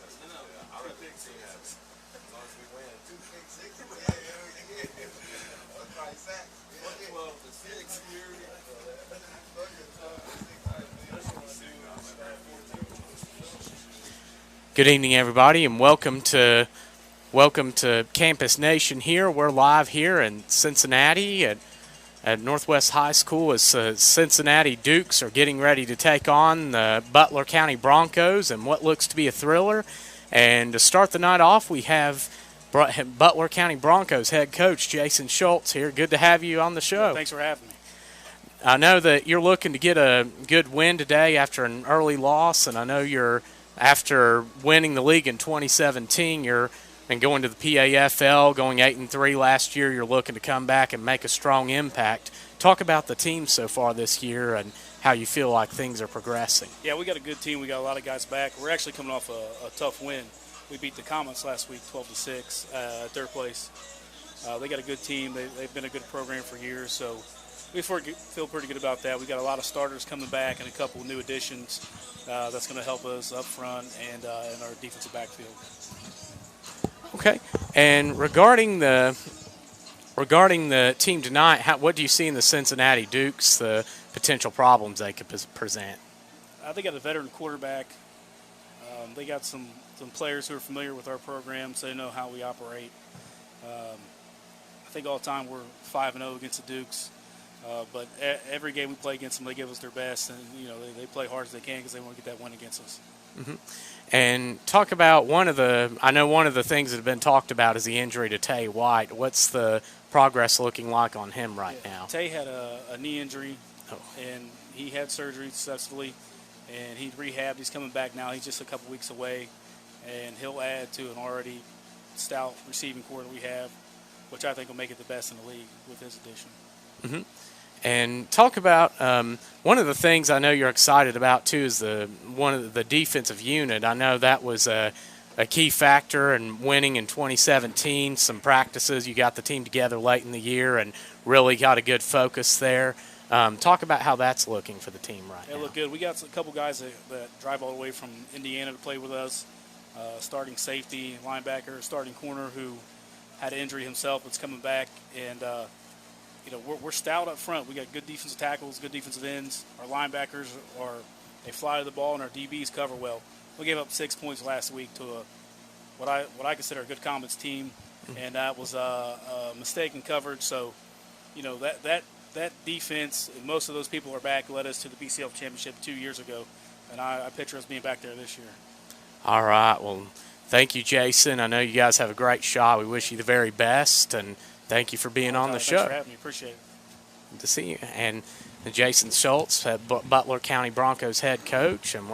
I would pick team as long as we win. 2 6 yeah. Probably sacks. 12 to 6. Good evening, everybody, and welcome to Campus Nation. Here, we're live here in Cincinnati at Northwest High School as Cincinnati Dukes are getting ready to take on the Butler County Broncos in what looks to be a thriller. And to start the night off, we have Butler County Broncos head coach Jason Shoultz here. Good to have you on the show. Thanks for having me. I know that you're looking to get a good win today after an early loss, and I know after winning the league in 2017, and going to the PAFL, going 8-3 last year, you're looking to come back and make a strong impact. Talk about the team so far this year and how you feel like things are progressing. Yeah, we got a good team. We got a lot of guys back. We're actually coming off a tough win. We beat the Comets last week, 12-6, at their place. They got a good team. They've been a good program for years, so we feel pretty good about that. We got a lot of starters coming back and a couple of new additions that's going to help us up front and in our defensive backfield. Okay, and regarding the team tonight, what do you see in the Cincinnati Dukes, the potential problems they could present? They got a veteran quarterback. They got some players who are familiar with our program, so they know how we operate. I think all the time we're 5-0 against the Dukes, but every game we play against them, they give us their best, and they play hard as they can because they want to get that win against us. Mm-hmm. And talk about I know one of the things that have been talked about is the injury to Tay White. What's the progress looking like on him right now? Tay had a knee injury, and he had surgery successfully, and he rehabbed. He's coming back now. He's just a couple weeks away, and he'll add to an already stout receiving core that we have, which I think will make it the best in the league with his addition. Mm-hmm. And talk about one of the things I know you're excited about too is one of the defensive unit. I know that was a key factor in winning in 2017. Some practices, you got the team together late in the year and really got a good focus there. Talk about how that's looking for the team right now. It looked good. We got a couple guys that drive all the way from Indiana to play with us. Starting safety, linebacker, starting corner who had an injury himself but's coming back, and we're stout up front. We got good defensive tackles, good defensive ends. Our linebackers they fly to the ball, and our DBs cover well. We gave up 6 points last week to what I consider a good Comets team, and that was a mistake in coverage. So, that defense, and most of those people are back, led us to the BCFL championship 2 years ago, and I picture us being back there this year. All right. Well, thank you, Jason. I know you guys have a great shot. We wish you the very best, and thank you for being on the show. Thanks for having me. Appreciate it. Good to see you. And Jason Shoultz, Butler County Broncos head coach, and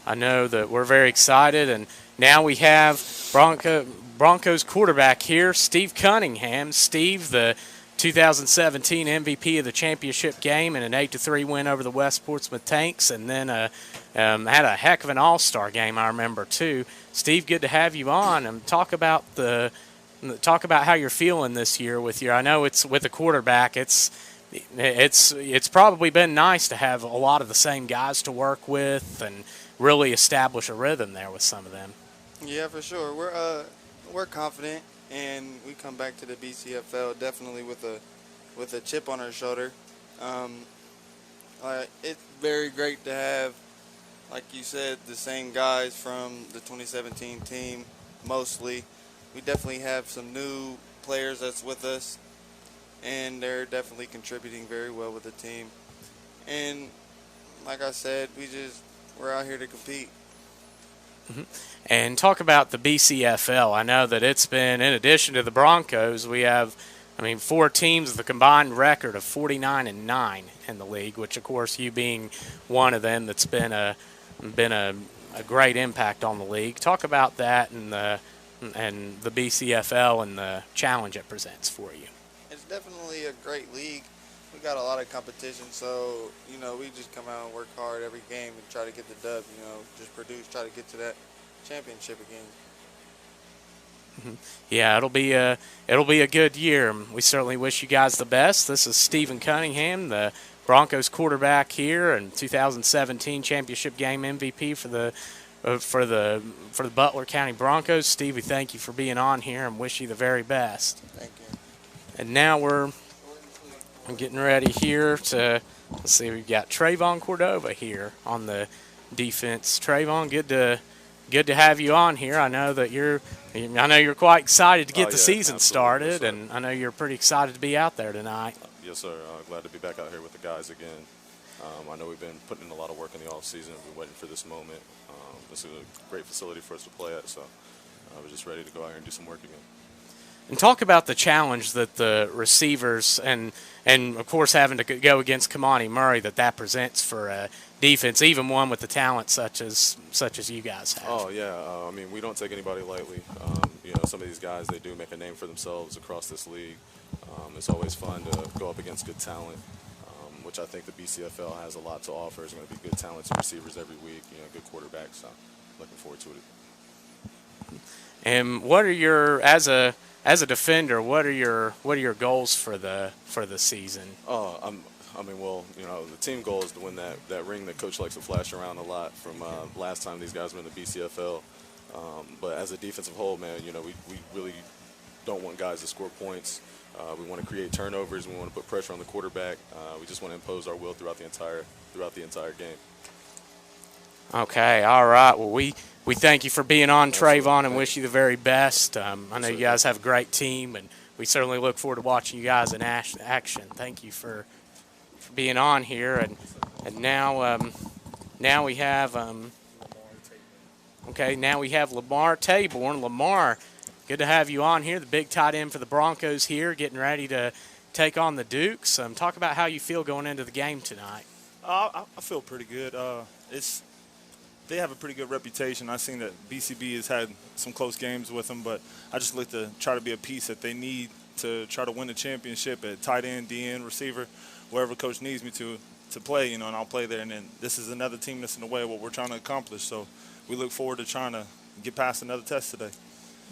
I know that we're very excited. And now we have Broncos quarterback here, Steve Cunningham. Steve, the 2017 MVP of the championship game and an 8-3 win over the West Portsmouth Tanks, and then had a heck of an all-star game, I remember, too. Steve, good to have you on. And talk about how you're feeling this year with I know it's with a quarterback. It's probably been nice to have a lot of the same guys to work with and really establish a rhythm there with some of them. Yeah, for sure. We're confident, and we come back to the BCFL definitely with a chip on our shoulder. It's very great to have, like you said, the same guys from the 2017 team mostly. We definitely have some new players that's with us, and they're definitely contributing very well with the team. And like I said, we're out here to compete. Mm-hmm. And talk about the BCFL. I know that it's been, in addition to the Broncos, we have, 4 teams with a combined record of 49-9 in the league, which, of course, you being one of them that's been a great impact on the league. Talk about that and the BCFL and the challenge it presents for you. It's definitely a great league. We got a lot of competition, so, we just come out and work hard every game and try to get the dub, just produce, try to get to that championship again. Mm-hmm. Yeah, it'll be a good year. We certainly wish you guys the best. This is Steve Cunningham, the Broncos quarterback here, and 2017 championship game MVP for for the Butler County Broncos. Steve, we thank you for being on here and wish you the very best. Thank you. And now we're getting ready here to, let's see, we've got Trayvon Cordova here on the defense. Trayvon, good to have you on here. I know you're quite excited to get the season started, and I know you're pretty excited to be out there tonight. Yes, sir. Glad to be back out here with the guys again. I know we've been putting in a lot of work in the offseason. We've been waiting for this moment. This is a great facility for us to play at, so we're just ready to go out here and do some work again. And talk about the challenge that the receivers and of course having to go against Kamani Murray that presents for a defense, even one with the talent such as you guys have. Oh yeah, I mean we don't take anybody lightly. Some of these guys, they do make a name for themselves across this league. It's always fun to go up against good talent, which I think the BCFL has a lot to offer. There's going to be good talented receivers every week, good quarterbacks. So looking forward to it. And what are your as a defender? What are your goals for the season? The team goal is to win that ring that Coach likes to flash around a lot from last time these guys were in the BCFL. But as a defensive whole, man, we really don't want guys to score points. We want to create turnovers. We want to put pressure on the quarterback. We just want to impose our will throughout the entire game. Okay, all right. Well, we thank you for being on, Trayvon, and wish you the very best. I know you guys have a great team, and we certainly look forward to watching you guys in action. Thank you for being on here, and now we have Lamar Tayborn. Lamar, good to have you on here, the big tight end for the Broncos here, getting ready to take on the Dukes. Talk about how you feel going into the game tonight. I feel pretty good. They have a pretty good reputation. I've seen that BCB has had some close games with them, but I just look to try to be a piece that they need to try to win the championship at tight end, DN, receiver, wherever coach needs me to play, and I'll play there. And then this is another team that's in the way of what we're trying to accomplish. So we look forward to trying to get past another test today.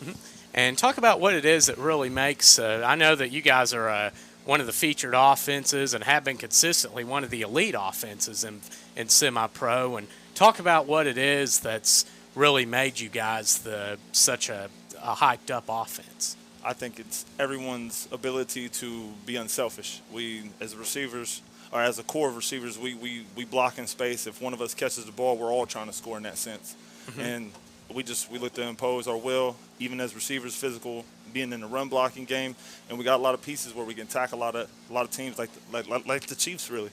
Mm-hmm. And talk about what it is that really makes I know that you guys are one of the featured offenses and have been consistently one of the elite offenses in semi-pro. And talk about what it is that's really made you guys such a hyped-up offense. I think it's everyone's ability to be unselfish. We, as receivers, or as a core of receivers, we block in space. If one of us catches the ball, we're all trying to score in that sense. Mm-hmm. And we look to impose our will, even as receivers, physical, being in the run blocking game, and we got a lot of pieces where we can tackle a lot of teams like the Chiefs really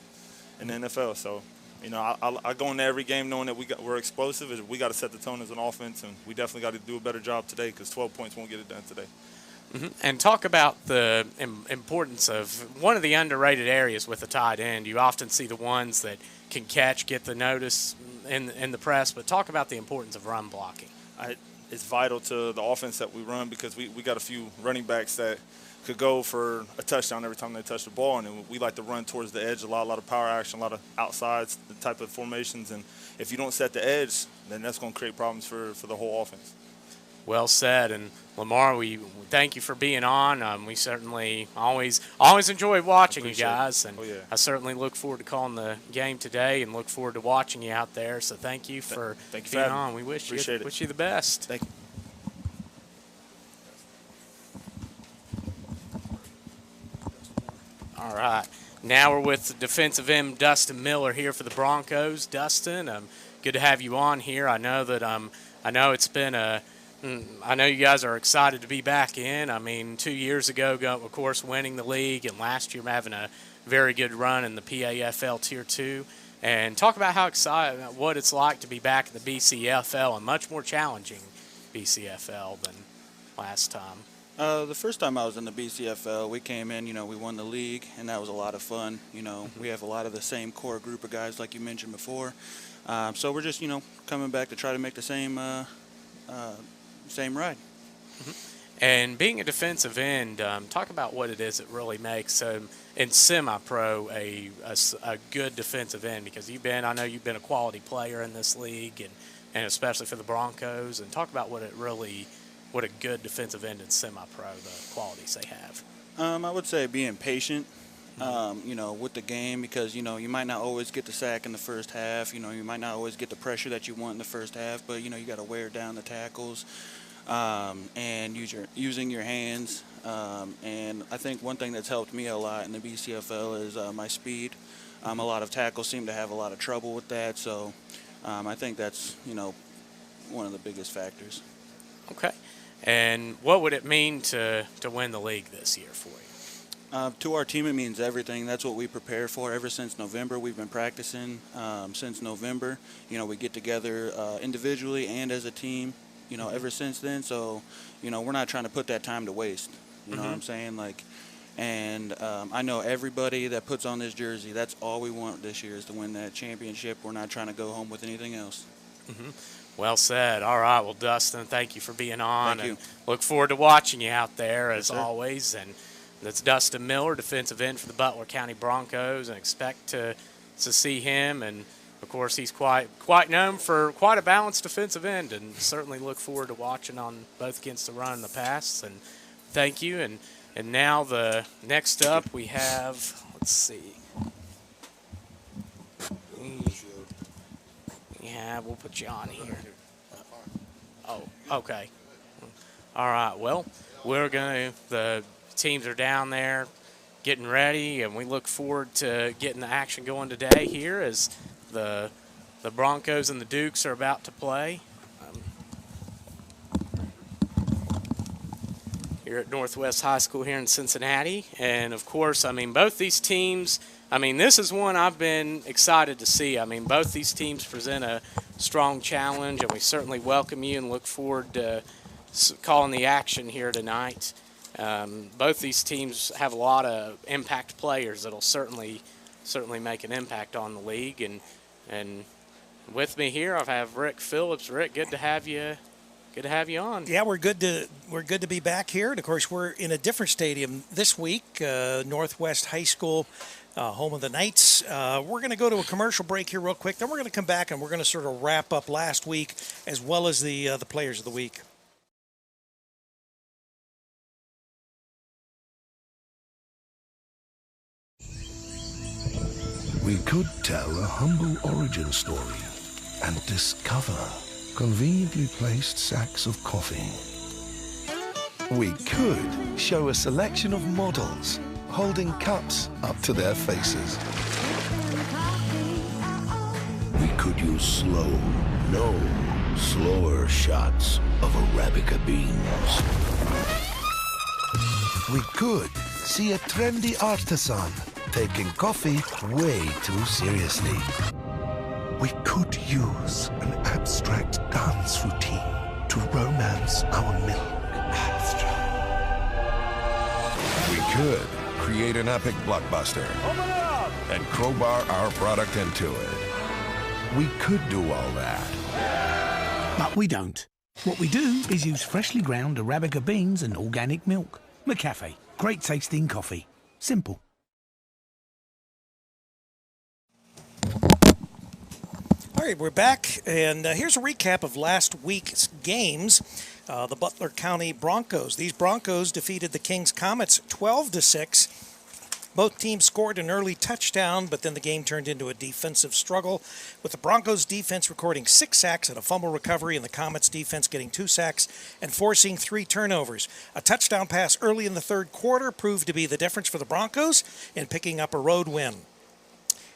in the NFL. So, I go into every game knowing that we're explosive. We got to set the tone as an offense, and we definitely got to do a better job today because 12 points won't get it done today. Mm-hmm. And talk about the importance of one of the underrated areas with the tight end. You often see the ones that can catch, get the notice in the press, but talk about the importance of run blocking. It's vital to the offense that we run because we got a few running backs that could go for a touchdown every time they touch the ball, and we like to run towards the edge a lot of power action, a lot of outsides, the type of formations, and if you don't set the edge, then that's going to create problems for the whole offense. Well said. And Lamar, we thank you for being on. We certainly always enjoy watching you guys, and I certainly look forward to calling the game today and look forward to watching you out there. So thank you for being on. We wish you the best. Thank you. All right. Now we're with defensive end Dustin Miller here for the Broncos. Dustin, good to have you on here. I know that it's been I know you guys are excited to be back in. I mean, 2 years ago, of course, winning the league, and last year having a very good run in the PAFL Tier 2. And talk about what it's like to be back in the BCFL, and much more challenging BCFL than last time. The first time I was in the BCFL, we came in, we won the league, and that was a lot of fun. We have a lot of the same core group of guys like you mentioned before. So we're just, coming back to try to make the same ride. Mm-hmm. And being a defensive end, talk about what it is that really makes in semi-pro a good defensive end, because I know you've been a quality player in this league, and especially for the Broncos. And talk about what a good defensive end in semi-pro, the qualities they have. I would say being patient, with the game because, you might not always get the sack in the first half. You might not always get the pressure that you want in the first half, but, you got to wear down the tackles and using your hands. And I think one thing that's helped me a lot in the BCFL is my speed. A lot of tackles seem to have a lot of trouble with that, so I think that's, one of the biggest factors. Okay. And what would it mean to win the league this year for you? To our team, it means everything. That's what we prepare for. Ever since November, we've been practicing since November. We get together individually and as a team, ever since then. So, we're not trying to put that time to waste. You know what I'm saying? And I know everybody that puts on this jersey, that's all we want this year is to win that championship. We're not trying to go home with anything else. Well said. All right. Well, Dustin, thank you for being on. Thank you. Look forward to watching you out there as sir. always. And that's Dustin Miller, defensive end for the Butler County Broncos, and expect to see him. And, of course, he's quite known for quite a balanced defensive end, and certainly look forward to watching on both against the run and the pass. And thank you. And now the next up we have, let's see. Yeah, we'll put you on here. Oh, okay. All right. Well, the teams are down there getting ready, and we look forward to getting the action going today here as the Broncos and the Dukes are about to play here at Northwest High School here in Cincinnati. And, of course, both these teams, this is one I've been excited to see. Both these teams present a strong challenge, and we certainly welcome you and look forward to calling the action here tonight. Both these teams have a lot of impact players that'll certainly make an impact on the league. And with me here, I have Rick Phillips. Rick, good to have you. Good to have you on. Yeah, we're good to be back here. And of course, we're in a different stadium this week, Northwest High School, home of the Knights. We're going to go to a commercial break here real quick. Then we're going to come back and we're going to sort of wrap up last week as well as the players of the week. We could tell a humble origin story and discover conveniently placed sacks of coffee. We could show a selection of models holding cups up to their faces. We could use slower shots of Arabica beans. We could see a trendy artisan taking coffee way too seriously. We could use an abstract dance routine to romance our milk. Abstract. We could create an epic blockbuster and crowbar our product into it. We could do all that. But we don't. What we do is use freshly ground Arabica beans and organic milk. McCafe. Great tasting coffee. Simple. All right, we're back, and here's a recap of last week's games. The Butler County Broncos. These Broncos defeated the Kings Comets 12-6. Both teams scored an early touchdown, but then the game turned into a defensive struggle, with the Broncos defense recording 6 sacks and a fumble recovery, and the Comets defense getting 2 sacks and forcing 3 turnovers. A touchdown pass early in the third quarter proved to be the difference for the Broncos in picking up a road win.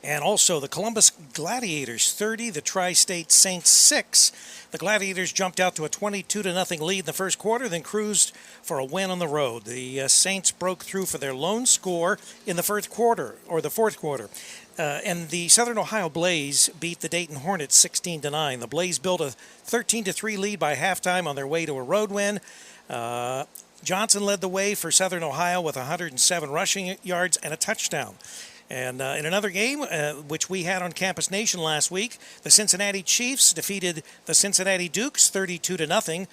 And also the Columbus Gladiators 30, the Tri-State Saints 6. The Gladiators jumped out to a 22-0 lead in the first quarter, then cruised for a win on the road. The Saints broke through for their lone score in the fourth quarter. And the Southern Ohio Blaze beat the Dayton Hornets 16-9. The Blaze built a 13-3 lead by halftime on their way to a road win. Johnson led the way for Southern Ohio with 107 rushing yards and a touchdown. And in another game, which we had on Campus Nation last week, the Cincinnati Chiefs defeated the Cincinnati Dukes 32-0.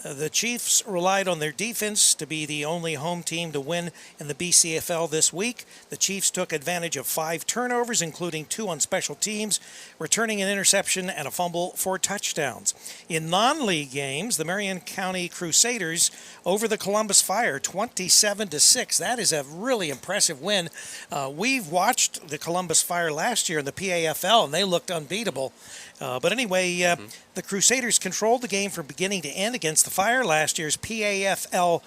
The Chiefs relied on their defense to be the only home team to win in the BCFL this week. The Chiefs took advantage of 5 turnovers, including 2 on special teams, returning an interception and a fumble for touchdowns. In non-league games, the Marion County Crusaders over the Columbus Fire 27-6. That is a really impressive win. We've watched the Columbus Fire last year in the PAFL, and they looked unbeatable. But anyway, the Crusaders controlled the game from beginning to end against the Fire. Last year's PAFL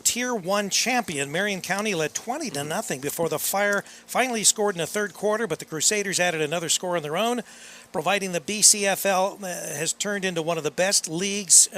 Tier 1 champion, Marion County, led 20-0 before the Fire finally scored in the third quarter, but the Crusaders added another score on their own, providing the BCFL has turned into one of the best leagues,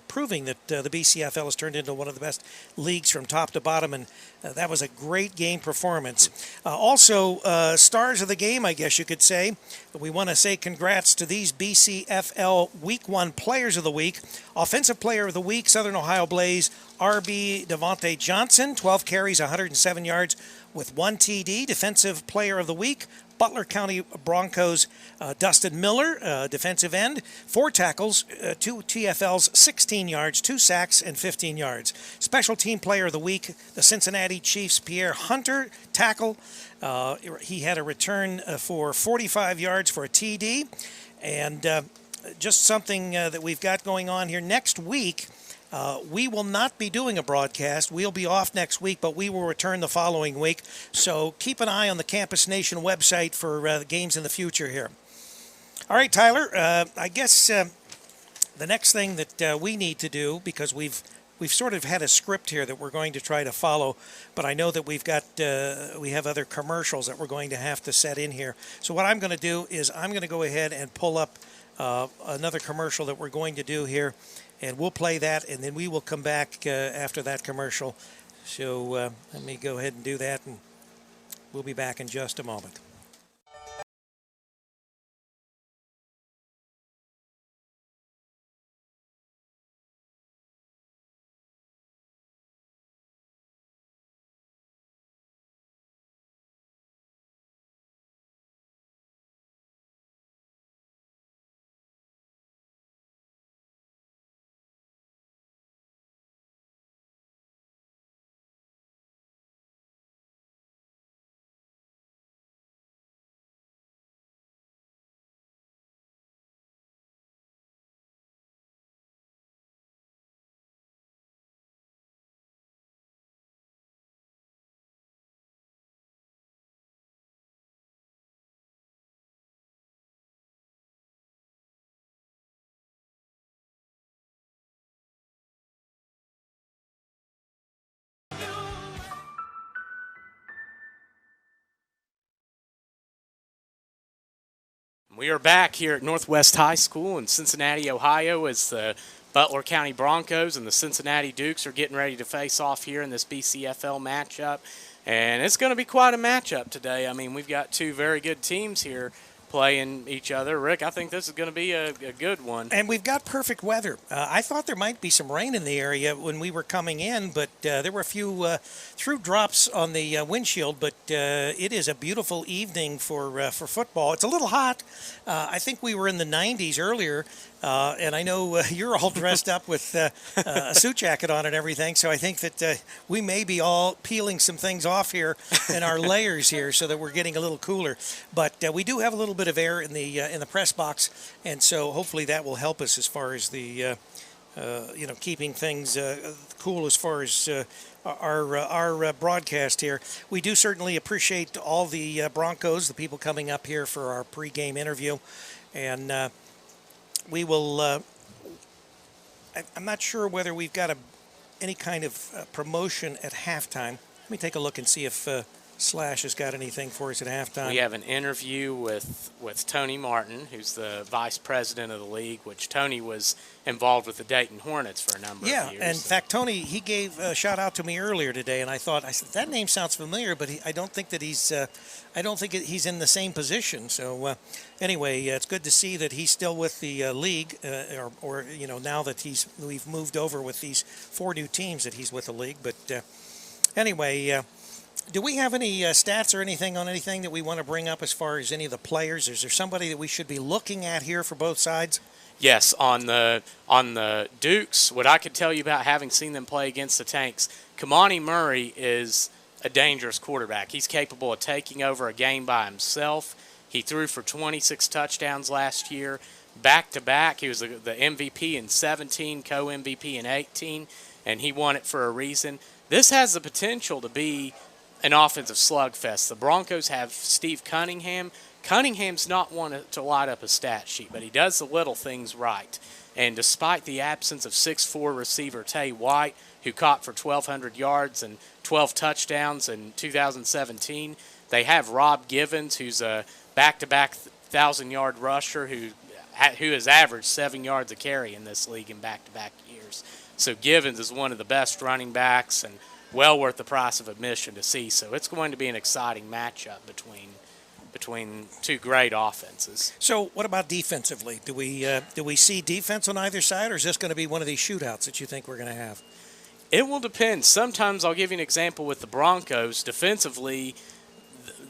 proving that the BCFL has turned into one of the best leagues from top to bottom, and that was a great game performance. Also, stars of the game, I guess you could say. We want to say congrats to these BCFL Week 1 Players of the Week. Offensive Player of the Week, Southern Ohio Blaze, RB Devontae Johnson, 12 carries, 107 yards with 1 TD. Defensive Player of the Week, Butler County Broncos, Dustin Miller, defensive end, 4 tackles, 2 TFLs, 16 yards, 2 sacks, and 15 yards. Special Team Player of the Week, the Cincinnati Chiefs, Pierre Hunter, tackle. He had a return for 45 yards for a TD. And just something that we've got going on here next week. We will not be doing a broadcast. We'll be off next week, but we will return the following week. So keep an eye on the Campus Nation website for games in the future here. All right, Tyler, I guess the next thing that we need to do, because we've sort of had a script here that we're going to try to follow, but I know that we have other commercials that we're going to have to set in here. So what I'm going to do is I'm going to go ahead and pull up another commercial that we're going to do here. And we'll play that, and then we will come back after that commercial. So let me go ahead and do that, and we'll be back in just a moment. We are back here at Northwest High School in Cincinnati, Ohio, as the Butler County Broncos and the Cincinnati Dukes are getting ready to face off here in this BCFL matchup. And it's going to be quite a matchup today. I mean, we've got 2 very good teams here playing each other. Rick, I think this is going to be a good one. And we've got perfect weather. I thought there might be some rain in the area when we were coming in, but there were a few through drops on the windshield, but it is a beautiful evening for football. It's a little hot. I think we were in the 90s earlier, and I know you're all dressed up with a suit jacket on and everything, so I think that we may be all peeling some things off here in our layers here so that we're getting a little cooler. But we do have a little bit of air in the press box, and so hopefully that will help us as far as the keeping things cool as far as our broadcast here. We do certainly appreciate all the Broncos, the people coming up here for our pregame interview, and we will. I'm not sure whether we've got any kind of promotion at halftime. Let me take a look and see if Slash has got anything for us at halftime. We have an interview with Tony Martin, who's the vice president of the league, which Tony was involved with the Dayton Hornets for a number of years. Yeah, in fact, Tony, he gave a shout out to me earlier today, and I said, that name sounds familiar, but I don't think that he's in the same position. So anyway, it's good to see that he's still with the league, or now that we've moved over with these 4 new teams that he's with the league. But anyway. Do we have any stats or anything on anything that we want to bring up as far as any of the players? Is there somebody that we should be looking at here for both sides? Yes, on the Dukes, what I could tell you about having seen them play against the Tanks, Kamani Murray is a dangerous quarterback. He's capable of taking over a game by himself. He threw for 26 touchdowns last year, back-to-back. He was the MVP in 17, co-MVP in 18, and he won it for a reason. This has the potential to be an offensive slugfest. The Broncos have Steve Cunningham. Cunningham's not one to light up a stat sheet, but he does the little things right. And despite the absence of 6'4" receiver Tay White, who caught for 1,200 yards and 12 touchdowns in 2017, they have Rob Givens, who's a back-to-back 1,000-yard rusher who has averaged 7 yards a carry in this league in back-to-back years. So Givens is one of the best running backs and well worth the price of admission to see. So it's going to be an exciting matchup between two great offenses. So what about defensively? Do we see defense on either side, or is this going to be one of these shootouts that you think we're going to have? It will depend. Sometimes I'll give you an example with the Broncos. Defensively,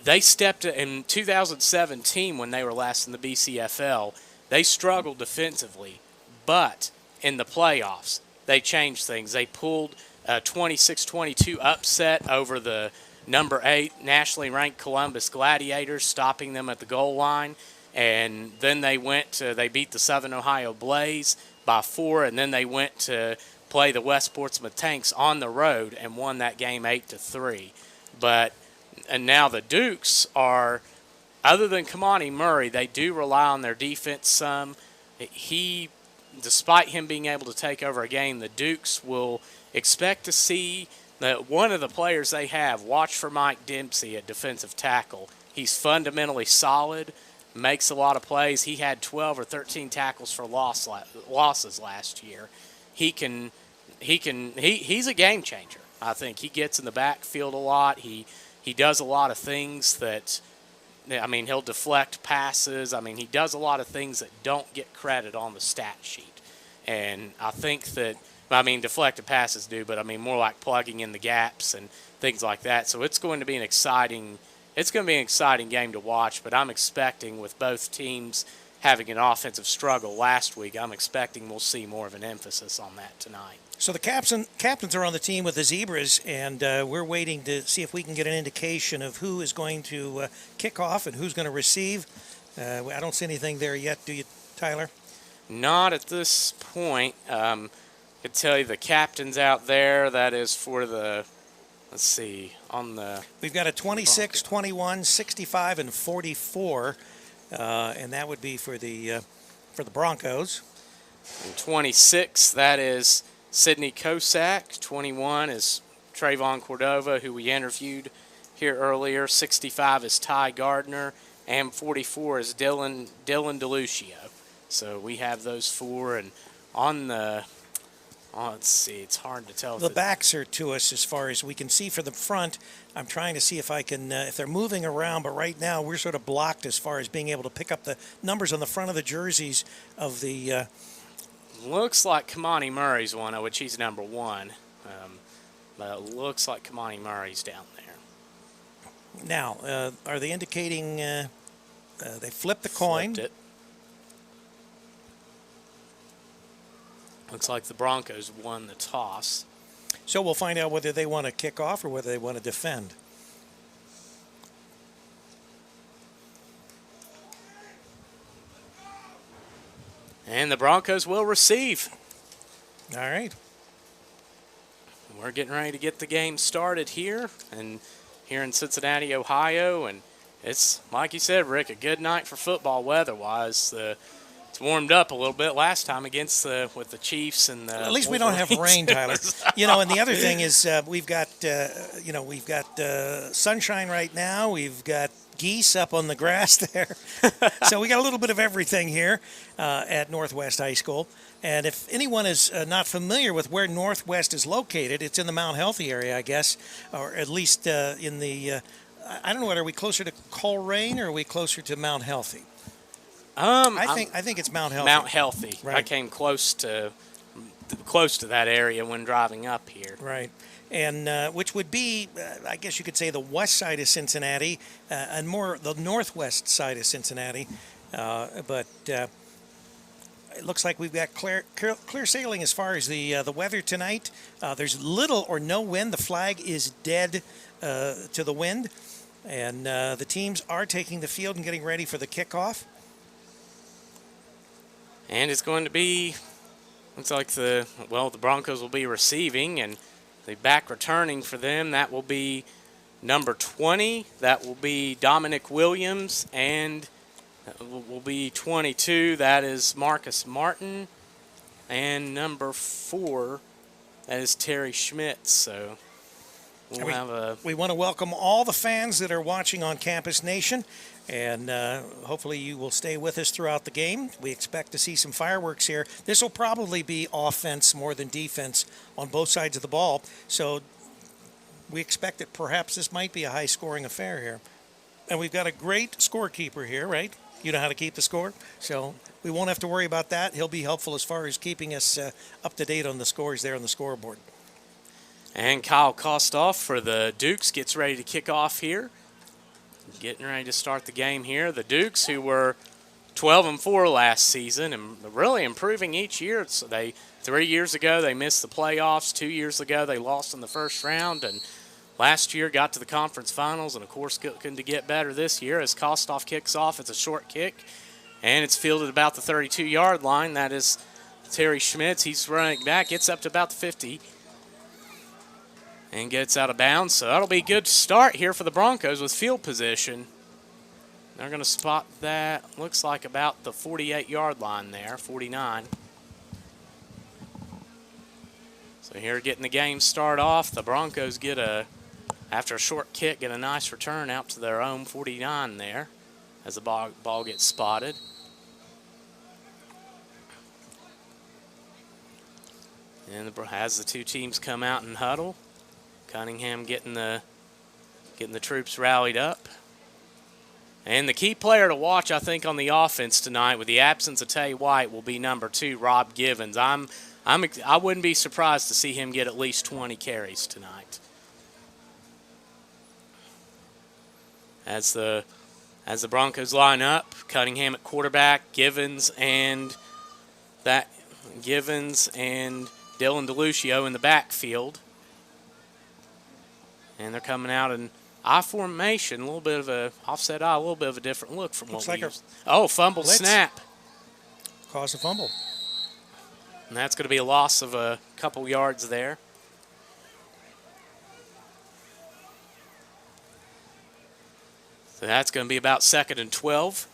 they stepped in 2017 when they were last in the BCFL. They struggled defensively, but in the playoffs, they changed things. They pulled a 26-22 upset over the number 8 nationally ranked Columbus Gladiators, stopping them at the goal line. And then they beat the Southern Ohio Blaze by 4, and then they went to play the West Portsmouth Tanks on the road and won that game 8-3. And now the Dukes are, other than Kamani Murray, they do rely on their defense some. Despite him being able to take over a game, the Dukes will expect to see that one of the players they have, watch for Mike Dempsey at defensive tackle. He's fundamentally solid, makes a lot of plays. He had 12 or 13 tackles for losses last year. He's a game changer. I think he gets in the backfield a lot. He does a lot of things that, he'll deflect passes. He does a lot of things that don't get credit on the stat sheet. And I think that, deflected passes do, but more like plugging in the gaps and things like that. So it's going to be an exciting game to watch, but I'm expecting, with both teams having an offensive struggle last week, I'm expecting we'll see more of an emphasis on that tonight. So the captains are on the team with the Zebras, and we're waiting to see if we can get an indication of who is going to kick off and who's going to receive. I don't see anything there yet, do you, Tyler? Not at this point. I could tell you the captain's out there. That is for the, We've got a 26, 21, 65, and 44, and that would be for the Broncos. And 26, that is Sidney Kosak. 21 is Trayvon Cordova, who we interviewed here earlier. 65 is Ty Gardner, and 44 is Dylan DeLucio. So we have those four, and let's see, it's hard to tell. The backs are to us as far as we can see for the front. I'm trying to see if I can, if they're moving around, but right now we're sort of blocked as far as being able to pick up the numbers on the front of the jerseys of the. Looks like Kamani Murray's one, which he's number 1. But it looks like Kamani Murray's down there. Now, are they indicating they flipped the coin? Flipped it. Looks like the Broncos won the toss. So we'll find out whether they want to kick off or whether they want to defend. And the Broncos will receive. All right. We're getting ready to get the game started here in Cincinnati, Ohio. And it's, like you said, Rick, a good night for football weather-wise. It's warmed up a little bit last time with the Chiefs and the. At least we don't have rain, Tyler. And the other thing is we've got sunshine right now. We've got geese up on the grass there. So we got a little bit of everything here at Northwest High School. And if anyone is not familiar with where Northwest is located, it's in the Mount Healthy area, I guess, or at least in the. I don't know. Are we closer to Coleraine or are we closer to Mount Healthy? I think it's Mount Healthy. Mount Healthy. Right. I came close to that area when driving up here. Right. and which would be, I guess you could say, the west side of Cincinnati and more the northwest side of Cincinnati. But it looks like we've got clear sailing as far as the weather tonight. There's little or no wind. The flag is dead to the wind, and the teams are taking the field and getting ready for the kickoff. And it's going to be, looks like the Broncos will be receiving, and the back returning for them, that will be number 20. That will be Dominic Williams, and will be 22. That is Marcus Martin, and number 4, that is Terry Schmitz. So we want to welcome all the fans that are watching on Campus Nation, and hopefully you will stay with us throughout the game. We expect to see some fireworks here. This will probably be offense more than defense on both sides of the ball, so we expect that perhaps this might be a high-scoring affair here. And we've got a great scorekeeper here, right? You know how to keep the score, so we won't have to worry about that. He'll be helpful as far as keeping us up to date on the scores there on the scoreboard. And Kyle Kostoff for the Dukes gets ready to kick off here. Getting ready to start the game here. The Dukes, who were 12-4 last season and really improving each year. So 3 years ago they missed the playoffs. 2 years ago they lost in the first round, and last year got to the conference finals, and of course looking to get better this year. As Kostoff kicks off, it's a short kick, and it's fielded about the 32-yard line. That is Terry Schmitz. He's running back, gets up to about the 50, and gets out of bounds. So that'll be a good start here for the Broncos with field position. They're going to spot that, looks like about the 48-yard line there, 49. So here getting the game start off, the Broncos get after a short kick, get a nice return out to their own 49 there as the ball gets spotted. And as the two teams come out and huddle, Cunningham getting the troops rallied up. And the key player to watch, I think, on the offense tonight, with the absence of Tay White, will be number 2, Rob Givens. I wouldn't be surprised to see him get at least 20 carries tonight. As the Broncos line up, Cunningham at quarterback, Givens and Dylan DeLucio in the backfield. And they're coming out in I formation, a little bit of a offset eye, a little bit of a different look from what we used. Oh, fumbled snap. Caused a fumble. And that's going to be a loss of a couple yards there. So that's going to be about 2nd and 12.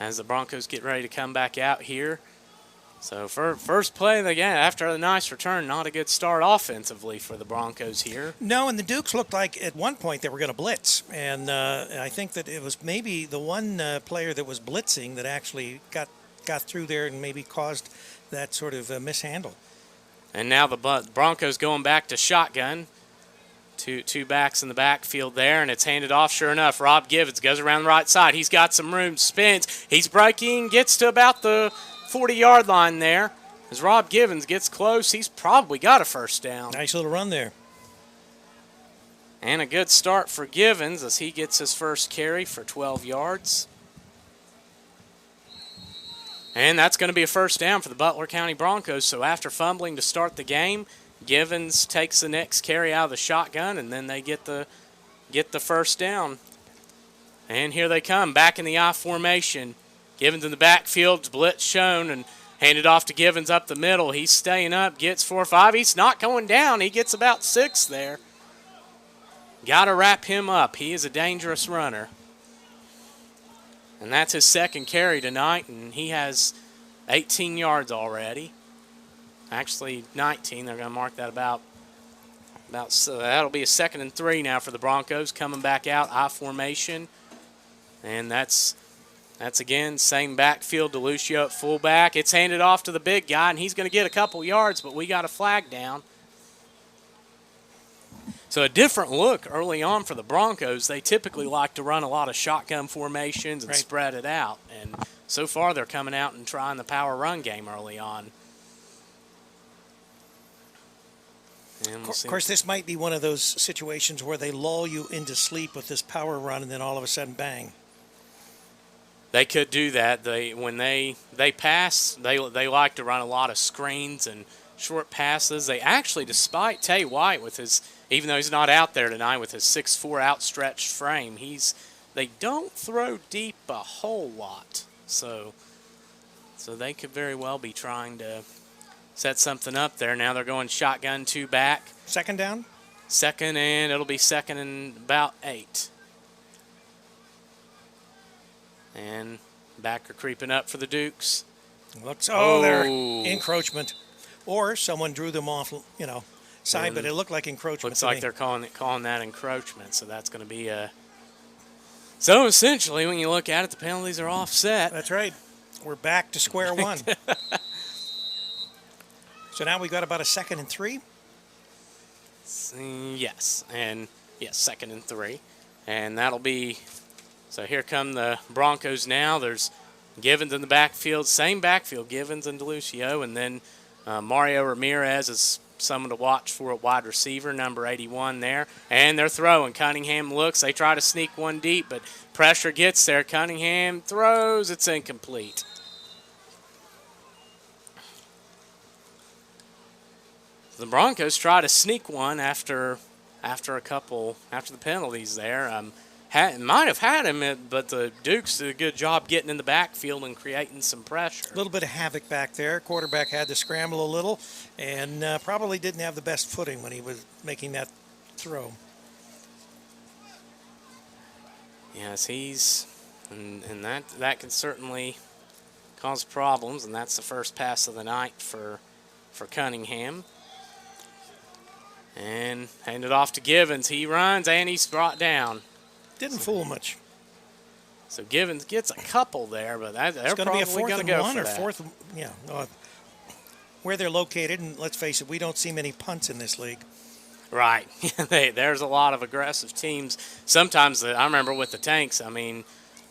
As the Broncos get ready to come back out here. So for first play of the game, after a nice return, not a good start offensively for the Broncos here. No, and the Dukes looked like at one point they were going to blitz. And I think that it was maybe the one player that was blitzing that actually got through there and maybe caused that sort of mishandle. And now the Broncos going back to shotgun. Two backs in the backfield there, and it's handed off. Sure enough, Rob Givens goes around the right side. He's got some room, spins. He's breaking, gets to about the 40-yard line there. As Rob Givens gets close, he's probably got a first down. Nice little run there. And a good start for Givens as he gets his first carry for 12 yards. And that's going to be a first down for the Butler County Broncos. So after fumbling to start the game, Givens takes the next carry out of the shotgun, and then they get the first down. And here they come, back in the I formation. Givens in the backfield, blitz shown, and handed off to Givens up the middle. He's staying up, gets 4 or 5. He's not going down. He gets about 6 there. Got to wrap him up. He is a dangerous runner. And that's his second carry tonight, and he has 18 yards already. Actually, 19. They're going to mark that about so that'll be a 2nd and 3 now for the Broncos, coming back out, I formation. And that's again, same backfield, DeLucio at fullback. It's handed off to the big guy, and he's going to get a couple yards, but we got a flag down. So a different look early on for the Broncos. They typically like to run a lot of shotgun formations and spread it out. And so far they're coming out and trying the power run game early on. And Of course, this might be one of those situations where they lull you into sleep with this power run and then all of a sudden, bang. They could do that. When they pass, they like to run a lot of screens and short passes. They actually, despite Tay White with his, even though he's not out there tonight with his 6'4" outstretched frame, they don't throw deep a whole lot. So they could very well be trying to set something up there. Now they're going shotgun 2 back. Second down? Second, and it'll be second and about 8. And back are creeping up for the Dukes. They're encroachment. Or someone drew them off, side, but it looked like encroachment. Looks like they're calling that encroachment, so that's going to be a... So essentially, when you look at it, the penalties are offset. That's right. We're back to square one. So now we've got about a 2nd and 3? Yes, second and 3. And that'll be... So here come the Broncos now. There's Givens in the backfield, same backfield, Givens and DeLucio, and then Mario Ramirez is someone to watch for at wide receiver, number 81 there. And they're throwing. Cunningham looks. They try to sneak one deep, but pressure gets there. Cunningham throws. It's incomplete. The Broncos try to sneak one after the penalties there. Might have had him, but the Dukes did a good job getting in the backfield and creating some pressure. A little bit of havoc back there. Quarterback had to scramble a little and probably didn't have the best footing when he was making that throw. Yes, and that can certainly cause problems, and that's the first pass of the night for Cunningham. And handed off to Givens. He runs, and he's brought down. Didn't fool much. So Givens gets a couple there, but they're probably going to go for that. Fourth, where they're located, and let's face it, we don't see many punts in this league. Right. There's a lot of aggressive teams. Sometimes, I remember with the Tanks,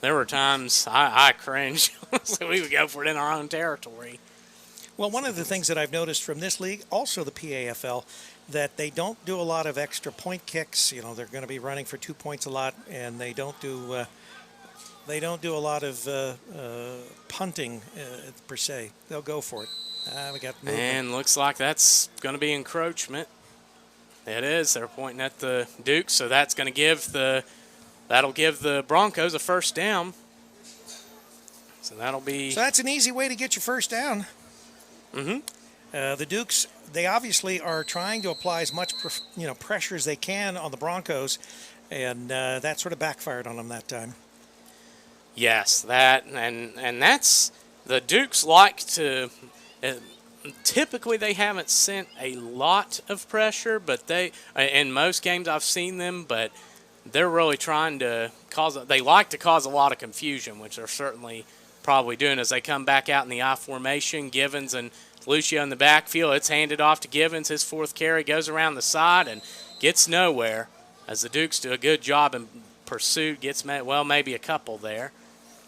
there were times I cringed. So we would go for it in our own territory. Well, one of the things that I've noticed from this league, also the PAFL, that they don't do a lot of extra point kicks. They're going to be running for 2 points a lot, and they don't do a lot of punting per se. They'll go for it. We got movement. And looks like that's going to be encroachment. It is. They're pointing at the Dukes, so that's going to that'll give the Broncos a first down. So that'll be. So that's an easy way to get your first down. Mm-hmm. The Dukes, they obviously are trying to apply as much pressure as they can on the Broncos, and that sort of backfired on them that time. Yes, and that's the Dukes like to. Typically, they haven't sent a lot of pressure, but in most games I've seen them, but they're really trying to they like to cause a lot of confusion, which they're certainly probably doing as they come back out in the I formation. Givens and Lucio in the backfield. It's handed off to Givens. His 4th carry goes around the side and gets nowhere as the Dukes do a good job in pursuit. Gets, maybe a couple there.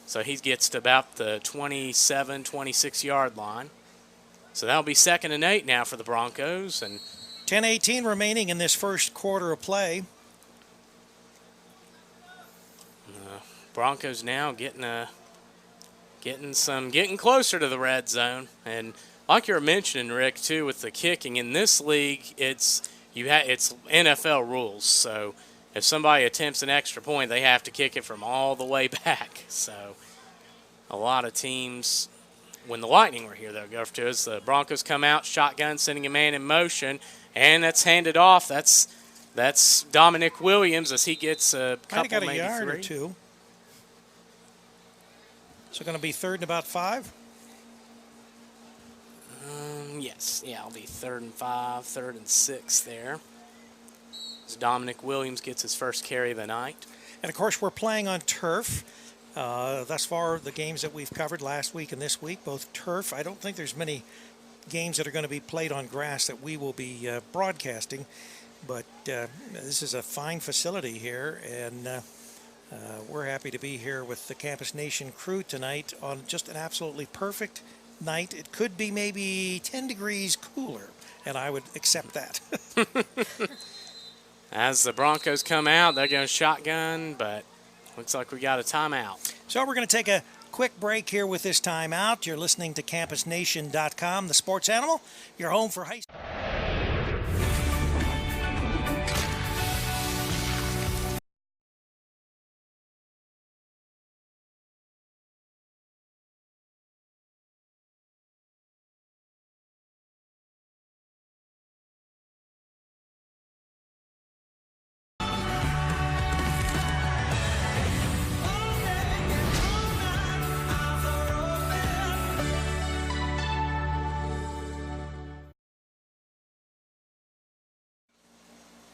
So he gets to about the 27, 26-yard line. So that'll be 2nd and 8 now for the Broncos. And 10:18 remaining in this first quarter of play. Broncos now getting closer to the red zone. And like you were mentioning, Rick, too, with the kicking in this league, it's NFL rules. So if somebody attempts an extra point, they have to kick it from all the way back. So a lot of teams, when the Lightning were here, they'll go to us. The Broncos come out, shotgun, sending a man in motion, and that's handed off. That's Dominic Williams as he gets a couple, got a maybe yard 3. or 2. So going to be 3rd and about 5? Yes. Yeah, it'll be 3rd and 5, 3rd and 6 there. As Dominic Williams gets his first carry of the night. And, of course, we're playing on turf. Thus far, the games that we've covered last week and this week, both turf. I don't think there's many games that are going to be played on grass that we will be broadcasting. but this is a fine facility here, and we're happy to be here with the Campus Nation crew tonight on just an absolutely perfect night. It could be maybe 10 degrees cooler, and I would accept that. As the Broncos come out, they're going to shotgun, but looks like we got a timeout. So we're going to take a quick break here with this timeout. You're listening to CampusNation.com, the sports animal, your home for high school.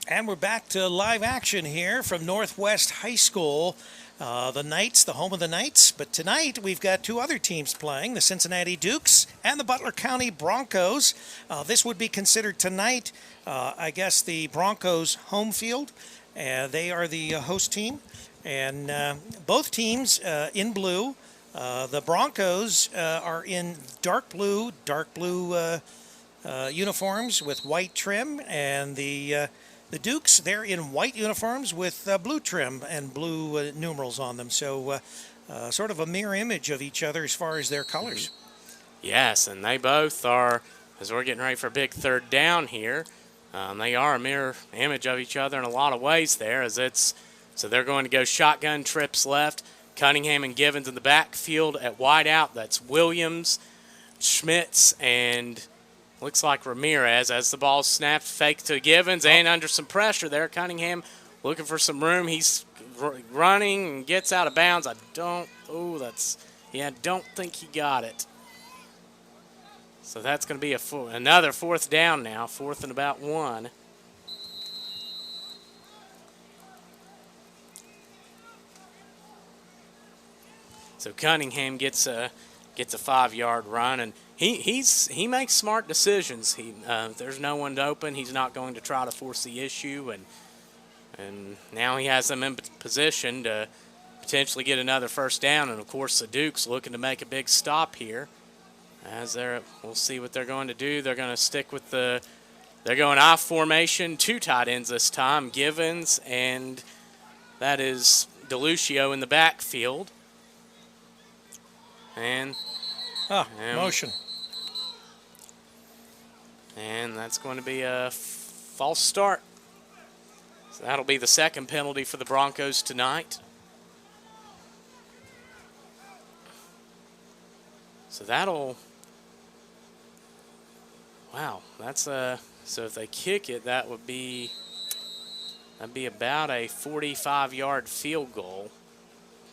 And we're back to live action here from Northwest High School. The Knights, the home of the Knights. But tonight we've got two other teams playing, the Cincinnati Dukes and the Butler County Broncos. This would be considered tonight, I guess, the Broncos' home field. They are the host team. And both teams in blue. The Broncos are in dark blue uniforms with white trim. And the Dukes, they're in white uniforms with blue trim and blue numerals on them. So sort of a mirror image of each other as far as their colors. Yes, and they both are, as we're getting ready for a big third down here, they are a mirror image of each other in a lot of ways there. So they're going to go shotgun trips left. Cunningham and Givens in the backfield at wideout. That's Williams, Schmitz, and looks like Ramirez as the ball snapped, fake to Givens, and under some pressure there, Cunningham looking for some room. He's running and gets out of bounds. I don't think he got it. So that's going to be another fourth down now, fourth and about 1. So Cunningham gets a 5-yard run, and he makes smart decisions. If there's no one open, he's not going to try to force the issue, and now he has them in position to potentially get another first down. And of course, the Dukes looking to make a big stop here. We'll see what they're going to do. They're going to stick with they're going I formation, 2 tight ends this time, Givens, and that is DeLucio in the backfield. And motion. And that's going to be a false start. So that'll be the second penalty for the Broncos tonight. So so if they kick it, that'd be about a 45-yard field goal.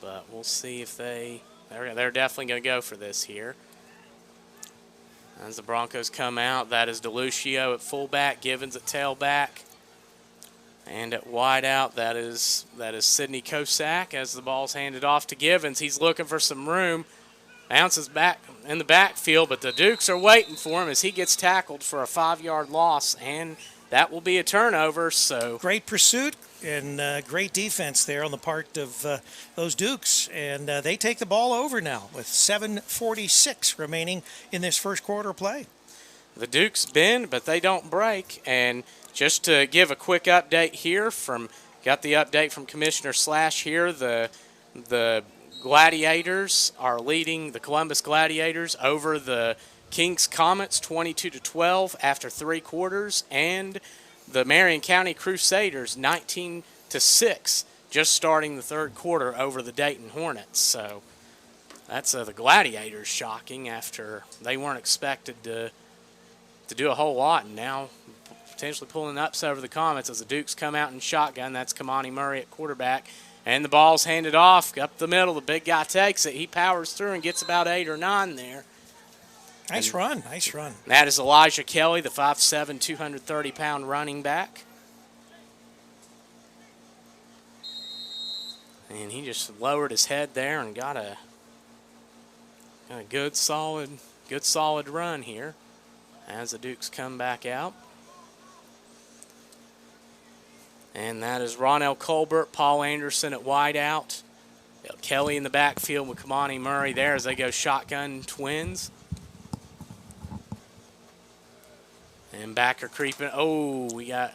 But we'll see if they're definitely going to go for this here. As the Broncos come out, that is DeLucio at fullback, Givens at tailback. And at wideout, that is Sidney Kosak as the ball's handed off to Givens. He's looking for some room, bounces back in the backfield, but the Dukes are waiting for him as he gets tackled for a 5-yard loss, and that will be a turnover. So great pursuit and great defense there on the part of those Dukes, and they take the ball over now with 7:46 remaining in this first quarter play. The Dukes bend, but they don't break. And just to give a quick update here got the update from Commissioner Slash here. The Gladiators are leading the Columbus Gladiators over the Kings Comets 22-12 after 3 quarters, and the Marion County Crusaders 19-6 just starting the third quarter over the Dayton Hornets. So that's the Gladiators shocking after they weren't expected to do a whole lot, and now potentially pulling an upset over the Comets as the Dukes come out in shotgun. That's Kamani Murray at quarterback. And the ball's handed off up the middle. The big guy takes it. He powers through and gets about 8 or 9 there. Nice run. That is Elijah Kelly, the 5'7", 230-pound running back. And he just lowered his head there and got a good solid run here as the Dukes come back out. And that is Ronell Colbert, Paul Anderson at wideout. Kelly in the backfield with Kamani Murray there as they go shotgun twins. And backer creeping. Oh, we got.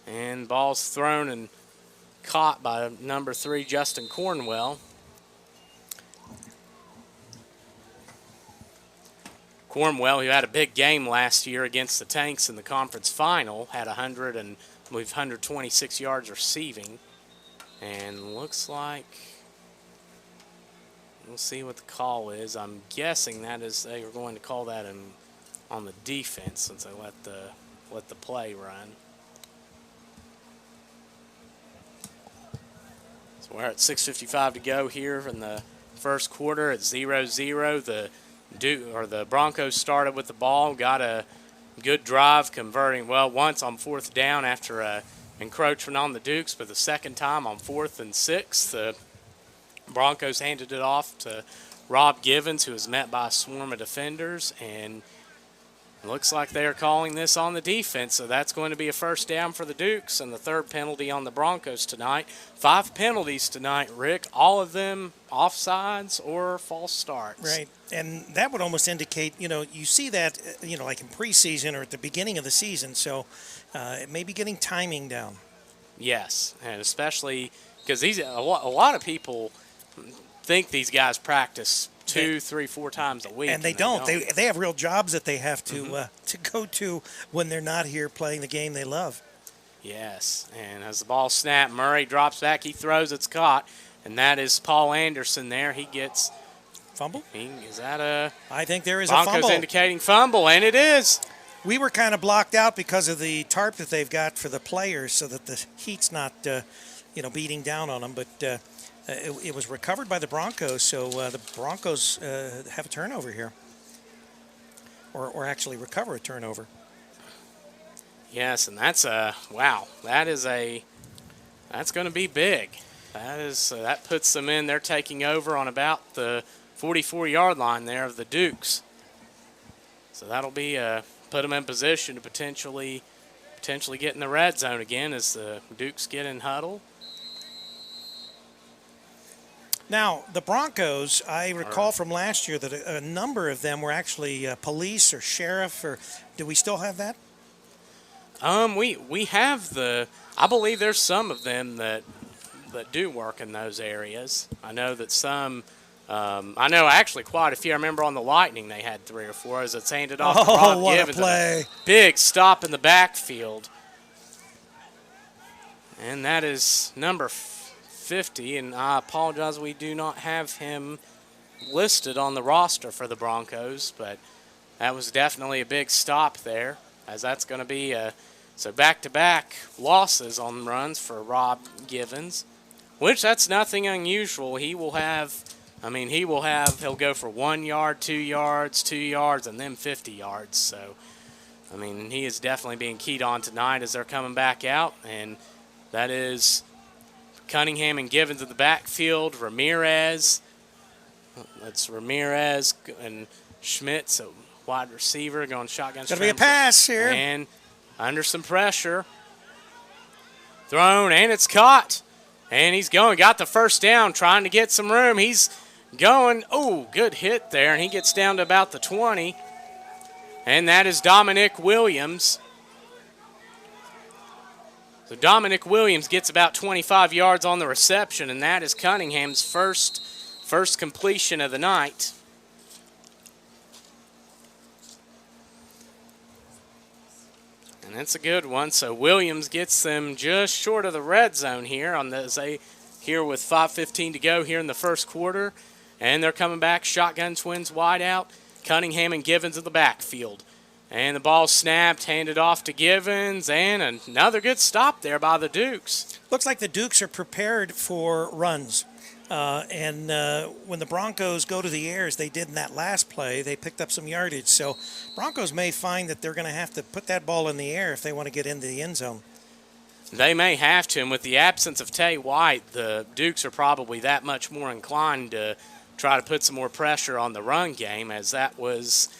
And ball's thrown and caught by number 3, Justin Cornwell. Cornwell, who had a big game last year against the Tanks in the conference final, had 126 yards receiving. And looks like, we'll see what the call is. I'm guessing that is they are going to call that on the defense since they let the play run. So we're at 6:55 to go here in the first quarter at 0-0. The Broncos started with the ball, got a good drive, converting once on 4th down after a encroachment on the Dukes, but the second time on 4th and 6, the Broncos handed it off to Rob Givens, who was met by a swarm of defenders, and it looks like they are calling this on the defense, so that's going to be a first down for the Dukes and the 3rd penalty on the Broncos tonight. 5 penalties tonight, Rick, all of them offsides or false starts. Right, and that would almost indicate, you see that, like in preseason or at the beginning of the season, so it may be getting timing down. Yes, and especially because a lot of people think these guys practice 2, 3, 4 times a week. And they don't. They have real jobs that they have to go to when they're not here playing the game they love. Yes, and as the ball snapped, Murray drops back, he throws, it's caught, and that is Paul Anderson there. He gets fumble. Is that a? I think there is Broncos a fumble. Indicating fumble, and it is. We were kind of blocked out because of the tarp that they've got for the players, so that the heat's not, beating down on them, but. It was recovered by the Broncos, so the Broncos have a turnover here, or actually recover a turnover. Yes, and that's wow. That's going to be big. That puts them in. They're taking over on about the 44-yard line there of the Dukes. So that'll be put them in position to potentially get in the red zone again as the Dukes get in huddle. Now, the Broncos, I recall from last year that a number of them were actually police or sheriff, or do we still have that? We have I believe there's some of them that do work in those areas. I know that some, I know actually quite a few. I remember on the Lightning they had 3 or 4 as it's handed off to Rob what Givens. A play. Big stop in the backfield. And that is number 50, and I apologize, we do not have him listed on the roster for the Broncos, but that was definitely a big stop there, as that's going to be so back-to-back losses on runs for Rob Givens, which that's nothing unusual. He'll go for 1 yard, 2 yards, 2 yards, and then 50 yards. So, he is definitely being keyed on tonight as they're coming back out, and that is Cunningham and Givens in the backfield. Ramirez. That's Ramirez and Schmitz, a wide receiver, going shotgun. Got to be a pass here. And under some pressure. Thrown, and it's caught. And he's going. Got the first down, trying to get some room. He's going. Oh, good hit there. And he gets down to about the 20. And that is Dominic Williams. So Dominic Williams gets about 25 yards on the reception, and that is Cunningham's first completion of the night. And that's a good one. So Williams gets them just short of the red zone here here with 5:15 to go here in the first quarter. And they're coming back, shotgun twins wide out. Cunningham and Givens in the backfield. And the ball snapped, handed off to Givens, and another good stop there by the Dukes. Looks like the Dukes are prepared for runs. And when the Broncos go to the air, as they did in that last play, they picked up some yardage. So Broncos may find that they're going to have to put that ball in the air if they want to get into the end zone. They may have to, and with the absence of Tay White, the Dukes are probably that much more inclined to try to put some more pressure on the run game, as that was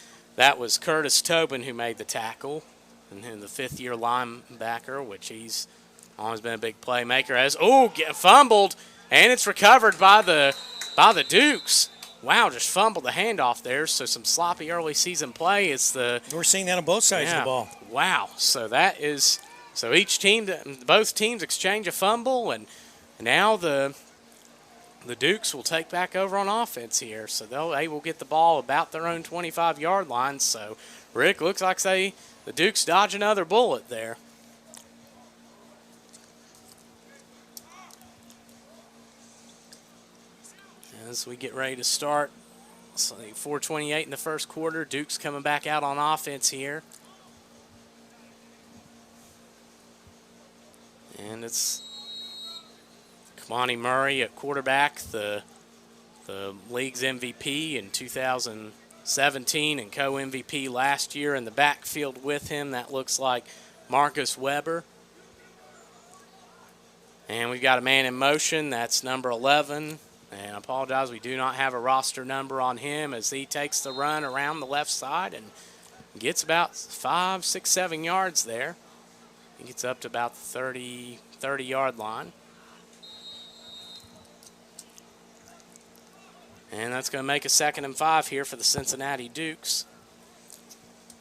Curtis Tobin who made the tackle. and the fifth-year linebacker, which he's always been a big playmaker. Get fumbled, and it's recovered by the Dukes. Wow, just fumbled the handoff there. So some sloppy early season play. We're seeing that on both sides of the ball. Wow. So both teams exchange a fumble, and now the Dukes will take back over on offense here. So they will get the ball about their own 25-yard line. So Rick, looks like the Dukes dodge another bullet there. As we get ready to start, so 4:28 in the first quarter. Duke's coming back out on offense here. And it's Kamani Murray at quarterback, the league's MVP in 2017 and co-MVP last year. In the backfield with him, that looks like Marcus Weber. And we've got a man in motion. That's number 11. And I apologize, we do not have a roster number on him as he takes the run around the left side and gets about 5, 6, 7 yards there. He gets up to about the 30-yard line. And that's going to make a 2nd and 5 here for the Cincinnati Dukes.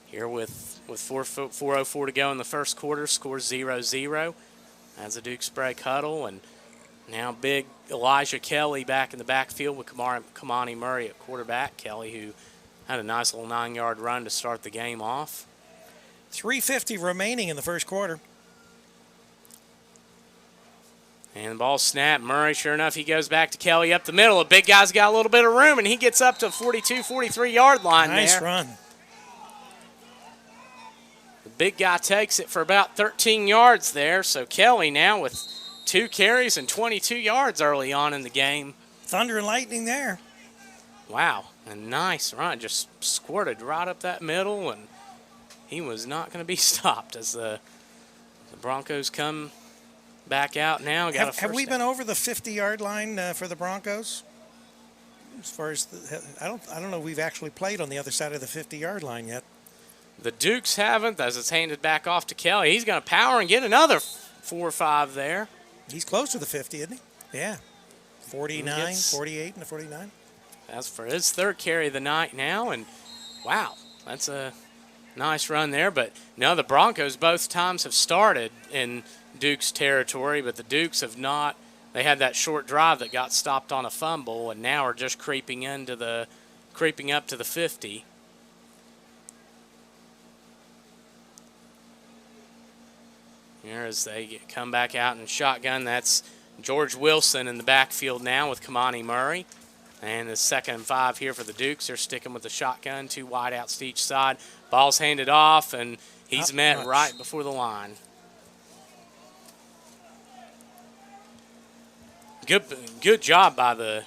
Here with 4:04 to go in the first quarter, score 0-0 as the Dukes break huddle. And now big Elijah Kelly back in the backfield with Kamani Murray at quarterback. Kelly, who had a nice little 9-yard run to start the game off. 3:50 remaining in the first quarter. And the ball snapped. Murray, sure enough, he goes back to Kelly up the middle. The big guy's got a little bit of room, and he gets up to 42, 43-yard line there. Nice run. The big guy takes it for about 13 yards there. So Kelly now with 2 carries and 22 yards early on in the game. Thunder and lightning there. Wow, a nice run. Just squirted right up that middle, and he was not going to be stopped as the Broncos come back out now. Have we been over the 50-yard line for the Broncos? As far as I don't know. We've actually played on the other side of the 50-yard line yet. The Dukes haven't, as it's handed back off to Kelly. He's going to power and get another 4 or 5 there. He's close to the 50, isn't he? Yeah. 49, 48, and the 49. That's for his 3rd carry of the night now, and wow, that's a nice run there. But no, the Broncos both times have started in Dukes territory, but the Dukes have not. They had that short drive that got stopped on a fumble, and now are just creeping up to the 50. Here as they come back out in shotgun, that's George Wilson in the backfield now with Kamani Murray. And the 2nd and 5 here for the Dukes. They're sticking with the shotgun, 2 wideouts to each side. Ball's handed off, and he's met right before the line. Good job by the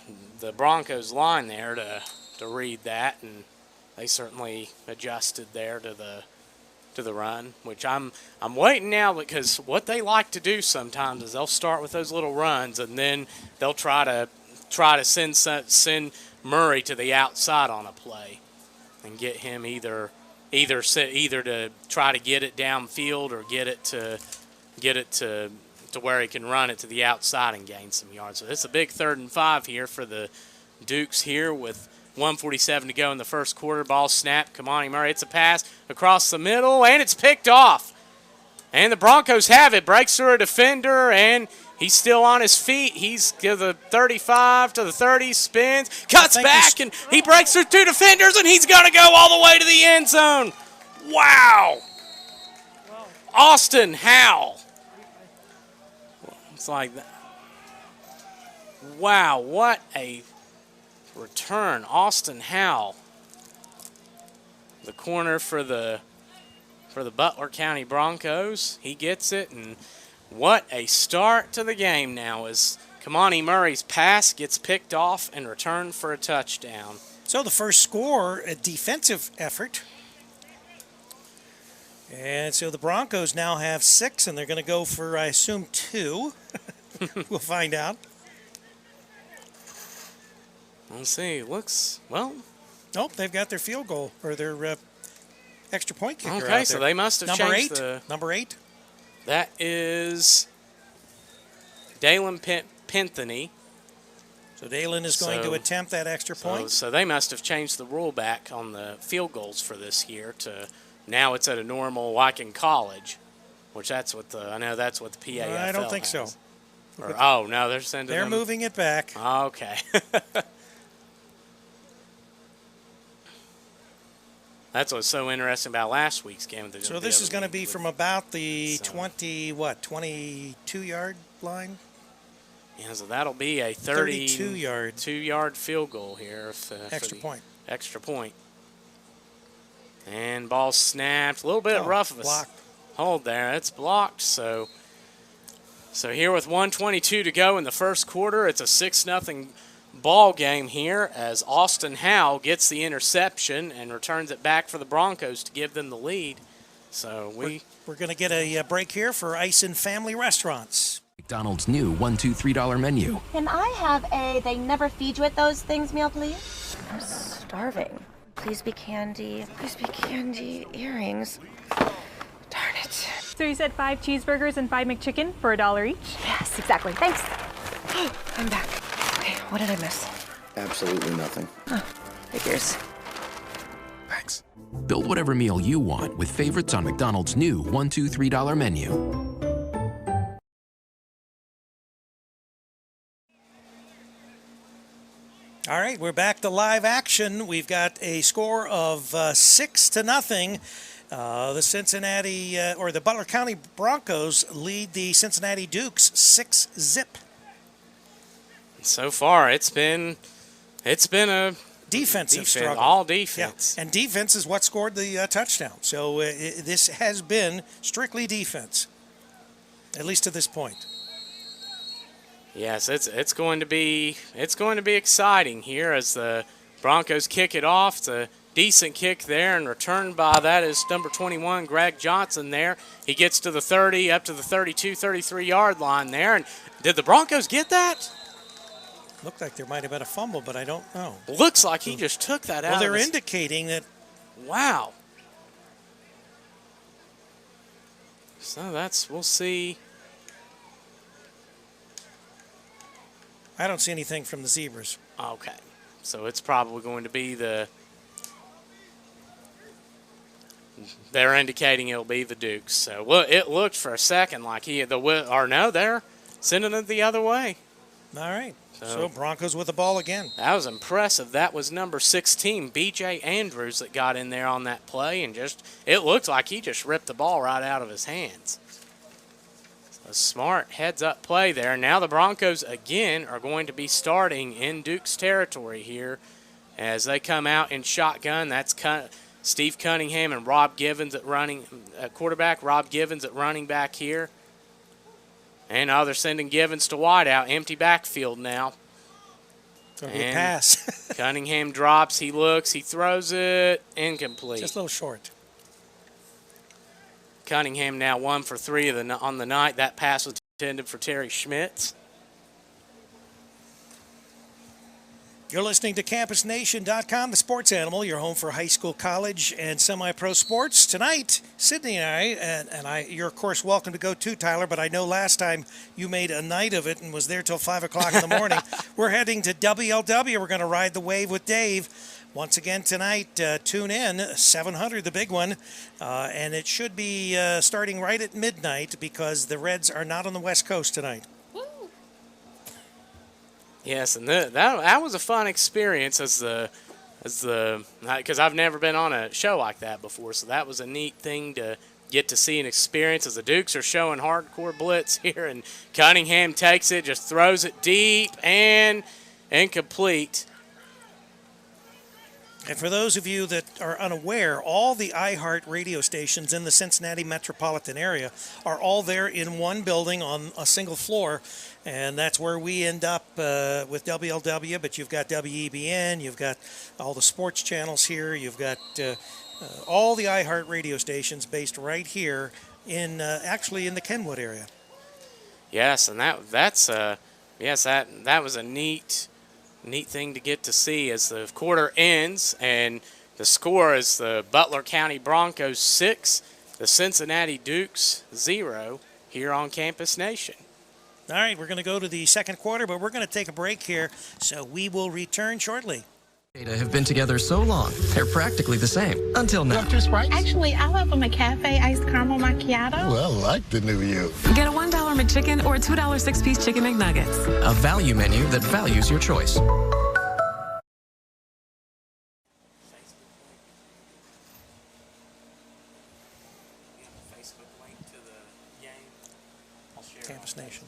Broncos line there to read that, and they certainly adjusted there to the run, which I'm waiting now, because what they like to do sometimes is they'll start with those little runs, and then they'll try to send Murray to the outside on a play and get him either to try to get it downfield or get it to where he can run it to the outside and gain some yards. So it's a big 3rd and 5 here for the Dukes here with 1:47 to go in the first quarter. Ball snapped. Kamani Murray, it's a pass across the middle, and it's picked off. And the Broncos have it. Breaks through a defender, and he's still on his feet. He's to the 35, to the 30, spins, cuts back, and he breaks through 2 defenders, and he's going to go all the way to the end zone. Wow. Austin Howell. It's like that. Wow, what a return. Austin Howell, the corner for the Butler County Broncos. He gets it, and what a start to the game now as Kamani Murray's pass gets picked off and returned for a touchdown. So the first score, a defensive effort. And so the Broncos now have 6, and they're going to go for, I assume, 2. We'll find out. Let's see. Looks, well. Nope, they've got their field goal, or their extra point kicker out Okay, there. so they must have Number changed 8. the. Number 8. That is Dalen Penthony. So Dalen is going to attempt that extra point. So they must have changed the rule back on the field goals for this year to now it's at a normal like in college, which that's what I know that's what the PAFL I don't think has. so. Or, oh no, they're sending. They're them. moving it back. Okay. That's what's so interesting about last week's game. So this is going to be from about the 22-yard line. Yeah, so that'll be a 32-yard field goal here. Extra point. Extra point. And ball snapped. A little bit rough of a hold there. It's blocked. So here with 1:22 to go in the first quarter, it's a 6-0 ball game here as Austin Howe gets the interception and returns it back for the Broncos to give them the lead. So we're going to get a break here for Ice and Family Restaurants. McDonald's new $1, $2, $3 menu. Can I have a they never feed you at those things meal, please? I'm starving. Please be candy. Please be candy. Earrings. Darn it. So you said 5 cheeseburgers and 5 McChicken for $1 each? Yes, exactly. Thanks. I'm back. Okay, what did I miss? Absolutely nothing. Oh, figures. Thanks. Build whatever meal you want with favorites on McDonald's new $1, $2, $3 menu. All right, we're back to live action. We've got a score of 6-0. The Cincinnati or the Butler County Broncos lead the Cincinnati Dukes 6-0. So far, it's been a defensive struggle. All defense. Yeah. And defense is what scored the touchdown. So this has been strictly defense, at least to this point. Yes, it's going to be exciting here as the Broncos kick it off. It's a decent kick there, and returned by that is number 21, Greg Johnson there. He gets to the 30, up to the 32, 33-yard line there. And did the Broncos get that? Looked like there might have been a fumble, but I don't know. Looks like he just took that out. Well, they're indicating that. Wow. So we'll see. I don't see anything from the Zebras. Okay. So it's probably going to be they're indicating it'll be the Dukes. So it looked for a second like they're sending it the other way. All right. So Broncos with the ball again. That was impressive. That was number 16, B.J. Andrews, that got in there on that play, and it looked like he just ripped the ball right out of his hands. A smart heads-up play there. Now the Broncos, again, are going to be starting in Duke's territory here as they come out in shotgun. That's Steve Cunningham and Rob Givens at quarterback, Rob Givens at running back here. And now they're sending Givens to wide out. Empty backfield now. And pass. Cunningham drops. He looks. He throws it. Incomplete. Just a little short. Cunningham now 1 for 3 on the night. That pass was intended for Terry Schmitz. You're listening to CampusNation.com, the sports animal, your home for high school, college, and semi-pro sports. Tonight, Sydney and I, you're, of course, welcome to go too, Tyler, but I know last time you made a night of it and was there till 5 o'clock in the morning. We're heading to WLW. We're going to ride the wave with Dave. Once again tonight, tune in, 700, the big one, and it should be starting right at midnight because the Reds are not on the West Coast tonight. Yes, and that was a fun experience because I've never been on a show like that before, so that was a neat thing to get to see and experience as the Dukes are showing hardcore blitz here, and Cunningham takes it, just throws it deep and incomplete. And for those of you that are unaware, all the iHeart radio stations in the Cincinnati metropolitan area are all there in one building on a single floor, and that's where we end up with WLW, but you've got WEBN, you've got all the sports channels here, you've got all the iHeart radio stations based right here in actually in the Kenwood area. Yes, and that was a neat thing to get to see as the quarter ends, and The score is the Butler County Broncos 6, the Cincinnati Dukes 0 here on Campus Nation. All right, we're going to go to the second quarter, but we're going to take a break here, so we will return shortly. Have been together so long, they're practically the same. Until now. Actually, I love a McCafe iced caramel macchiato. Well, I like the new you. Get a $1 McChicken or a $2 6-piece chicken McNuggets. A value menu that values your choice. Campus Nation.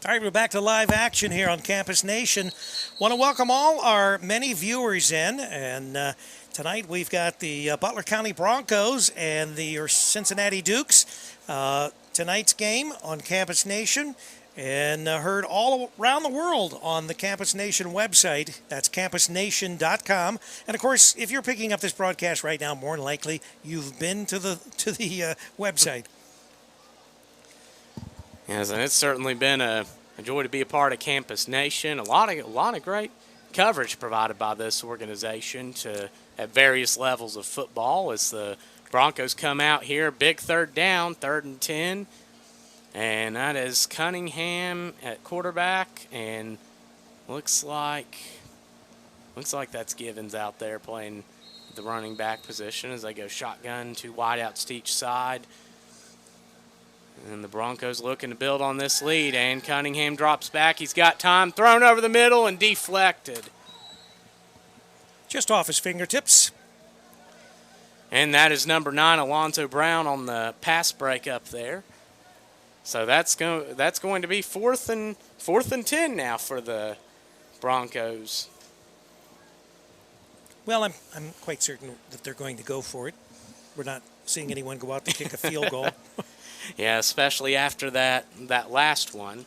All right, we're back to live action here on Campus Nation. Want to welcome all our many viewers in, and tonight we've got the Butler County Broncos and the Cincinnati Dukes. Tonight's game on Campus Nation, and heard all around the world on the Campus Nation website. That's campusnation.com. And of course, if you're picking up this broadcast right now, more than likely you've been to the website. Yes, and it's certainly been a joy to be a part of Campus Nation. A lot of great coverage provided by this organization at various levels of football as the Broncos come out here. Big third down, 3rd and 10. And that is Cunningham at quarterback, and looks like that's Givens out there playing the running back position as they go shotgun, 2 wideouts to each side. And the Broncos looking to build on this lead, and Cunningham drops back. He's got time, thrown over the middle and deflected. Just off his fingertips. And that is number 9, Alonzo Brown, on the pass break up there. So that's going to be 4th and 10 now for the Broncos. Well, I'm quite certain that they're going to go for it. We're not seeing anyone go out to kick a field goal. Yeah, especially after that last one.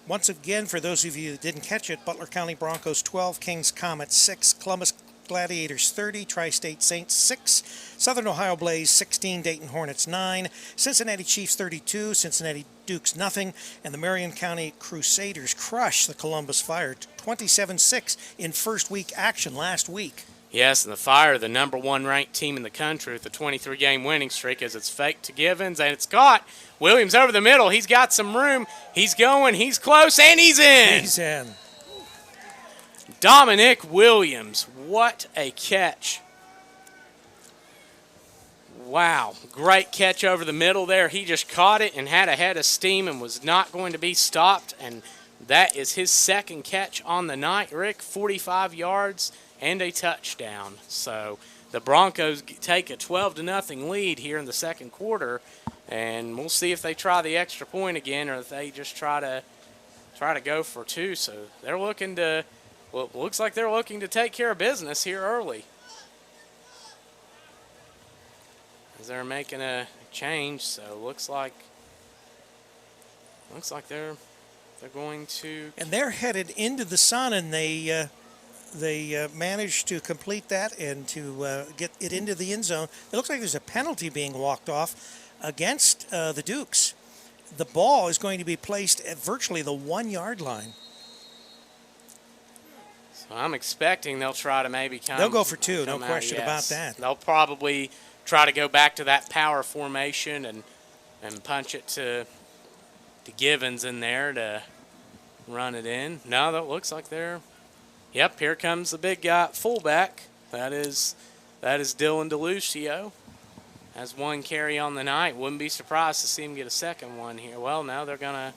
Once again, for those of you who didn't catch it, Butler County Broncos 12, Kings Comets 6, Columbus Gladiators 30, Tri-State Saints 6, Southern Ohio Blaze 16, Dayton Hornets 9, Cincinnati Chiefs 32, Cincinnati Dukes nothing, and the Marion County Crusaders crush the Columbus Fire 27-6 in first week action last week. Yes, and the Fire, the number 1 ranked team in the country with a 23-game winning streak, as it's faked to Givens, and it's caught. Williams over the middle. He's got some room. He's going. He's close, and he's in. He's in. Dominic Williams, what a catch. Wow, great catch over the middle there. He just caught it and had a head of steam and was not going to be stopped, and that is his second catch on the night, Rick, 45 yards. And a touchdown. So the Broncos take a 12-0 lead here in the second quarter, and we'll see if they try the extra point again or if they just try to go for 2. So they're looking to, well, it looks like they're looking to take care of business here early. As they're making a change, so it looks like they're going to. And they're headed into the sun, and they managed to complete that and to get it into the end zone. It looks like there's a penalty being walked off against the Dukes. The ball is going to be placed at virtually the 1-yard line. So I'm expecting they'll try to maybe they'll go for 2, no question about that. They'll probably try to go back to that power formation and punch it to Givens in there to run it in. No, that looks like they're. Yep, here comes the big guy, fullback. That is Dylan DeLucio. Has 1 carry on the night. Wouldn't be surprised to see him get a second one here. Well, no, they've got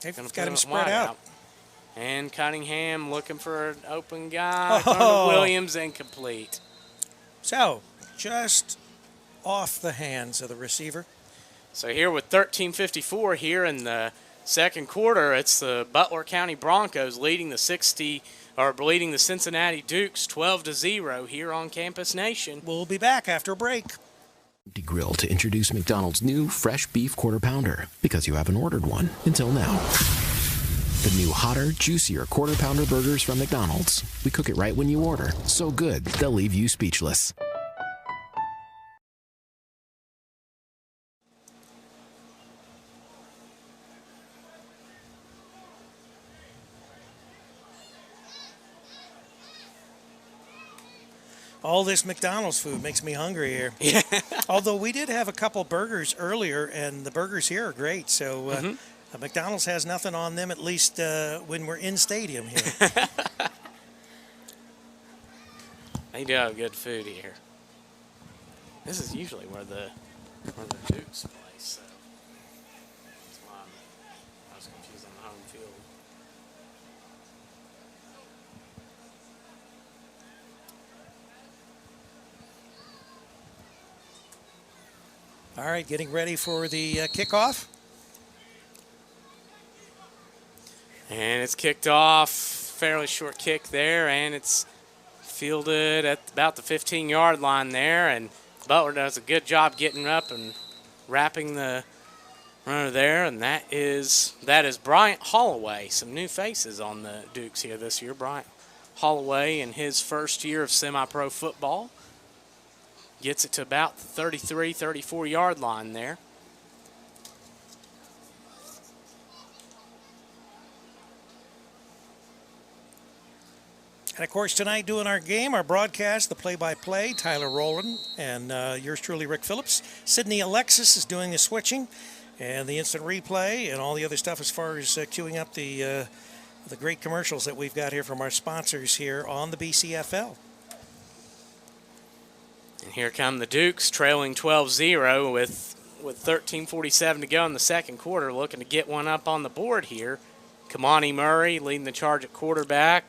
him spread out. And Cunningham looking for an open guy. Williams incomplete. So, just off the hands of the receiver. So here with 13:54 here in the second quarter, it's the Butler County Broncos leading the Cincinnati Dukes 12-0 here on Campus Nation. We'll be back after a break. Grill to introduce McDonald's new fresh beef quarter pounder, because you haven't ordered one until now. The new hotter, juicier quarter pounder burgers from McDonald's. We cook it right when you order. So good, they'll leave you speechless. All this McDonald's food makes me hungry here. Yeah. Although we did have a couple burgers earlier, and the burgers here are great. So McDonald's has nothing on them, at least when we're in stadium here. They do have good food here. This is usually where the Dukes play, so that's why I was confused on the home field. All right, getting ready for the kickoff. And it's kicked off, fairly short kick there, and it's fielded at about the 15-yard line there, and Butler does a good job getting up and wrapping the runner there, and that is Bryant Holloway. Some new faces on the Dukes here this year. Bryant Holloway in his first year of semi-pro football gets it to about the 33, 34-yard line there. And, of course, tonight doing our game, our broadcast, the play-by-play, Tyler Rowland, and yours truly, Rick Phillips. Sydney Alexis is doing the switching and the instant replay and all the other stuff as far as queuing up the great commercials that we've got here from our sponsors here on the BCFL. And here come the Dukes trailing 12-0 with 13:47 to go in the second quarter, looking to get one up on the board here. Kamani Murray leading the charge at quarterback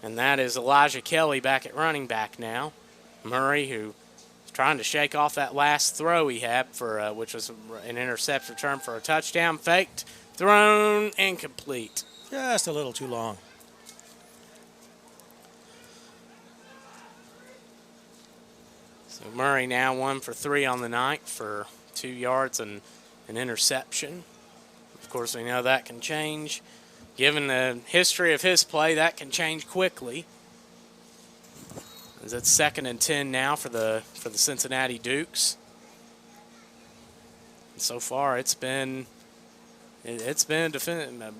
and that is Elijah Kelly back at running back now. Murray, who is trying to shake off that last throw he had for which was an interception return for a touchdown. Faked, thrown, incomplete. Just a little too long. So Murray now 1 for 3 on the night for 2 yards and an interception. Of course, we know that can change. Given the history of his play, that can change quickly. It's 2nd and 10 now for the Cincinnati Dukes. And so far, it's been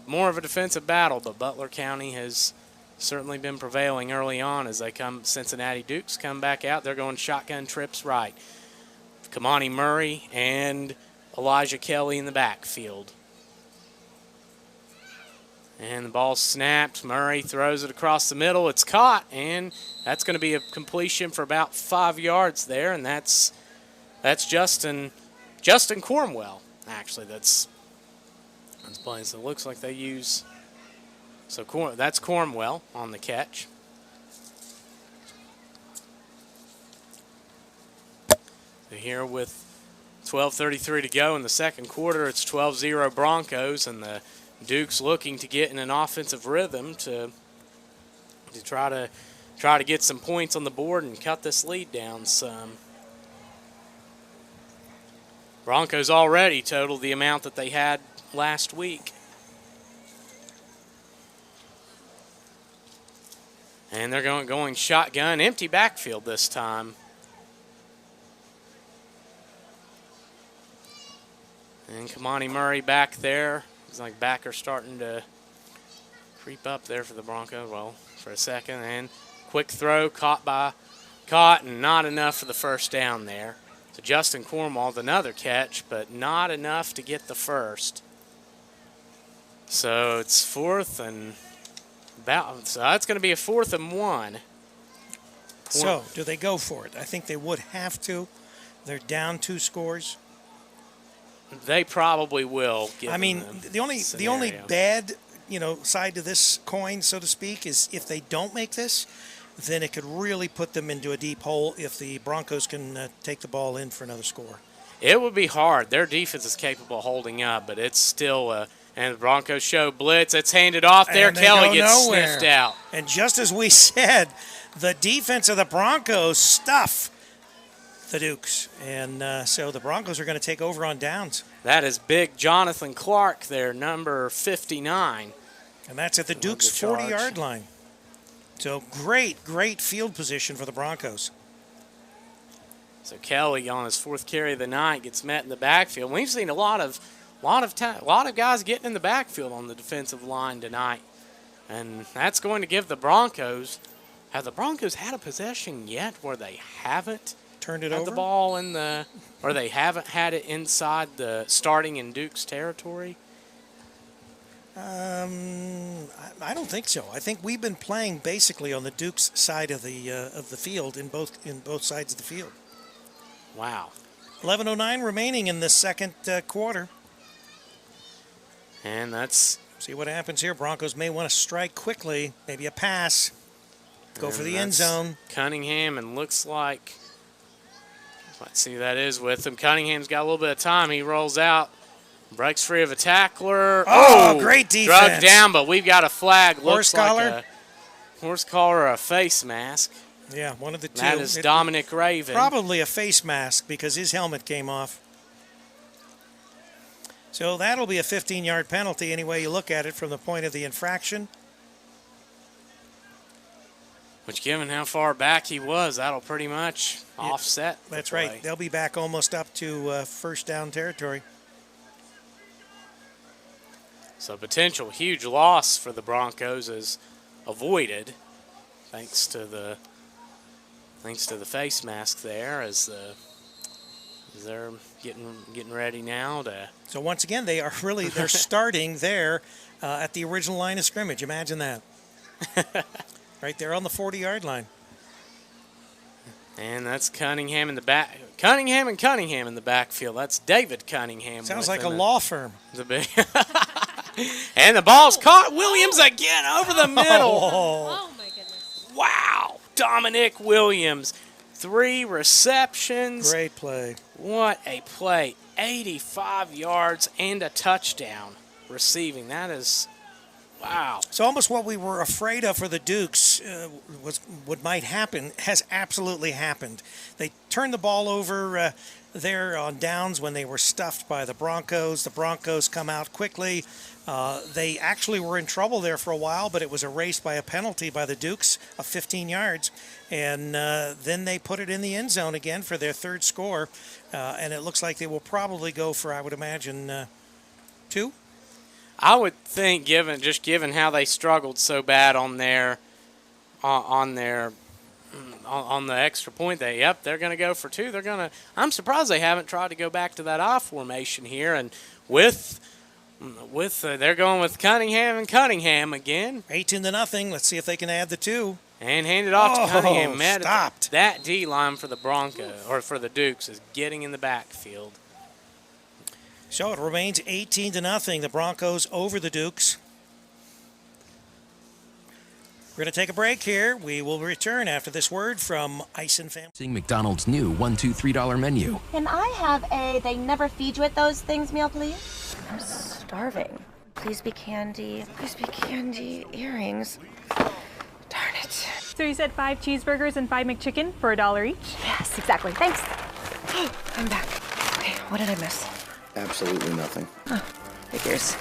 more of a defensive battle, but Butler County has certainly been prevailing early on as Cincinnati Dukes come back out. They're going shotgun trips right. Kamani Murray and Elijah Kelly in the backfield. And the ball snapped. Murray throws it across the middle. It's caught, and that's going to be a completion for about 5 yards there, and that's Justin Cornwell, actually. That's playing. So it looks like they use. So that's Cornwell on the catch. So here with 12:33 to go in the second quarter, it's 12-0 Broncos, and the Dukes looking to get in an offensive rhythm to try to get some points on the board and cut this lead down some. Broncos already totaled the amount that they had last week. And they're going shotgun, empty backfield this time. And Kamani Murray back there. It's like backer starting to creep up there for the Broncos. Well, for a second, and quick throw caught and not enough for the first down there. So Justin Cornwell with another catch, but not enough to get the first. So it's so that's going to be a 4th and 1. So do they go for it? I think they would have to. They're down 2 scores. They probably will. I mean, the only bad, side to this coin, so to speak, is if they don't make this, then it could really put them into a deep hole if the Broncos can take the ball in for another score. It would be hard. Their defense is capable of holding up, but it's still and the Broncos show blitz. It's handed off there. Kelly gets sniffed out. And just as we said, the defense of the Broncos stuff the Dukes. And so the Broncos are going to take over on downs. That is big Jonathan Clark there, number 59. And that's at the Dukes' 40-yard line. So great field position for the Broncos. So Kelly on his 4th carry of the night gets met in the backfield. We've seen a lot of guys getting in the backfield on the defensive line tonight. And that's going to give the Broncos Have the Broncos had a possession yet where they haven't turned it had over? the ball in the, or they haven't had it inside the starting in Duke's territory? I don't think so. I think we've been playing basically on the Duke's side of the field in both sides of the field. Wow. 11:09 remaining in the second quarter. And that's... See what happens here. Broncos may want to strike quickly. Maybe a pass. Go for the end zone. Cunningham, and looks like... Let's see who that is with him. Cunningham's got a little bit of time. He rolls out. Breaks free of a tackler. Oh, great defense. Drugged down, but we've got a flag. Horse Looks collar? like a horse collar or a face mask. Yeah, one of the two. That is Dominic Raven. Probably a face mask because his helmet came off. So that'll be a 15-yard penalty any way you look at it from the point of the infraction. Which, given how far back he was, that'll pretty much offset. That's right. They'll be back almost up to first down territory. So potential huge loss for the Broncos is avoided thanks to the face mask there as they're getting ready now to. So once again, they're starting there at the original line of scrimmage. Imagine that. Right there on the 40-yard line. And that's Cunningham in the back. Cunningham in the backfield. That's David Cunningham. Sounds like a law firm. The big. And the ball's caught. Williams again over the middle. Oh my goodness. Wow. Dominic Williams. 3 receptions. Great play. What a play. 85 yards and a touchdown receiving. That is, wow. So almost what we were afraid of for the Dukes was what might happen has absolutely happened. They turned the ball over there on downs when they were stuffed by the Broncos. The Broncos come out quickly. They actually were in trouble there for a while, but it was erased by a penalty by the Dukes of 15 yards. And then they put it in the end zone again for their third score. And it looks like they will probably go for, I would imagine, 2. I would think, given how they struggled so bad on the extra point, they're going to go for 2. I'm surprised they haven't tried to go back to that I formation here, and they're going with Cunningham again. 18-0. Let's see if they can add the 2. And hand it off to Cunningham. Stopped. That D line for the Broncos or for the Dukes is getting in the backfield. So it remains 18-0. The Broncos over the Dukes. We're going to take a break here. We will return after this word from Ison Family. Seeing McDonald's new $1, $2, $3 menu. Can I have a they never feed you at those things meal, please? I'm starving. Please be candy. Please be candy. Earrings. Darn it. So you said 5 cheeseburgers and 5 McChicken for $1 each? Yes, exactly. Thanks. I'm back. Okay, what did I miss? Absolutely nothing. Oh, figures.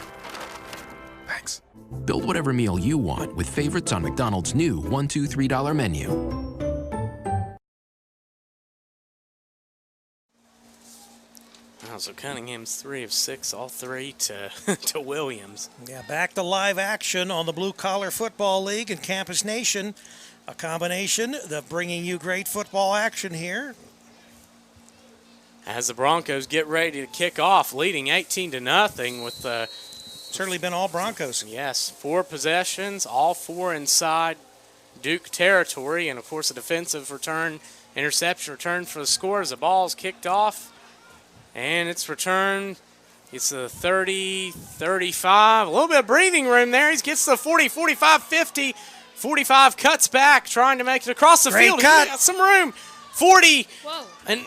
Thanks. Build whatever meal you want with favorites on McDonald's new $1, $2, $3 menu. So Cunningham's 3 of 6, all 3 to Williams. Yeah, back to live action on the Blue Collar Football League and Campus Nation. A combination of bringing you great football action here. As the Broncos get ready to kick off, leading 18-0 with certainly been all Broncos. Yes, 4 possessions, all 4 inside Duke territory, and of course a defensive interception return for the score as the ball's kicked off. And it's returned. It's a 30, 35. A little bit of breathing room there. He gets the 40, 45, 50. 45 cuts back, trying to make it across the field. Cut. He's got some room. 40. Whoa. And,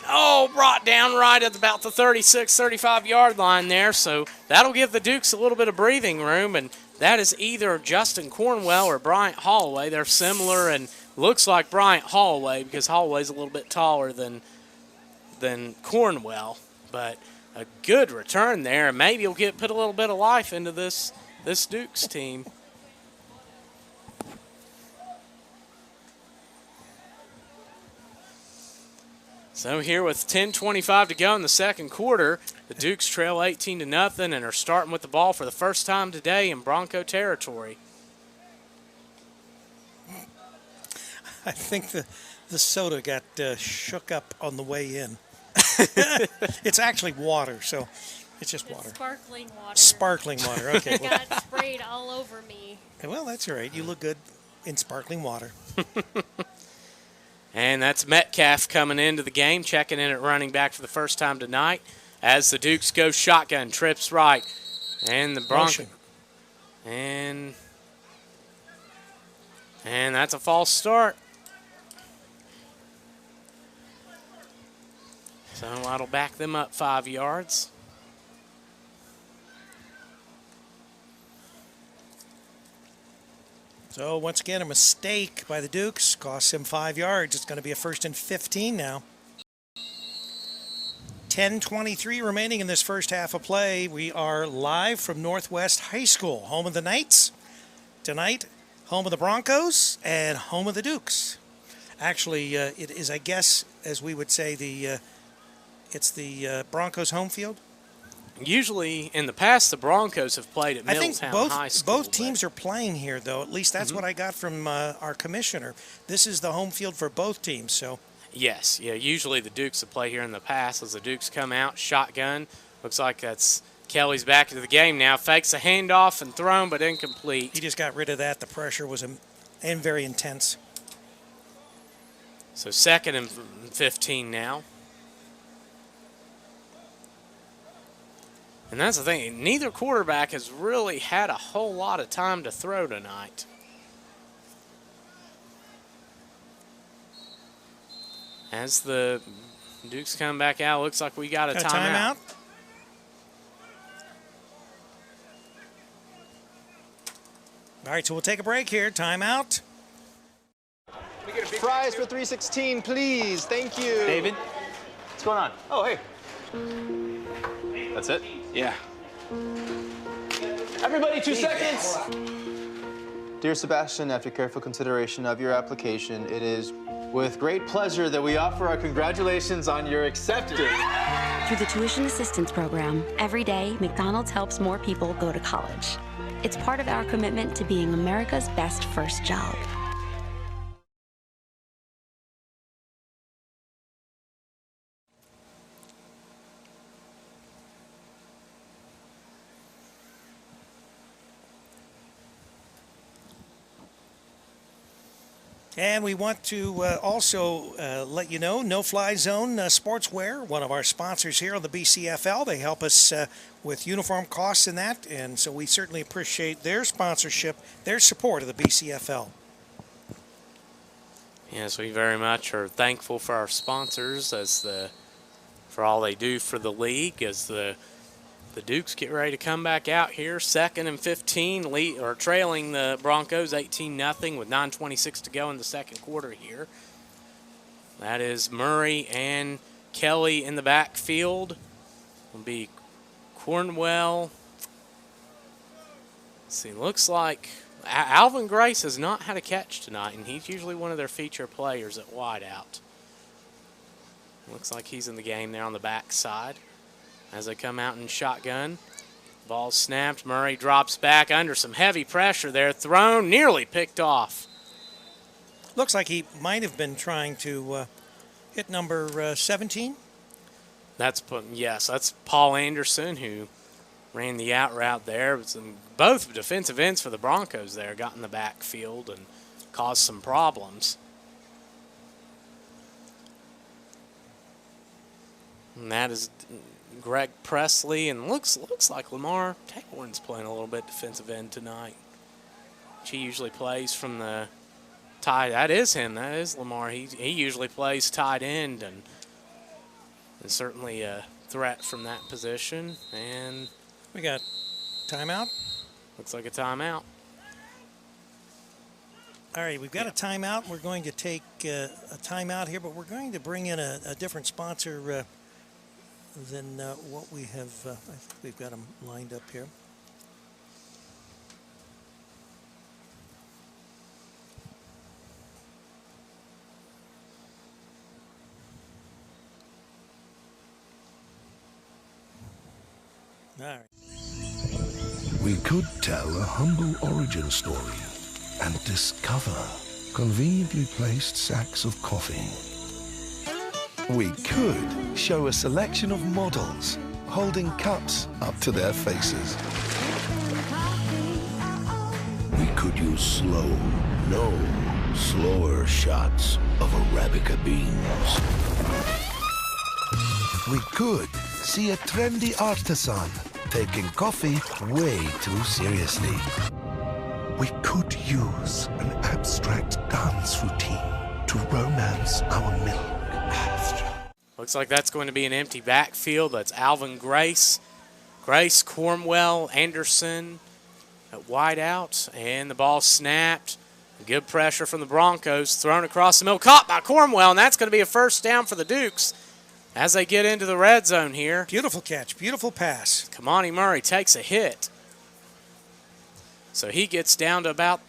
brought down right at about the 36, 35-yard line there. So that'll give the Dukes a little bit of breathing room. And that is either Justin Cornwell or Bryant Holloway. They're similar and looks like Bryant Holloway because Holloway's a little bit taller than Cornwell. But a good return there. Maybe he'll put a little bit of life into this Dukes team. So here with 10:25 to go in the second quarter, the Dukes trail 18-0 and are starting with the ball for the first time today in Bronco territory. I think the soda got shook up on the way in. It's actually water, so it's just water. Sparkling water. Sparkling water, okay. It got sprayed all over me. Well, that's all right. You look good in sparkling water. And that's Metcalf coming into the game, checking in at running back for the first time tonight. As the Dukes go shotgun, trips right. And the Broncos. And that's a false start. So that'll back them up 5 yards. So once again, a mistake by the Dukes costs him 5 yards. It's going to be a 1st and 15 now. 10:23 remaining in this first half of play. We are live from Northwest High School, home of the Knights. Tonight, home of the Broncos and home of the Dukes. Actually, it is, I guess, as we would say, it's the Broncos home field. Usually, in the past, the Broncos have played at Middletown High School. Both teams are playing here, though. At least that's what I got from our commissioner. This is the home field for both teams, so... Yes, yeah, usually the Dukes have played here in the past. As the Dukes come out, shotgun. Looks like that's Kelly's back into the game now. Fakes a handoff and thrown, but incomplete. He just got rid of that. The pressure was very intense. So 2nd and 15 now. And that's the thing. Neither quarterback has really had a whole lot of time to throw tonight. As the Dukes come back out, looks like we got a timeout. All right, so we'll take a break here. Timeout. Fries for 316, please. Thank you. David, what's going on? Oh, hey. That's it? Yeah. Everybody, 2 seconds. Dear Sebastian, after careful consideration of your application, it is with great pleasure that we offer our congratulations on your acceptance. Through the Tuition Assistance Program, every day, McDonald's helps more people go to college. It's part of our commitment to being America's best first job. And we want to also let you know, No Fly Zone Sportswear, one of our sponsors here on the BCFL. They help us with uniform costs and that, and so we certainly appreciate their sponsorship, their support of the BCFL. Yes, we very much are thankful for our sponsors for all they do for the league as the Dukes get ready to come back out here. 2nd and 15, trailing the Broncos 18-0 with 9:26 to go in the second quarter here. That is Murray and Kelly in the backfield. Will be Cornwell. Let's see, looks like Alvin Grace has not had a catch tonight, and he's usually one of their feature players at wideout. Looks like he's in the game there on the backside. As they come out in shotgun, ball snapped. Murray drops back under some heavy pressure there. Thrown, nearly picked off. Looks like he might have been trying to hit number 17. That's Paul Anderson who ran the out route there. Both defensive ends for the Broncos there got in the backfield and caused some problems. And that is Greg Presley, and looks like Lamar Tayborn's playing a little bit defensive end tonight. He usually plays from the tight. That is him. That is Lamar. He usually plays tight end, and certainly a threat from that position. And we got timeout. Looks like a timeout. All right, we've got a timeout. We're going to take a timeout here, but we're going to bring in a different sponsor than what we have. I think we've got them lined up here. All right. We could tell a humble origin story and discover conveniently placed sacks of coffee. We could show a selection of models holding cups up to their faces. We could use slower shots of Arabica beans. We could see a trendy artisan taking coffee way too seriously. We could use an abstract dance routine to romance our milk. Looks like that's going to be an empty backfield. That's Alvin Grace, Cornwell, Anderson at wideout, and the ball snapped. Good pressure from the Broncos, thrown across the middle, caught by Cornwell, and that's going to be a first down for the Dukes as they get into the red zone here. Beautiful catch, beautiful pass. Kamani Murray takes a hit. So he gets down to about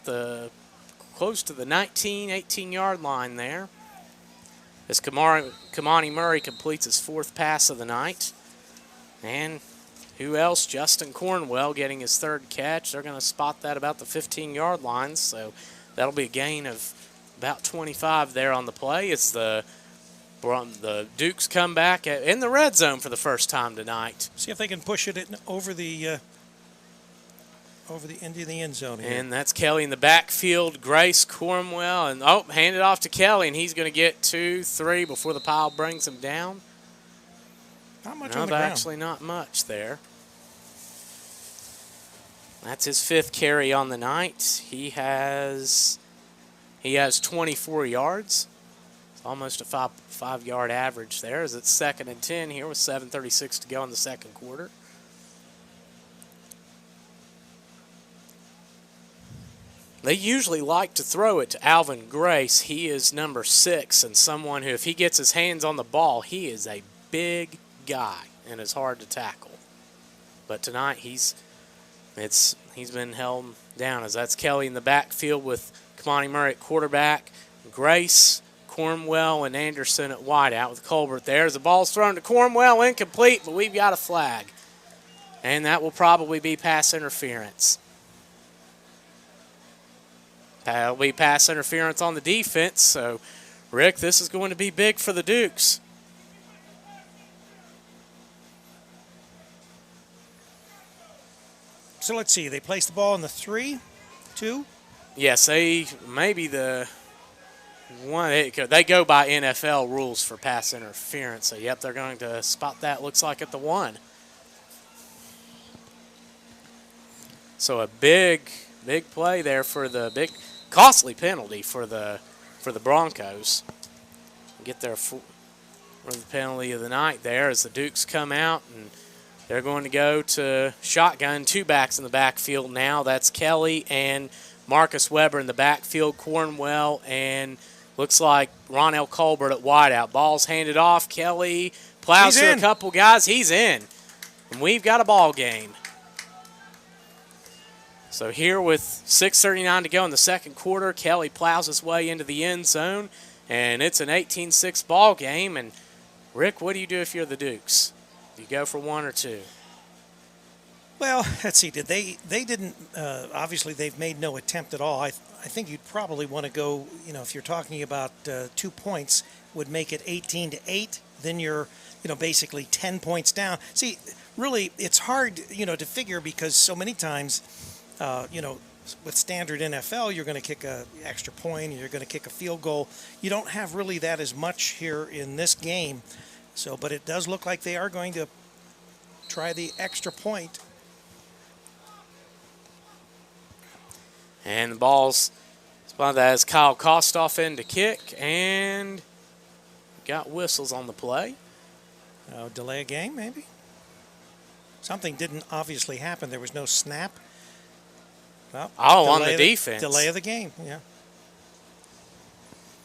close to the 19, 18-yard line there. As Kamani Murray completes his 4th pass of the night. And who else? Justin Cornwell getting his 3rd catch. They're going to spot that about the 15-yard line, so that'll be a gain of about 25 there on the play. It's the Dukes come back in the red zone for the first time tonight. See if they can push it over the into the end zone here. And that's Kelly in the backfield, Grace, Cornwell, and hand it off to Kelly, and he's going to get 2, 3 before the pile brings him down. Not much on the ground. Actually not much there. That's his 5th carry on the night. He has 24 yards. It's almost a 5-yard average there as it's 2nd and 10 here with 7:36 to go in the second quarter. They usually like to throw it to Alvin Grace. He is number 6 and someone who, if he gets his hands on the ball, he is a big guy and is hard to tackle. But tonight he's been held down as that's Kelly in the backfield with Kamani Murray at quarterback, Grace, Cornwell, and Anderson at wideout with Colbert there. As the ball's thrown to Cornwell, incomplete, but we've got a flag. And that will probably be pass interference. That'll be pass interference on the defense. So, Rick, this is going to be big for the Dukes. So let's see. They place the ball in the 3, 2. Yes, they maybe the one. They go by NFL rules for pass interference. So, yep, they're going to spot that. Looks like at the 1. So a big play there for the big. Costly penalty for the Broncos. Get their for the penalty of the night there as the Dukes come out, and they're going to go to shotgun. 2 backs in the backfield now. That's Kelly and Marcus Weber in the backfield. Cornwell and looks like Ronell Colbert at wideout. Ball's handed off. Kelly plows through a couple guys. He's in. And we've got a ball game. So here with 6:39 to go in the second quarter, Kelly plows his way into the end zone, and it's an 18-6 ball game. And Rick, what do you do if you're the Dukes? Do you go for 1 or 2? Well, let's see. Did they didn't obviously they've made no attempt at all. I think you'd probably want to go. If you're talking about 2 points, would make it 18-8. Then you're basically 10 points down. See, really, it's hard to figure because so many times. With standard NFL, you're going to kick an extra point, or you're going to kick a field goal. You don't have really that as much here in this game. So, but it does look like they are going to try the extra point. And the ball's spotted as Kyle Kostoff in to kick, and got whistles on the play. Delay a game, maybe? Something didn't obviously happen. There was no snap. Well, on the defense. Delay of the game, yeah.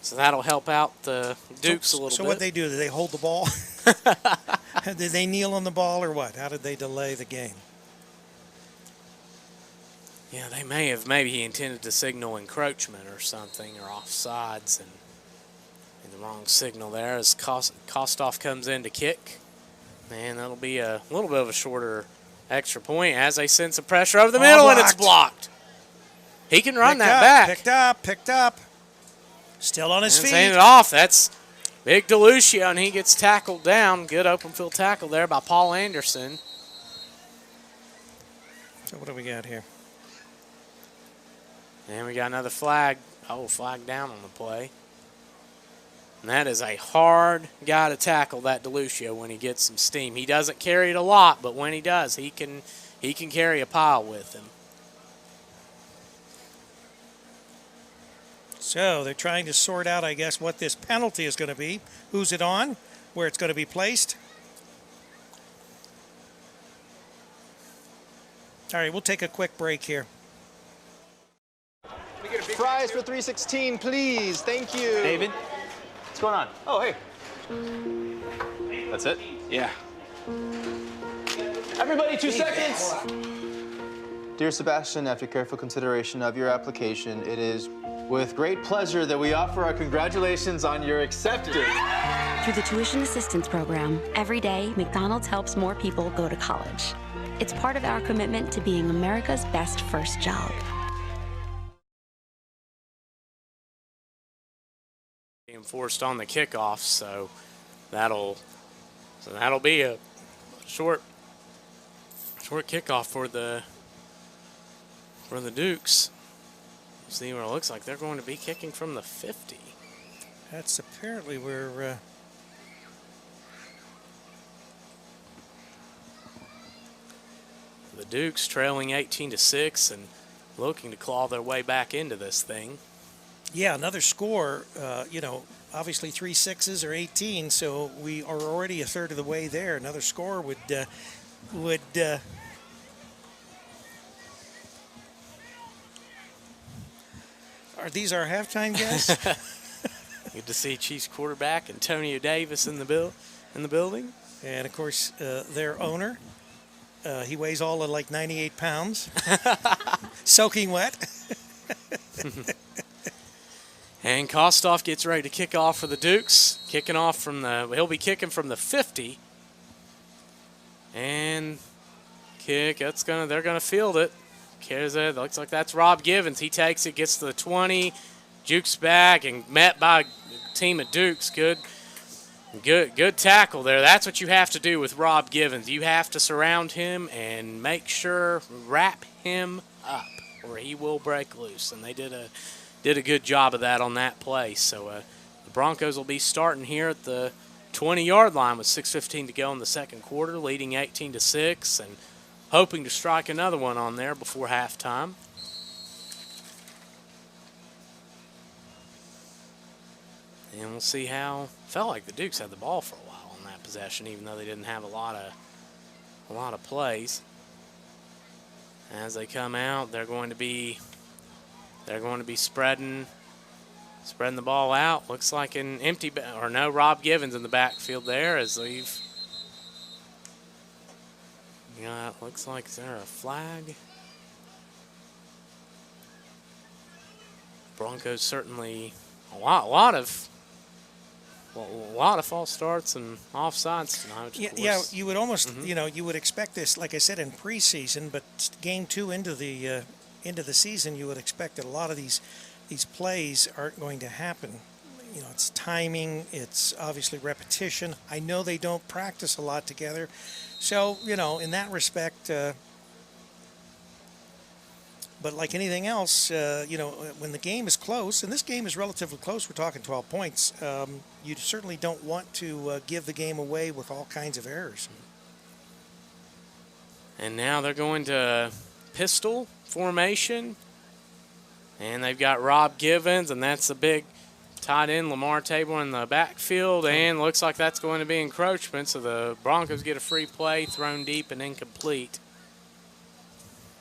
So that'll help out the Dukes a little bit. So what they do? Did they hold the ball? Did they kneel on the ball or what? How did they delay the game? Yeah, they may have. Maybe he intended to signal encroachment or something, or offsides, and the wrong signal there as Kostoff comes in to kick. And that'll be a little bit of a shorter extra point as they send some pressure over the middle, and it's blocked. He can run that back. Picked up. Still on his feet. Handing it off. That's Big DeLucia, and he gets tackled down. Good open field tackle there by Paul Anderson. So what do we got here? And we got another flag. Oh, flag down on the play. And that is a hard guy to tackle, that DeLucia, when he gets some steam. He doesn't carry it a lot, but when he does, he can carry a pile with him. So they're trying to sort out, I guess, what this penalty is going to be. Who's it on? Where it's going to be placed. All right, we'll take a quick break here. Fries for 316, please. Thank you. David, what's going on? Oh, hey. That's it? Yeah. Everybody, 2 seconds. Dear Sebastian, after careful consideration of your application, it is with great pleasure that we offer our congratulations on your acceptance. Through the Tuition Assistance Program, every day, McDonald's helps more people go to college. It's part of our commitment to being America's best first job. Being forced on the kickoff, so that'll be a short kickoff for the Dukes. See what it looks like. They're going to be kicking from the 50. That's apparently where the Dukes trailing 18-6 and looking to claw their way back into this thing. Yeah, another score, obviously 3 6s or 18, so we are already a third of the way there. Another score would are these our halftime guests? Good to see Chiefs quarterback Antonio Davis in the building. And of course, their owner. He weighs all of like 98 pounds, soaking wet. And Kostoff gets ready to kick off for the Dukes. He'll be kicking from the 50. And kick, they're gonna field it. Looks like that's Rob Givens. He takes it, gets to the 20, jukes back, and met by a team of Dukes. Good tackle there. That's what you have to do with Rob Givens. You have to surround him and wrap him up, or he will break loose. And they did a good job of that on that play. So the Broncos will be starting here at the 20-yard line with 6:15 to go in the second quarter, leading 18-6, and hoping to strike another one on there before halftime. And we'll see how. Felt like the Dukes had the ball for a while on that possession, even though they didn't have a lot of plays. As they come out, they're going to be spreading the ball out. Looks like an empty or no Rob Givens in the backfield there as they've. Yeah, it looks like is there a flag? Broncos certainly a lot of false starts and offsides tonight. Yeah, you would almost you would expect this, like I said, in preseason, but game 2 into the season, you would expect that a lot of these plays aren't going to happen. It's timing, it's obviously repetition. I know they don't practice a lot together. So, in that respect, but like anything else, when the game is close, and this game is relatively close, we're talking 12 points, you certainly don't want to give the game away with all kinds of errors. And now they're going to pistol formation, and they've got Rob Givens, and that's a big tight end, Lamar Tayborn in the backfield, and looks like that's going to be encroachment, so the Broncos get a free play, thrown deep and incomplete.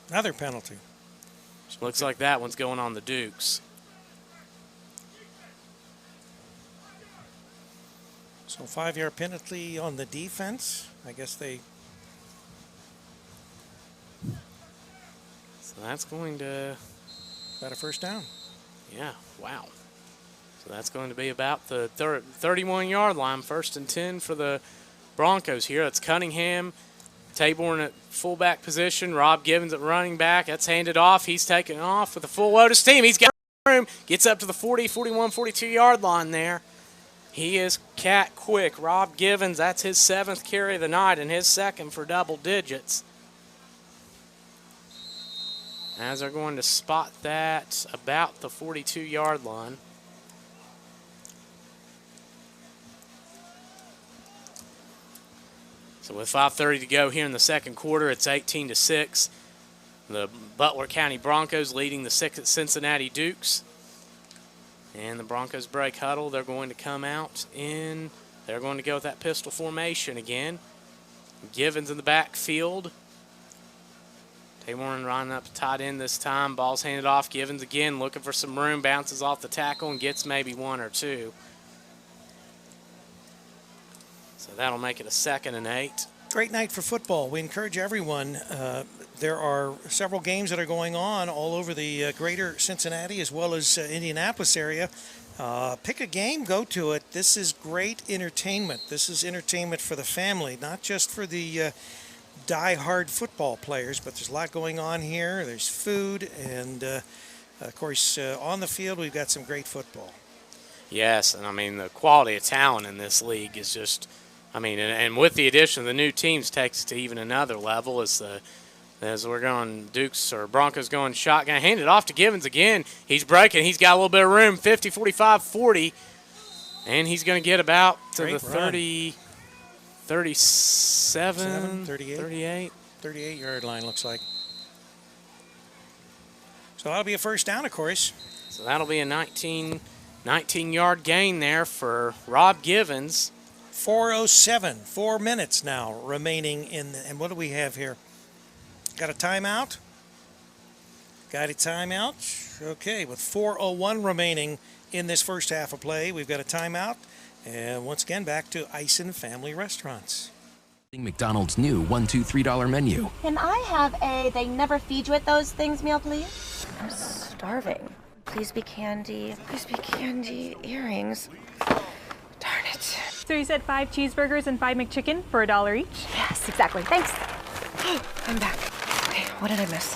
Another penalty. Looks like that one's going on the Dukes. So 5-yard penalty on the defense. I guess they... So that's going to... About a first down. Yeah, wow. So that's going to be about the 31-yard line, 1st and 10 for the Broncos here. That's Cunningham, Tayborn at fullback position, Rob Givens at running back. That's handed off. He's taken off with a full load of steam. He's got room, gets up to the 40, 41, 42-yard line there. He is cat quick. Rob Givens, that's his 7th carry of the night and his 2nd for double digits. As they're going to spot that about the 42-yard line. So with 5:30 to go here in the second quarter, it's 18-6. The Butler County Broncos leading the Cincinnati Dukes. And the Broncos break huddle. They're going to come out in, they're going to go with that pistol formation again. Givens in the backfield. Tayborn running up tight end this time. Ball's handed off. Givens again looking for some room. Bounces off the tackle and gets maybe 1 or 2. So that'll make it a 2nd and 8. Great night for football. We encourage everyone. There are several games that are going on all over the greater Cincinnati as well as Indianapolis area. Pick a game, go to it. This is great entertainment. This is entertainment for the family, not just for the die-hard football players, but there's a lot going on here. There's food, and of course, on the field, we've got some great football. Yes, and I mean, the quality of talent in this league is just, I mean, and with the addition of the new teams takes it to even another level as we're going, Dukes or Broncos going shotgun. Hand it off to Givens again. He's breaking. He's got a little bit of room, 50, 45, 40. And he's going to get about to the 30, 37, 38. 38-yard line, looks like. So that'll be a first down, of course. So that'll be a 19-yard gain there for Rob Givens. 4:07, 4 minutes now remaining in and what do we have here? Got a timeout? Got a timeout. Okay, with 4:01 remaining in this first half of play, we've got a timeout. And once again, back to Ison Family Restaurants. McDonald's new $1, $2, $3 menu. Can I have a they never feed you at those things meal, please? I'm starving. Please be candy. Please be candy. Earrings. Darn it. So you said 5 cheeseburgers and 5 McChicken for $1 each? Yes, exactly. Thanks. I'm back. Okay, what did I miss?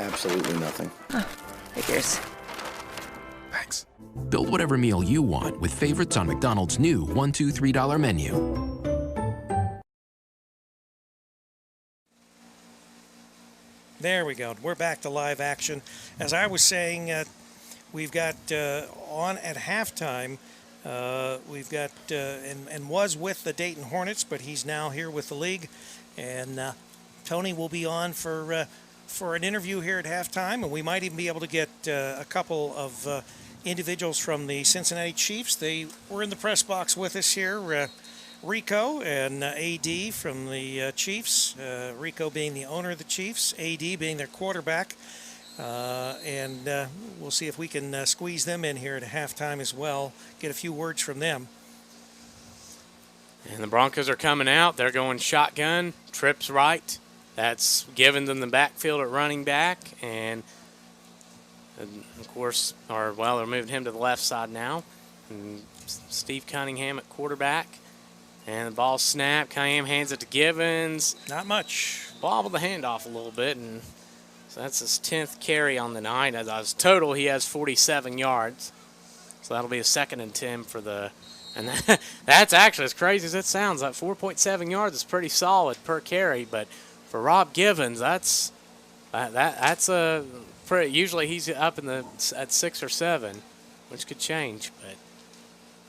Absolutely nothing. Oh, figures. Thanks. Build whatever meal you want with favorites on McDonald's new $1, $2, $3 menu. There we go. We're back to live action. As I was saying, we've got on at halftime, we've got, and was with the Dayton Hornets, but he's now here with the league. And Tony will be on for an interview here at halftime, and we might even be able to get a couple of individuals from the Cincinnati Chiefs. They were in the press box with us here. Rico and AD from the Chiefs. Rico being the owner of the Chiefs, AD being their quarterback. And we'll see if we can squeeze them in here at halftime as well, get a few words from them. And the Broncos are coming out. They're going shotgun, trips right. That's Givens in the backfield at running back. And of course, they're moving him to the left side now. And Steve Cunningham at quarterback. And the ball snapped. Cunningham hands it to Givens. Not much. Bobbled the handoff a little bit, and so that's his 10th carry on the night. As total, he has 47 yards. So that'll be a 2nd and 10 for the. And that's actually as crazy as it sounds. That 4.7 yards is pretty solid per carry, but for Rob Givens, that's a pretty. Usually he's up at 6 or 7, which could change, but.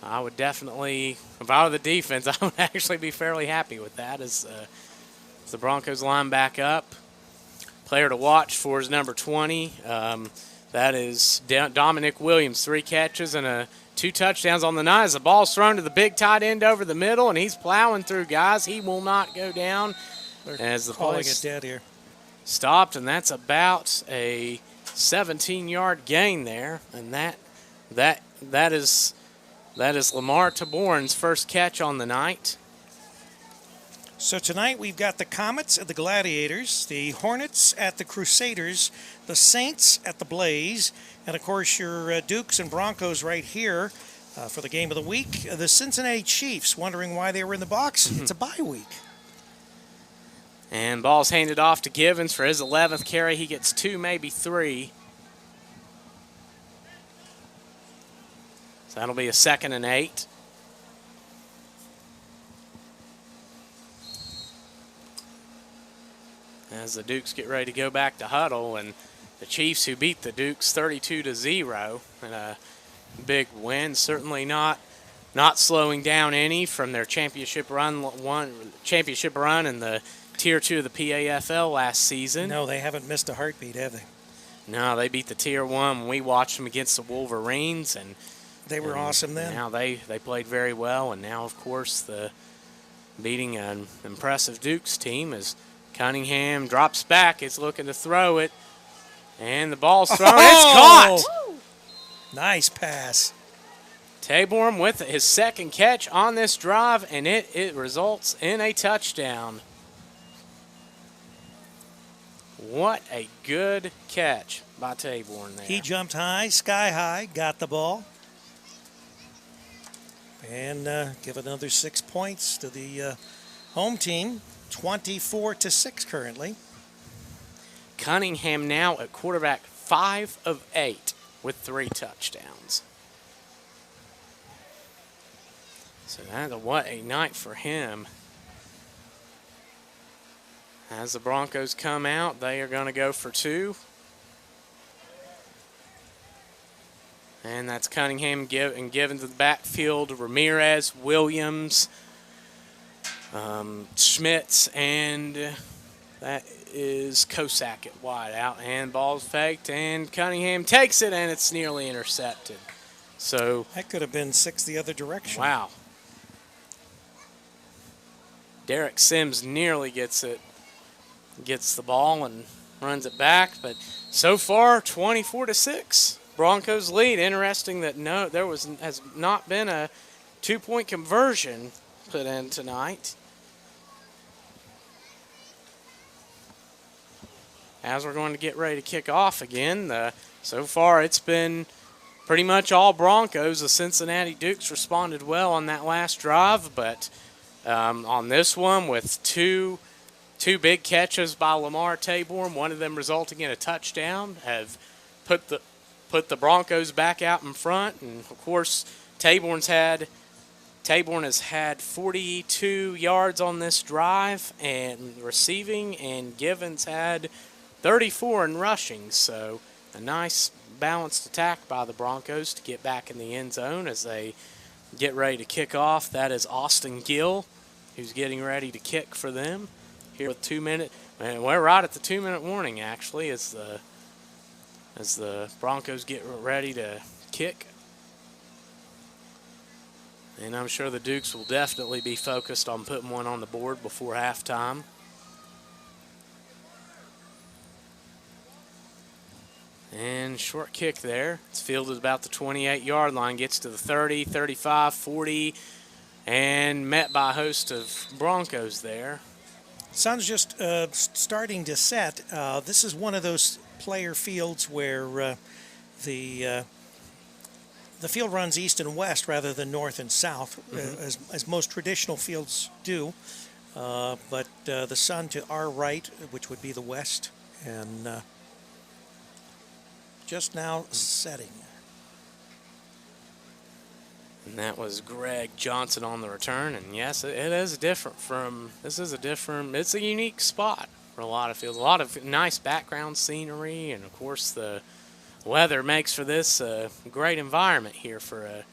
I would definitely, if I were the defense, I would actually be fairly happy with that as the Broncos line back up. Player to watch for is number 20. That is Dominic Williams, 3 catches and 2 touchdowns on the night. As the ball's thrown to the big tight end over the middle, and he's plowing through guys. He will not go down. They're as the calling play it dead here. Stopped, and that's about a 17-yard gain there, and that is Lamar Tayborn's first catch on the night. So tonight we've got the Comets at the Gladiators, the Hornets at the Crusaders, the Saints at the Blaze, and of course your Dukes and Broncos right here for the game of the week. The Cincinnati Chiefs, wondering why they were in the box. It's a bye week. And ball's handed off to Givens for his 11th carry. He gets 2, maybe 3. So that'll be a 2nd and 8. As the Dukes get ready to go back to huddle, and the Chiefs, who beat the Dukes 32-0 in a big win, certainly not slowing down any from their championship run in the Tier 2 of the PAFL last season. No, they haven't missed a heartbeat, have they? No, they beat the Tier 1 when we watched them against the Wolverines, and they were awesome then. Now they played very well, and now, of course, the beating an impressive Dukes team as Cunningham drops back. It's looking to throw it, and the ball's thrown. It's caught! Nice pass. Tayborn with his 2nd catch on this drive, and it results in a touchdown. What a good catch by Tayborn there. He jumped high, sky high, got the ball. And give another 6 points to the home team. 24-6 currently. Cunningham now at quarterback, 5 of 8 with 3 touchdowns. So what a night for him. As the Broncos come out, they are going to go for 2. And that's Cunningham given to the backfield. Ramirez, Williams, Schmitz, and that is Kosak at wide out. And ball's faked, and Cunningham takes it, and it's nearly intercepted. So that could have been 6 the other direction. Wow. Derek Sims nearly gets the ball and runs it back, but so far 24-6. Broncos lead. Interesting that has not been a 2-point conversion put in tonight. As we're going to get ready to kick off again, so far it's been pretty much all Broncos. The Cincinnati Dukes responded well on that last drive, but on this one with two big catches by Lamar Tayborn, one of them resulting in a touchdown, have put the Broncos back out in front. And of course, Tayborn has had 42 yards on this drive and receiving, and Givens had 34 in rushing. So a nice balanced attack by the Broncos to get back in the end zone as they get ready to kick off. That is Austin Gill, who's getting ready to kick for them here with 2 minutes. And we're right at the 2-minute warning, actually, as the Broncos get ready to kick. And I'm sure the Dukes will definitely be focused on putting one on the board before halftime. And short kick there. It's fielded about the 28-yard line, gets to the 30, 35, 40, and met by a host of Broncos there. Sun's just starting to set. This is one of those player fields where the field runs east and west rather than north and south, as most traditional fields do. But the sun to our right, which would be the west, and just now setting. And that was Greg Johnson on the return. And yes, it is different from, it's a unique spot for a lot of fields. A lot of nice background scenery, and of course the weather makes for this a great environment here for a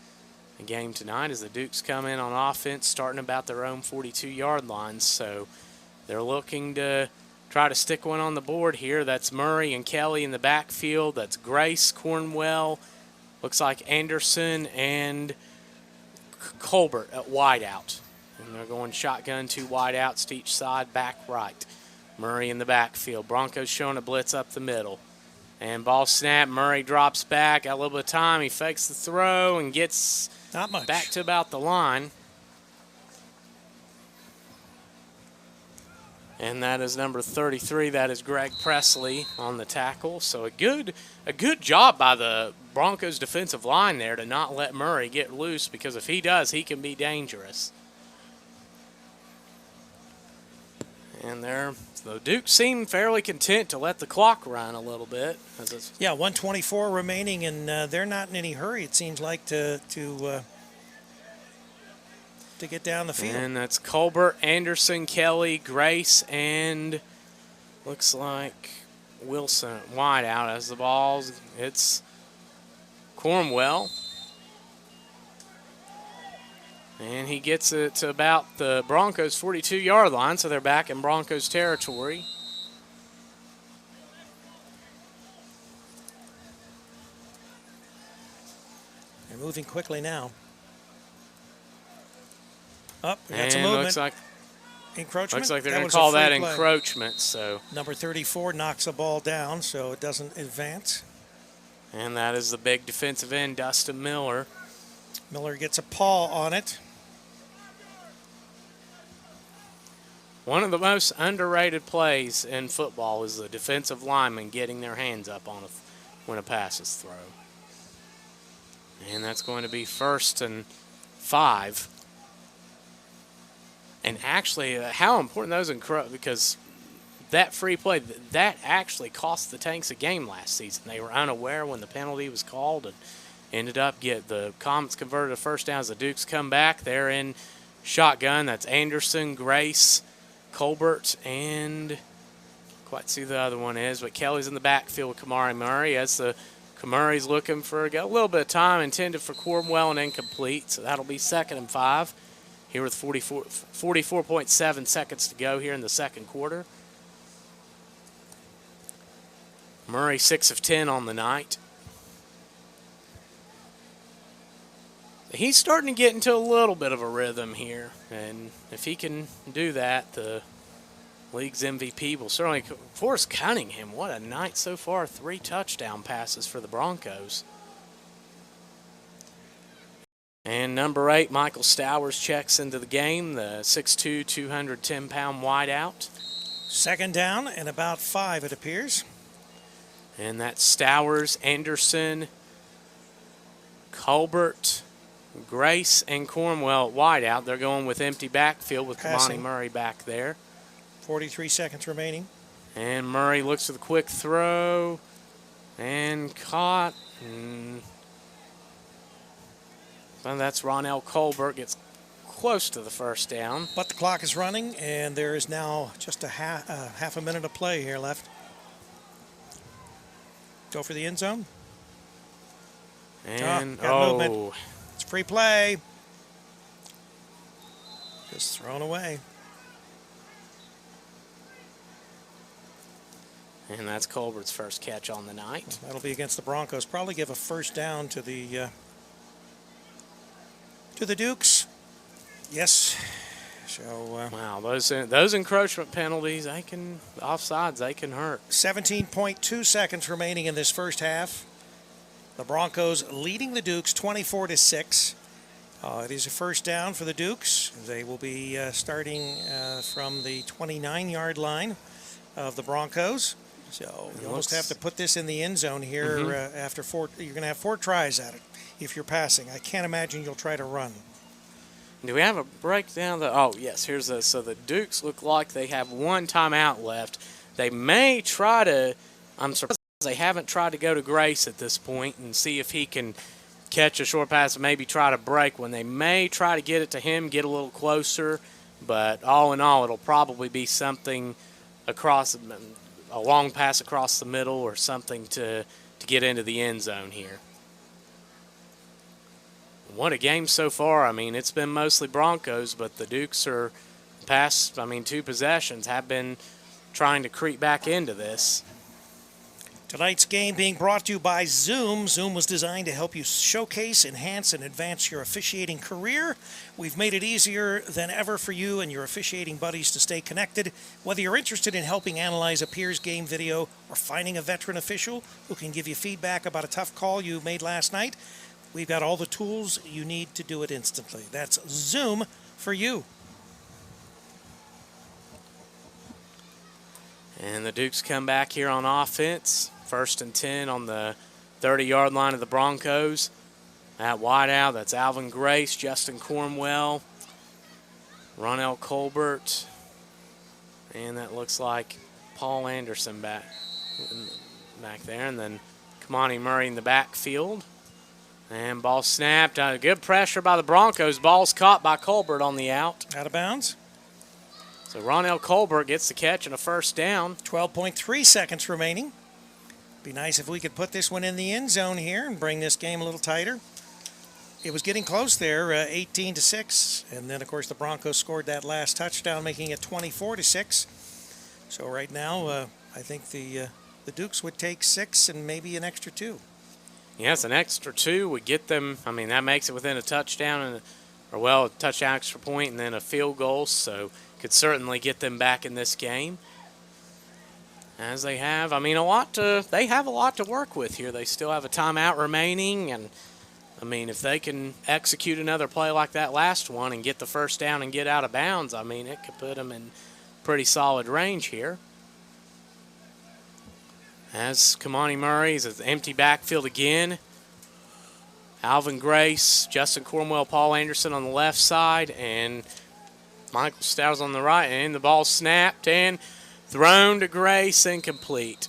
game tonight as the Dukes come in on offense starting about their own 42-yard lines. So they're looking to try to stick one on the board here. That's Murray and Kelly in the backfield. That's Grace, Cornwell, looks like Anderson, and Colbert at wideout. And they're going shotgun, 2 wideouts to each side, back right. Murray in the backfield. Broncos showing a blitz up the middle. And ball snap, Murray drops back, got a little bit of time, he fakes the throw and gets not much back to about the line. And that is number 33. That is Greg Presley on the tackle. So a good job by the Broncos defensive line there to not let Murray get loose, because if he does, he can be dangerous. And the Dukes seem fairly content to let the clock run a little bit. Yeah, 1:24 remaining, and they're not in any hurry, it seems like, to get down the field. And that's Colbert, Anderson, Kelly, Grace, and looks like Wilson wide out as the ball's. It's Cornwell. And he gets it to about the Broncos' 42-yard line, so they're back in Broncos territory. They're moving quickly now. Up, we got and some movement. Looks like encroachment. Looks like they're going to call that encroachment. So number 34 knocks the ball down, so it doesn't advance. And that is the big defensive end, Dustin Miller. Miller gets a paw on it. One of the most underrated plays in football is the defensive lineman getting their hands up on when a pass is thrown. And that's going to be 1st and 5. And actually, how important those because that free play, that actually cost the Tanks a game last season. They were unaware when the penalty was called and ended up the Comets converted a first down as the Dukes come back. They're in shotgun. That's Anderson, Grace, Colbert, and quite see who the other one is, but Kelly's in the backfield with Kamari Murray as Kamari's looking for a little bit of time intended for Cornwell and incomplete, so that'll be 2nd and 5 here with 44.7 seconds to go here in the second quarter. Murray 6 of 10 on the night. He's starting to get into a little bit of a rhythm here, and if he can do that, the league's MVP will certainly. Forrest Cunningham, what a night so far! 3 touchdown passes for the Broncos. And number 8, Michael Stowers checks into the game, the 6'2", 210-pound wideout. 2nd down and about 5, it appears. And that's Stowers, Anderson, Colbert, Grace, and Cornwell wide out. They're going with empty backfield with Kamani Murray back there. 43 seconds remaining. And Murray looks for the quick throw and caught. And that's Ronell Colbert, gets close to the first down. But the clock is running, and there is now just half a minute of play here left. Go for the end zone. And, movement. It's free play. Just thrown away. And that's Colbert's first catch on the night. That'll be against the Broncos. Probably give a first down to the Dukes. Yes. So wow, those encroachment penalties, offsides, they can hurt. 17.2 seconds remaining in this first half. The Broncos leading the Dukes 24-6. It is a first down for the Dukes. They will be starting from the 29-yard line of the Broncos. So you almost have to put this in the end zone here after 4. You're going to have 4 tries at it if you're passing. I can't imagine you'll try to run. Do we have a breakdown? Oh, yes, here's the. So the Dukes look like they have 1 timeout left. They may try to. I'm surprised they haven't tried to go to Grace at this point and see if he can catch a short pass and maybe try to break when they may try to get it to him, get a little closer. But all in all, it'll probably be something across a long pass across the middle or something to get into the end zone here. What a game so far. I mean, it's been mostly Broncos, but the Dukes are past, 2 possessions, have been trying to creep back into this. Tonight's game being brought to you by Zoom. Zoom was designed to help you showcase, enhance, and advance your officiating career. We've made it easier than ever for you and your officiating buddies to stay connected. Whether you're interested in helping analyze a peer's game video or finding a veteran official who can give you feedback about a tough call you made last night, we've got all the tools you need to do it instantly. That's Zoom for you. And the Dukes come back here on offense. 1st and 10 on the 30-yard line of the Broncos. That wide out, that's Alvin Grace, Justin Cornwell, Ronell Colbert, And that looks like Paul Anderson back there. And then Kamani Murray in the backfield. And ball snapped. Good pressure by the Broncos. Ball's caught by Colbert on the out. Out of bounds. So Ronell Colbert gets the catch and a first down. 12.3 seconds remaining. Be nice if we could put this one in the end zone here and bring this game a little tighter. It was getting close there, 18-6. And then, of course, the Broncos scored that last touchdown, making it 24-6. So right now, I think the Dukes would take 6 and maybe an extra 2. Yes, an extra 2 would get them. I mean, that makes it within a touchdown, a touchdown extra point, and then a field goal. So could certainly get them back in this game. As they have, I mean, they have a lot to work with here. They still have a timeout remaining, and I mean, if they can execute another play like that last one and get the first down and get out of bounds, I mean, it could put them in pretty solid range here. As Kamani Murray's an empty backfield again. Alvin Grace, Justin Cornwell, Paul Anderson on the left side, and Michael Stowers on the right. And the ball snapped and thrown to Grace, incomplete.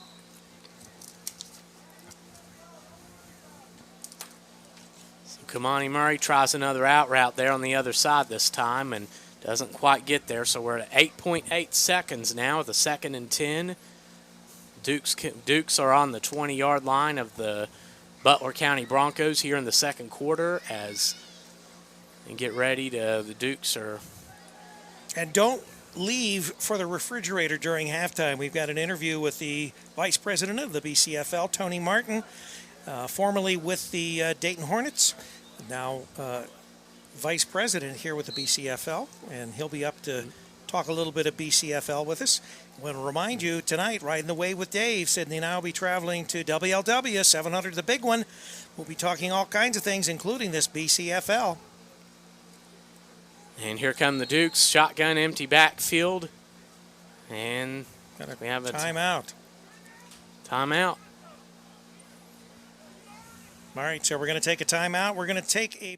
So Kamani Murray tries another out route there on the other side this time and doesn't quite get there. So we're at 8.8 seconds now with a 2nd and 10. Dukes are on the 20-yard line of the Butler County Broncos here in the second quarter and get ready to, the Dukes are. And don't leave for the refrigerator during halftime. We've got an interview with the vice president of the BCFL, Tony Martin, formerly with the Dayton Hornets, now vice president here with the BCFL, and he'll be up to talk a little bit of BCFL with us. I want to remind you tonight, Riding the Wave with Dave, Sydney and I will be traveling to WLW 700, the big one. We'll be talking all kinds of things, including this BCFL. And here come the Dukes, shotgun, empty backfield, and we have a timeout. Timeout. All right, so we're going to take a timeout. We're going to take a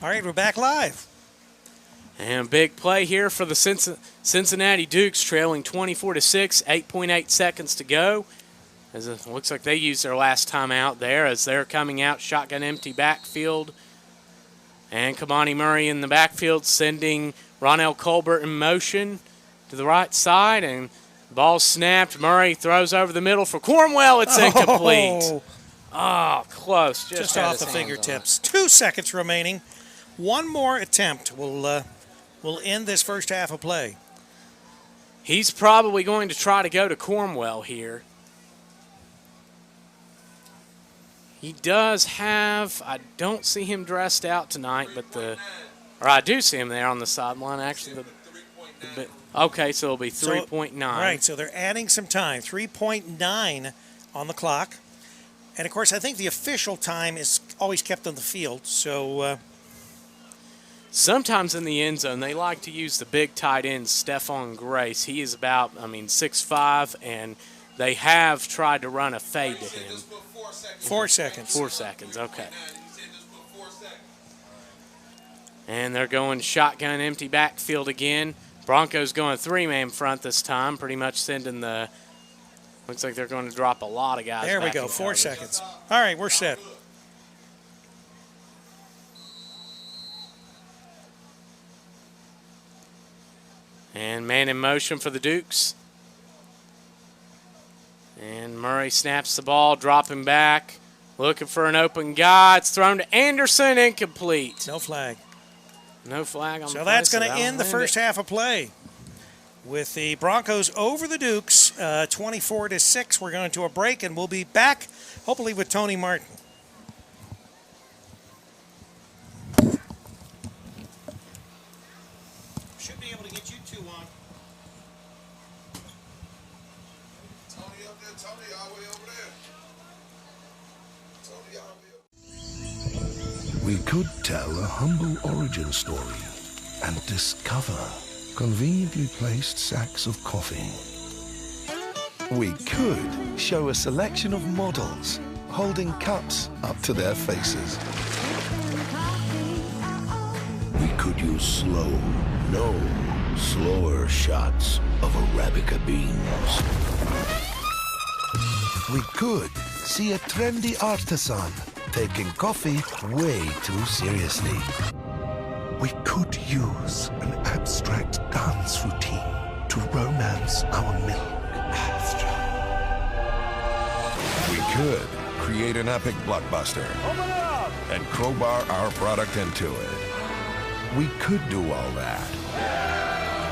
All right, we're back live. And a big play here for the Cincinnati Dukes, trailing 24-6, 8.8 seconds to go. As it looks like they used their last timeout there as they're coming out, shotgun empty backfield. And Kamani Murray in the backfield sending Ronell Colbert in motion to the right side. And ball snapped. Murray throws over the middle for Cornwell. It's incomplete. Oh, close. Just off the fingertips. 2 seconds remaining. One more attempt will end this first half of play. He's probably going to try to go to Cornwell here. He does have, I don't see him dressed out tonight, but or I do see him there on the sideline, actually. Okay, so it'll be 3.9. Right, so they're adding some time. 3.9 on the clock. And, of course, I think the official time is always kept on the field, so sometimes in the end zone, they like to use the big tight end, Stephon Grace. He is about, 6'5", and they have tried to run a fade to him. 4 seconds. 4 seconds, okay. And they're going shotgun empty backfield again. Broncos going 3-man front this time, pretty much sending the, looks like they're going to drop a lot of guys. There we go, 4 seconds. All right, we're set. And man in motion for the Dukes. And Murray snaps the ball, dropping back, looking for an open guy. It's thrown to Anderson, incomplete. No flag. No flag on the play. So that's going to end the first half of play with the Broncos over the Dukes, 24-6. We're going to a break, and we'll be back, hopefully, with Tony Martin. Should be able to get you two on. Tony up there, Tony all the way over there. Tony all the way. We could tell a humble origin story and discover conveniently placed sacks of coffee. We could show a selection of models holding cups up to their faces. We could use slower shots of Arabica beans. We could see a trendy artisan taking coffee way too seriously. We could use an abstract dance routine to romance our milk. We could create an epic blockbuster and crowbar our product into it. We could do all that.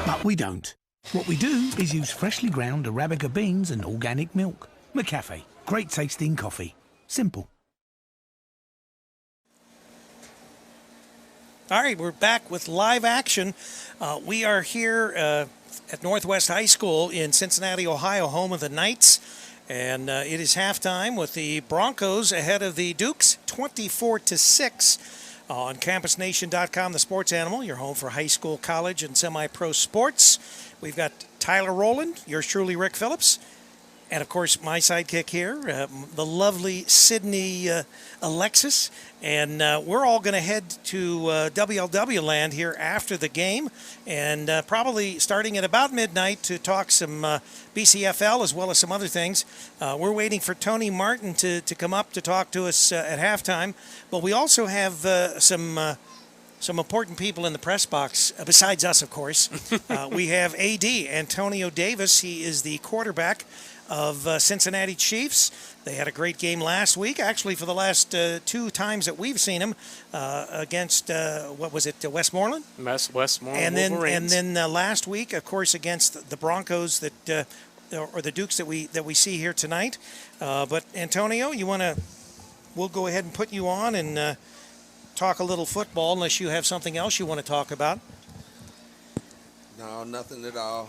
But we don't. What we do is use freshly ground Arabica beans and organic milk. McCafe. Great tasting coffee. Simple. All right, we're back with live action. We are here at Northwest High School in Cincinnati, Ohio, home of the Knights. And it is halftime with the Broncos ahead of the Dukes, 24-6 on CampusNation.com, the sports animal, your home for high school, college, and semi-pro sports. We've got Tyler Rowland, yours truly, Rick Phillips. And, of course, my sidekick here, the lovely Sydney Alexis. And we're all going to head to WLW land here after the game and probably starting at about midnight to talk some BCFL as well as some other things. We're waiting for Tony Martin to come up to talk to us at halftime. But we also have some important people in the press box, besides us, of course. We have AD, Antonio Davis. He is the quarterback of Cincinnati Chiefs. They had a great game last week, actually for the last two times that we've seen them against, Westmoreland? Westmoreland and then last week, of course, against the Broncos or the Dukes that we see here tonight. But Antonio, we'll go ahead and put you on and talk a little football unless you have something else you want to talk about. No, nothing at all.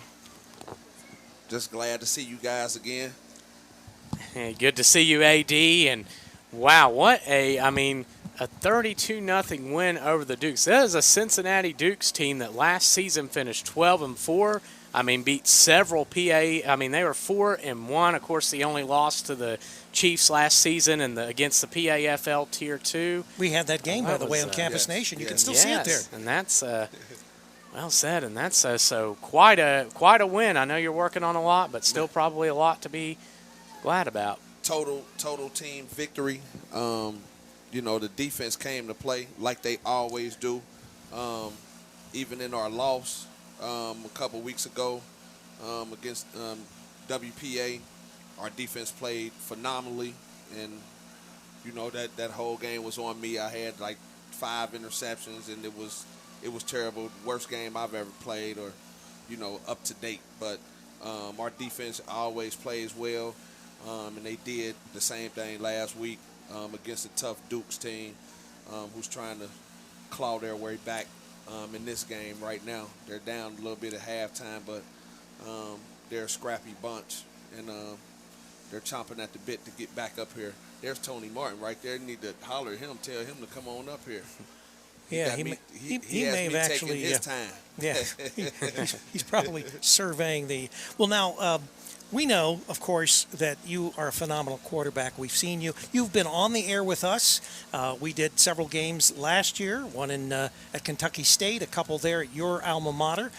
Just glad to see you guys again. Hey, good to see you, AD. And wow, what a 32-0 win over the Dukes. That is a Cincinnati Dukes team that last season finished 12-4. Beat several PA. They were 4-1. Of course, the only loss to the Chiefs last season and against the PAFL Tier 2. We had that game, by the way, on Campus Nation. You can still see it there. And that's well said. And that's so quite a win. I know you're working on a lot, but still probably a lot to be glad about. Total team victory. The defense came to play like they always do. Even in our loss a couple weeks ago against WPA, our defense played phenomenally, and that whole game was on me. I had like 5 interceptions, and it was terrible. Worst game I've ever played, or up to date. But our defense always plays well, and they did the same thing last week against a tough Dukes team who's trying to claw their way back in this game right now. They're down a little bit at halftime, but they're a scrappy bunch, and they're chomping at the bit to get back up here. There's Tony Martin right there. You need to holler at him, tell him to come on up here. He may have actually his time. Yeah, he's probably surveying the. Well, now we know, of course, that you are a phenomenal quarterback. We've seen you. You've been on the air with us. We did several games last year. One at Kentucky State, a couple there at your alma mater,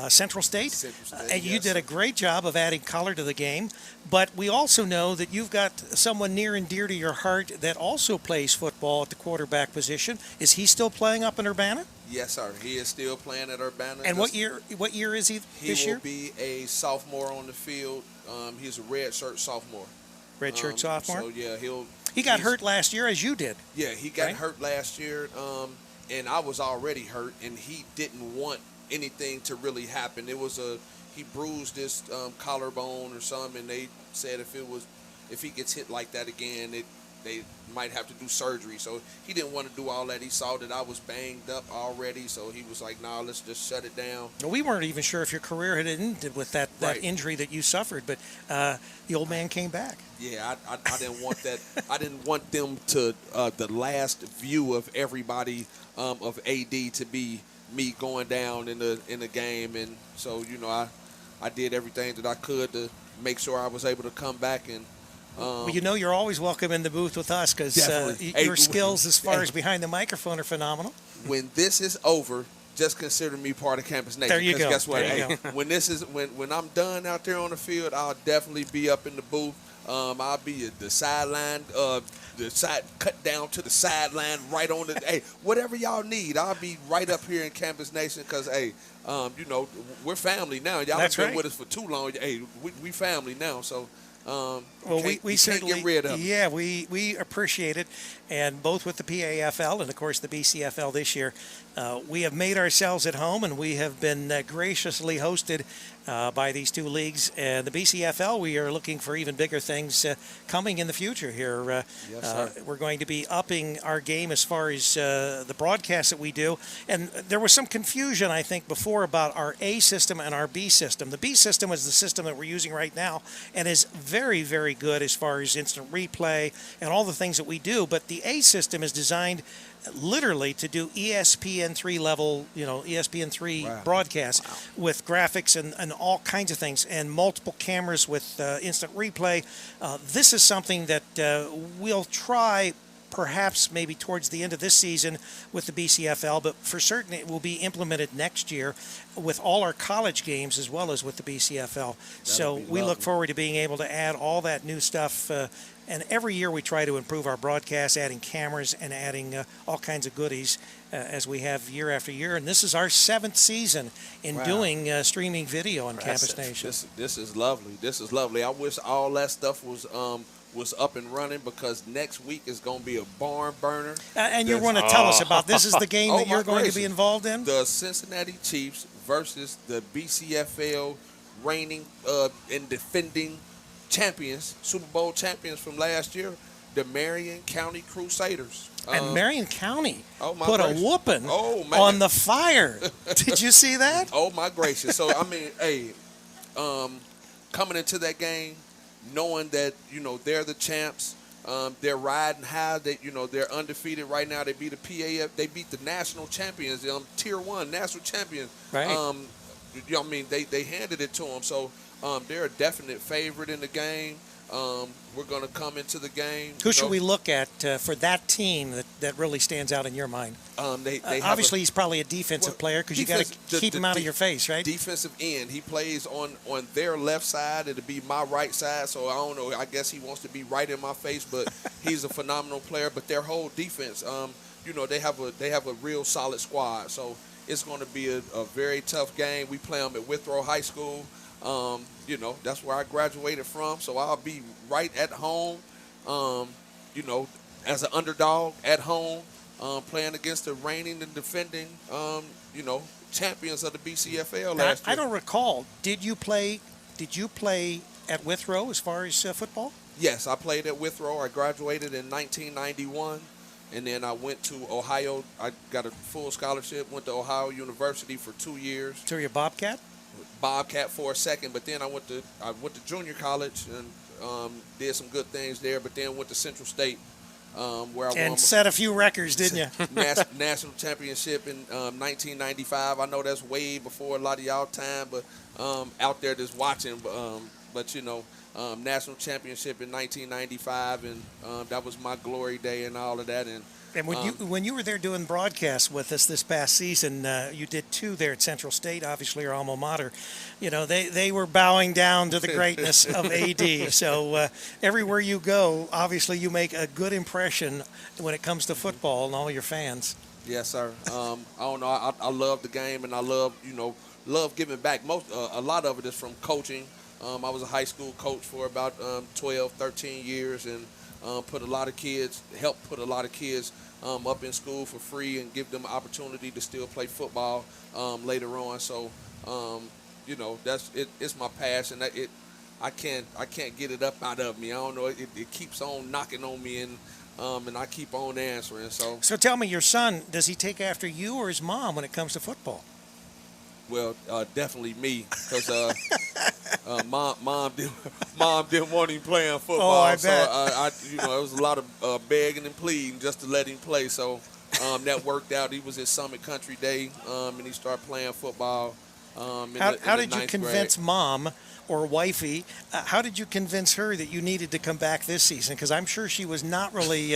Central State. And you did a great job of adding color to the game. But we also know that you've got someone near and dear to your heart that also plays football at the quarterback position. Is he still playing up in Urbana? Yes, sir. He is still playing at Urbana. And what year is he this year? He will be a sophomore on the field. He's a red shirt sophomore. Red shirt sophomore? So, yeah, he got hurt last year, as you did. Yeah, he got hurt last year, and I was already hurt, and he didn't want anything to really happen. He bruised his collarbone or something, and they said if he gets hit like that again, they might have to do surgery. So he didn't want to do all that. He saw that I was banged up already, so he was like, "Nah, let's just shut it down." Well, we weren't even sure if your career had ended with that injury that you suffered, but the old man came back. Yeah, I didn't want that. I didn't want them to the last view of everybody of AD to be me going down in the game, and so I did everything that I could to make sure I was able to come back and. Well, you're always welcome in the booth with us because your skills as far as behind the microphone are phenomenal. When this is over, just consider me part of Campus Nation. There you go. Guess what? When I'm done out there on the field, I'll definitely be up in the booth. I'll be at the sideline, cut down to the sideline, right on the. Whatever y'all need, I'll be right up here in Campus Nation because we're family now. Y'all have been with us for too long. We family now, so. We certainly get rid of it. Yeah, we appreciate it, and both with the PAFL and of course the BCFL this year, we have made ourselves at home, and we have been graciously hosted by these two leagues. And the BCFL, we are looking for even bigger things coming in the future here. Yes, sir. We're going to be upping our game as far as the broadcasts that we do. And there was some confusion, I think, before about our A system and our B system. The B system is the system that we're using right now and is very, very good as far as instant replay and all the things that we do. But the A system is designed literally to do ESPN3 level, ESPN3 broadcasts with graphics and all kinds of things, and multiple cameras with instant replay. This is something that we'll try perhaps maybe towards the end of this season with the BCFL, but for certain it will be implemented next year with all our college games as well as with the BCFL. So we look forward to being able to add all that new stuff. And every year we try to improve our broadcast, adding cameras and adding all kinds of goodies as we have year after year. And this is our 7th season in doing streaming video on Campus Nation. This is lovely. This is lovely. I wish all that stuff was up and running because next week is going to be a barn burner. And you want to tell us about this is the game that you're going to be involved in? The Cincinnati Chiefs versus the BCFL reigning and defending champions, Super Bowl champions from last year, the Marion County Crusaders. And Marion County put a whooping on the Fire. Did you see that? Oh, my gracious. So, I mean, coming into that game, knowing that, they're the champs, they're riding high, they're undefeated right now. They beat the PAF, they beat the national champions, Tier 1 national champions. Right. They handed it to them. So, they're a definite favorite in the game. We're going to come into the game. Who should we look at for that team that really stands out in your mind? Obviously, he's probably a defensive player because you got to keep him out of your face, right? Defensive end. He plays on their left side. It'll be my right side. So I don't know. I guess he wants to be right in my face, but he's a phenomenal player. But their whole defense, they have a real solid squad. So it's going to be a very tough game. We play them at Withrow High School. That's where I graduated from, so I'll be right at home, as an underdog at home, playing against the reigning and defending, champions of the BCFL last year. I don't recall. Did you play at Withrow as far as football? Yes, I played at Withrow. I graduated in 1991, and then I went to Ohio. I got a full scholarship, went to Ohio University for 2 years. So you're a Bobcat? Bobcat for a second, but then I went to junior college and did some good things there, but then went to Central State where I won set a few records, didn't you? National championship in 1995. I know that's way before a lot of y'all time, but out there just watching. But national championship in 1995, and that was my glory day and all of that. And when you were there doing broadcasts with us this past season, you did 2 there at Central State, obviously your alma mater. They were bowing down to the greatness of AD. So everywhere you go, obviously you make a good impression when it comes to football and all your fans. Yes, sir. I don't know. I love the game, and I love giving back. A lot of it is from coaching. I was a high school coach for about 12, 13 years, and helped put a lot of kids up in school for free and give them an opportunity to still play football later on. So, that's it. It's my passion. I can't get it up out of me. I don't know. It keeps on knocking on me, and I keep on answering. So tell me, your son, does he take after you or his mom when it comes to football? Well, definitely me, because mom didn't want him playing football. Oh, I bet. So it was a lot of begging and pleading just to let him play. So that worked out. He was at Summit Country Day, and he started playing football. How did you convince mom or wifey? How did you convince her that you needed to come back this season? Because I'm sure she was not really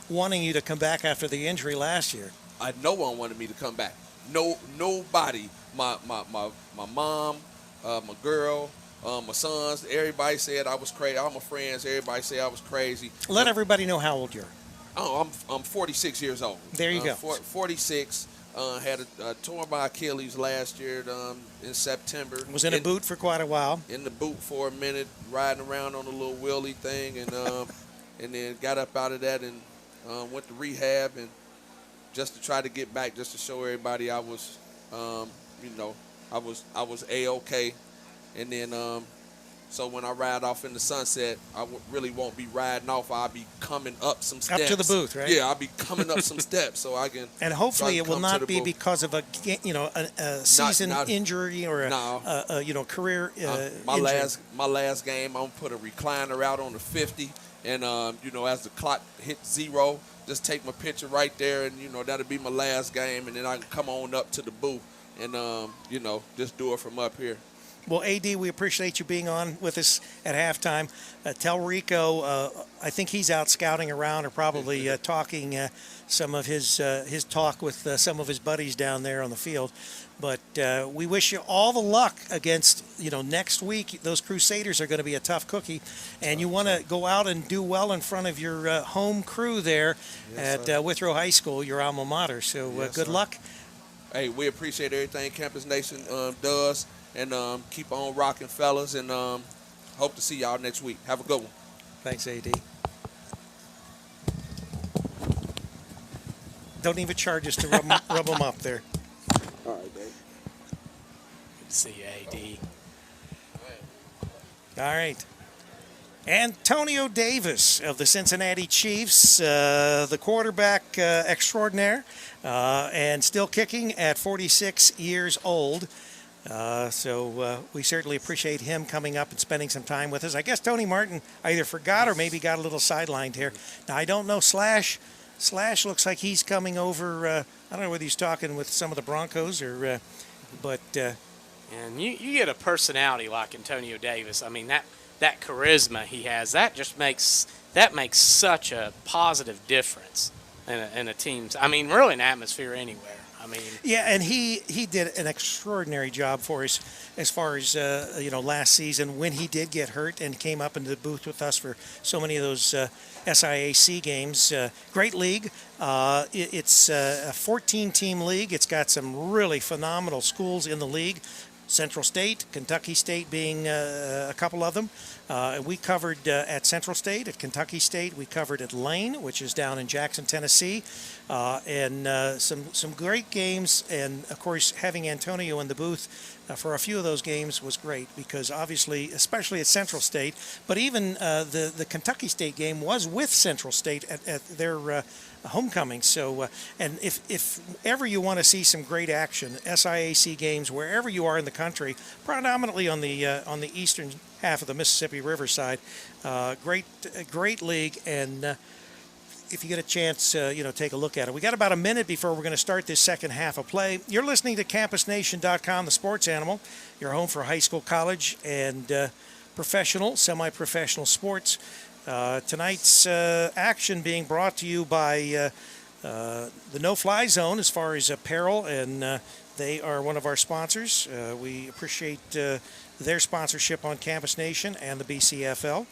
wanting you to come back after the injury last year. No one wanted me to come back. Nobody. My mom, my girl, my sons, everybody said I was crazy. All my friends, everybody said I was crazy. Let everybody know how old you are. Oh, I'm 46 years old. There you go. 46. Had a torn my Achilles last year in September. Was in a boot for quite a while. In the boot for a minute, riding around on a little wheelie thing, and then got up out of that and went to rehab, and just to try to get back, just to show everybody I was, I was A-okay. And then, so when I ride off in the sunset, I really won't be riding off. I'll be coming up some steps. Up to the booth, right? Yeah, I'll be coming up some steps so I can. And hopefully it will not be booth. because of a season injury or a career injury. My last game, I'm gonna put a recliner out on the 50, and as the clock hits 0, just take my picture right there, and that'll be my last game, and then I can come on up to the booth and just do it from up here. Well, AD, we appreciate you being on with us at halftime. Tell Rico, I think he's out scouting around or probably talking some of his talk with some of his buddies down there on the field. But we wish you all the luck against, next week. Those Crusaders are going to be a tough cookie. And you want to go out and do well in front of your home crew there at Withrow High School, your alma mater. So good luck. Hey, we appreciate everything Campus Nation does. And keep on rocking, fellas, and hope to see y'all next week. Have a good one. Thanks, AD. Don't even charge us to rub them up there. All right, babe. Good to see you, AD. All right. Antonio Davis of the Cincinnati Chiefs, the quarterback extraordinaire, and still kicking at 46 years old. So we certainly appreciate him coming up and spending some time with us. I guess Tony Martin either forgot or maybe got a little sidelined here. Now, I don't know, Slash looks like he's coming over. I don't know whether he's talking with some of the Broncos or, but. And you get a personality like Antonio Davis. I mean, that charisma he has, that makes such a positive difference in a team's, really an atmosphere anywhere. Yeah, and he did an extraordinary job for us as far as last season when he did get hurt and came up into the booth with us for so many of those SIAC games. Great league. It's a 14-team league. It's got some really phenomenal schools in the league. Central State, Kentucky State being a couple of them. We covered at Central State, at Kentucky State. We covered at Lane, which is down in Jackson, Tennessee. And some great games. And, of course, having Antonio in the booth for a few of those games was great because, obviously, especially at Central State, but even the Kentucky State game was with Central State at their homecoming. So, and if ever you want to see some great action, SIAC games, wherever you are in the country, predominantly on the eastern half of the Mississippi River side, great league, and if you get a chance, take a look at it. We got about a minute before we're going to start this second half of play. You're listening to CampusNation.com, the sports animal, your home for high school, college, and professional, semi-professional sports. Tonight's action being brought to you by the No-Fly Zone as far as apparel, and they are one of our sponsors. We appreciate their sponsorship on Campus Nation and the BCFL.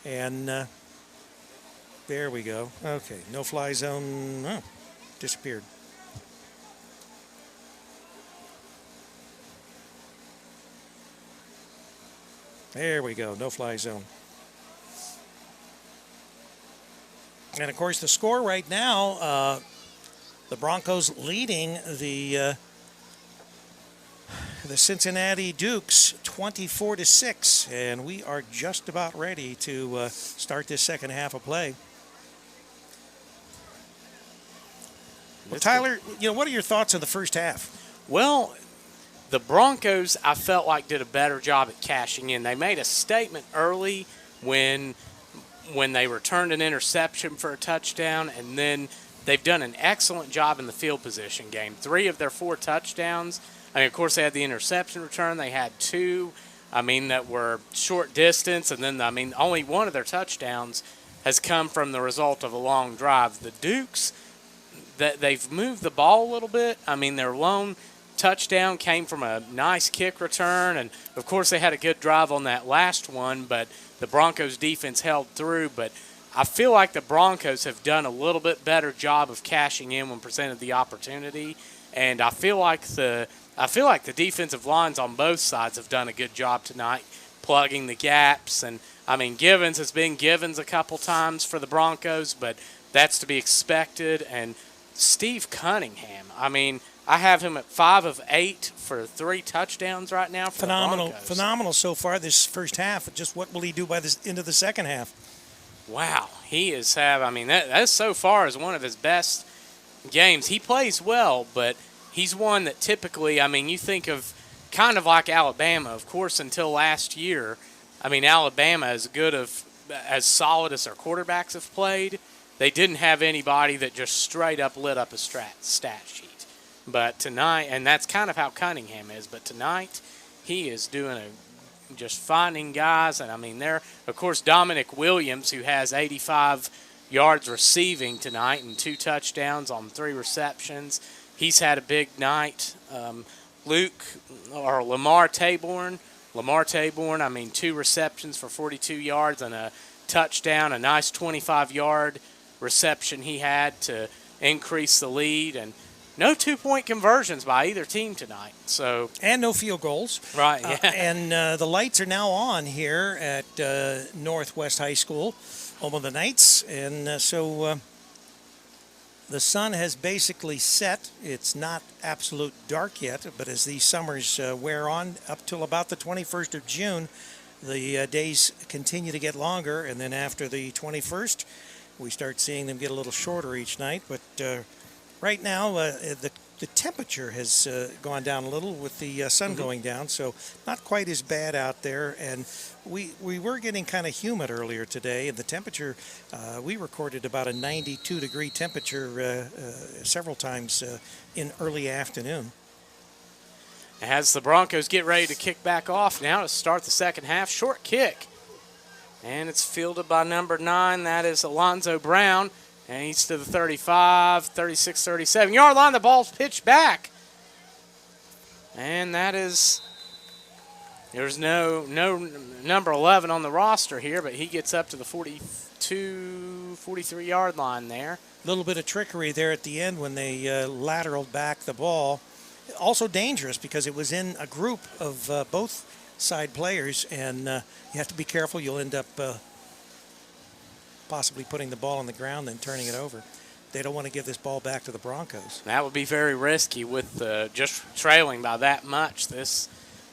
And there we go. Okay, No-Fly Zone disappeared. There we go, no-fly zone. And, of course, the score right now, the Broncos leading the Cincinnati Dukes 24-6, and we are just about ready to start this second half of play. Well, Tyler, what are your thoughts on the first half? Well, the Broncos, I felt like, did a better job at cashing in. They made a statement early when they returned an interception for a touchdown, and then they've done an excellent job in the field position game. 3 of their 4 touchdowns. Of course, they had the interception return. They had 2, that were short distance, and then, only one of their touchdowns has come from the result of a long drive. The Dukes, they've moved the ball a little bit. Their lone touchdown came from a nice kick return, and of course they had a good drive on that last one, but the Broncos defense held through. But I feel like the Broncos have done a little bit better job of cashing in when presented the opportunity, and I feel like the defensive lines on both sides have done a good job tonight plugging the gaps. And Givens has been Givens a couple times for the Broncos, but that's to be expected. And Steve Cunningham, I have him at 5 of 8 for 3 touchdowns right now for the Broncos. Phenomenal so far this first half. Just what will he do by the end of the second half? Wow, he is that so far is one of his best games. He plays well, but he's one that typically, you think of kind of like Alabama, of course, until last year. Alabama, as solid as their quarterbacks have played, they didn't have anybody that just straight up lit up a stat sheet. But tonight, and that's kind of how Cunningham is, but tonight he is doing just finding guys. And, there, of course, Dominic Williams, who has 85 yards receiving tonight and 2 touchdowns on 3 receptions. He's had a big night. Lamar Tayborn, 2 receptions for 42 yards and a touchdown, a nice 25-yard reception he had to increase the lead, and no 2-point conversions by either team tonight. And no field goals. Right, yeah. And the lights are now on here at Northwest High School, home of the Knights. And so the sun has basically set. It's not absolute dark yet, but as these summers wear on up till about the 21st of June, the days continue to get longer. And then after the 21st, we start seeing them get a little shorter each night. But right now, the temperature has gone down a little with the sun going down, so not quite as bad out there. And we were getting kind of humid earlier today, and the temperature, we recorded about a 92-degree temperature several times in early afternoon. As the Broncos get ready to kick back off now to start the second half, short kick. And it's fielded by number 9. That is Alonzo Brown. And he's to the 35, 36, 37-yard line. The ball's pitched back. And that is, there's no number 11 on the roster here, but he gets up to the 42, 43-yard line there. A little bit of trickery there at the end when they lateraled back the ball. Also dangerous because it was in a group of both side players, and you have to be careful. You'll end up possibly putting the ball on the ground and turning it over. They don't want to give this ball back to the Broncos. That would be very risky with just trailing by that much this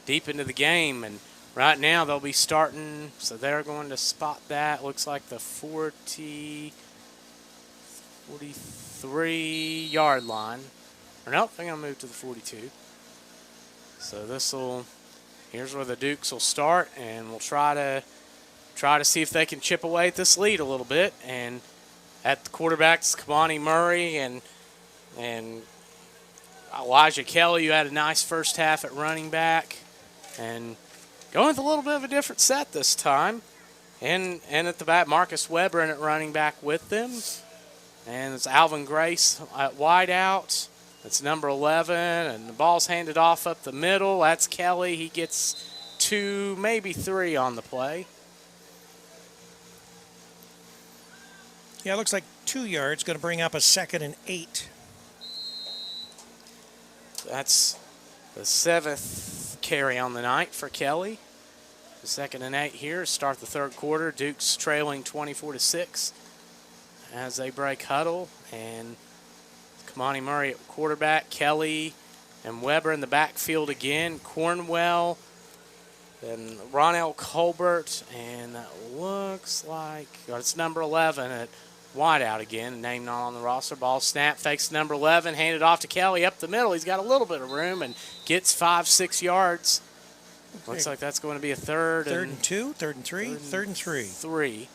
deep into the game. And right now they'll be starting, so they're going to spot that. Looks like the 43-yard line. Or nope, they're going to move to the 42. So here's where the Dukes will start, and we'll try to see if they can chip away at this lead a little bit. And at the quarterbacks, Kamani Murray and Elijah Kelly, who had a nice first half at running back, and going with a little bit of a different set this time. And at the back, Marcus Weber in at running back with them. And it's Alvin Grace at wide out. That's number 11, and the ball's handed off up the middle. That's Kelly. He gets 2, maybe 3 on the play. Yeah, it looks like 2 yards. Going to bring up a 2nd and 8. That's the 7th carry on the night for Kelly. 2nd and 8 here. Start the third quarter. Duke's trailing 24-6 as they break huddle. And Kamani Murray at quarterback. Kelly and Weber in the backfield again. Cornwell and Ronell Colbert. And that looks like it's number 11 at wideout again. Name not on the roster. Ball snap. Fakes number 11. Handed off to Kelly up the middle. He's got a little bit of room and gets 5-6 yards. Okay. Looks like that's going to be a third and 2, third and 3, third and 3. 3.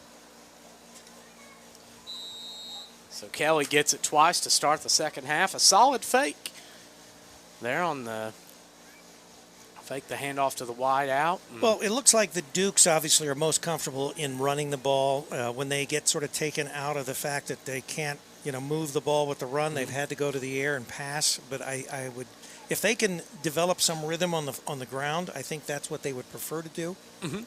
So Kelly gets it twice to start the second half. A solid fake there on the fake, the handoff to the wide out. Well, it looks like the Dukes obviously are most comfortable in running the ball when they get sort of taken out of the fact that they can't, move the ball with the run. They've had to go to the air and pass. But I would, if they can develop some rhythm on the ground, I think that's what they would prefer to do. Mm-hmm.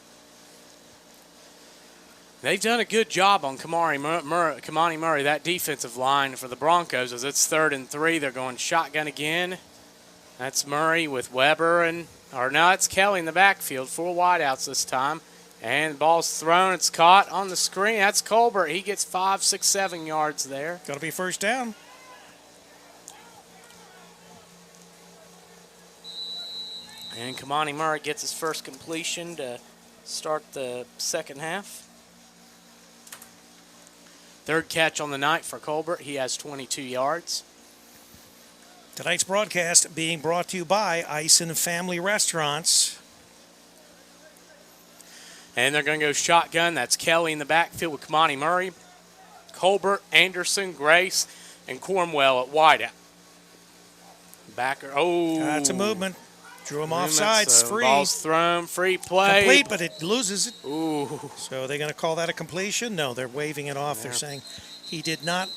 They've done a good job on Kamani Murray, that defensive line for the Broncos. As it's 3rd and 3, they're going shotgun again. That's Murray with Weber it's Kelly in the backfield. 4 wideouts this time. And the ball's thrown. It's caught on the screen. That's Colbert. He gets 5, 6, 7 yards there. Got to be first down. And Kamani Murray gets his first completion to start the second half. Third catch on the night for Colbert. He has 22 yards. Tonight's broadcast being brought to you by Ison Family Restaurants. And they're going to go shotgun. That's Kelly in the backfield with Kamani Murray, Colbert, Anderson, Grace, and Cornwell at wideout. Backer. Oh. That's a movement. Drew him offside. It's free. Ball's thrown. Free play. Complete, but it loses it. Ooh. So are they going to call that a completion? No, they're waving it off. Yeah. They're saying he did not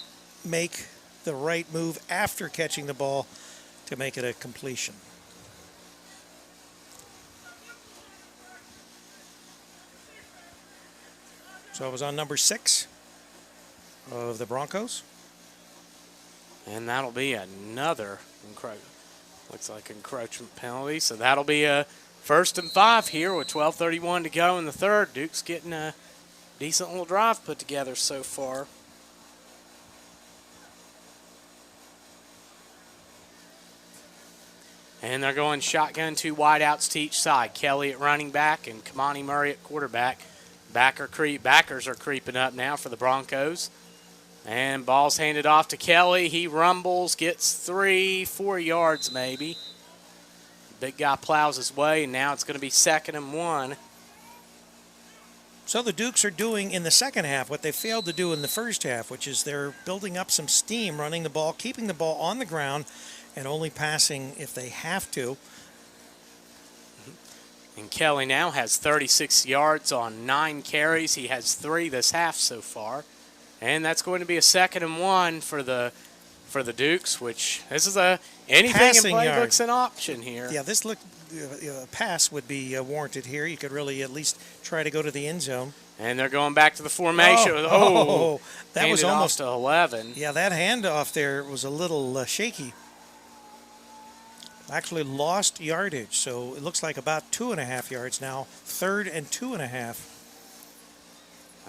make the right move after catching the ball to make it a completion. So it was on number 6 of the Broncos. And that'll be another looks like encroachment penalty. So that'll be a 1st and 5 here with 12:31 to go in the third. Duke's getting a decent little drive put together so far. And they're going shotgun, 2 wideouts to each side. Kelly at running back and Kamani Murray at quarterback. Backers are creeping up now for the Broncos. And ball's handed off to Kelly. He rumbles, gets 3, 4 yards maybe. Big guy plows his way, and now it's going to be 2nd and 1. So the Dukes are doing in the second half what they failed to do in the first half, which is they're building up some steam, running the ball, keeping the ball on the ground, and only passing if they have to. And Kelly now has 36 yards on 9 carries. He has 3 this half so far. And that's going to be a 2nd and 1 for the Dukes, which this is anything passing in playbook's an option here. Yeah, this pass would be warranted here. You could really at least try to go to the end zone. And they're going back to the formation. That was almost to 11. Yeah, that handoff there was a little shaky. Actually lost yardage, so it looks like about 2.5 yards now. 3rd and 2.5.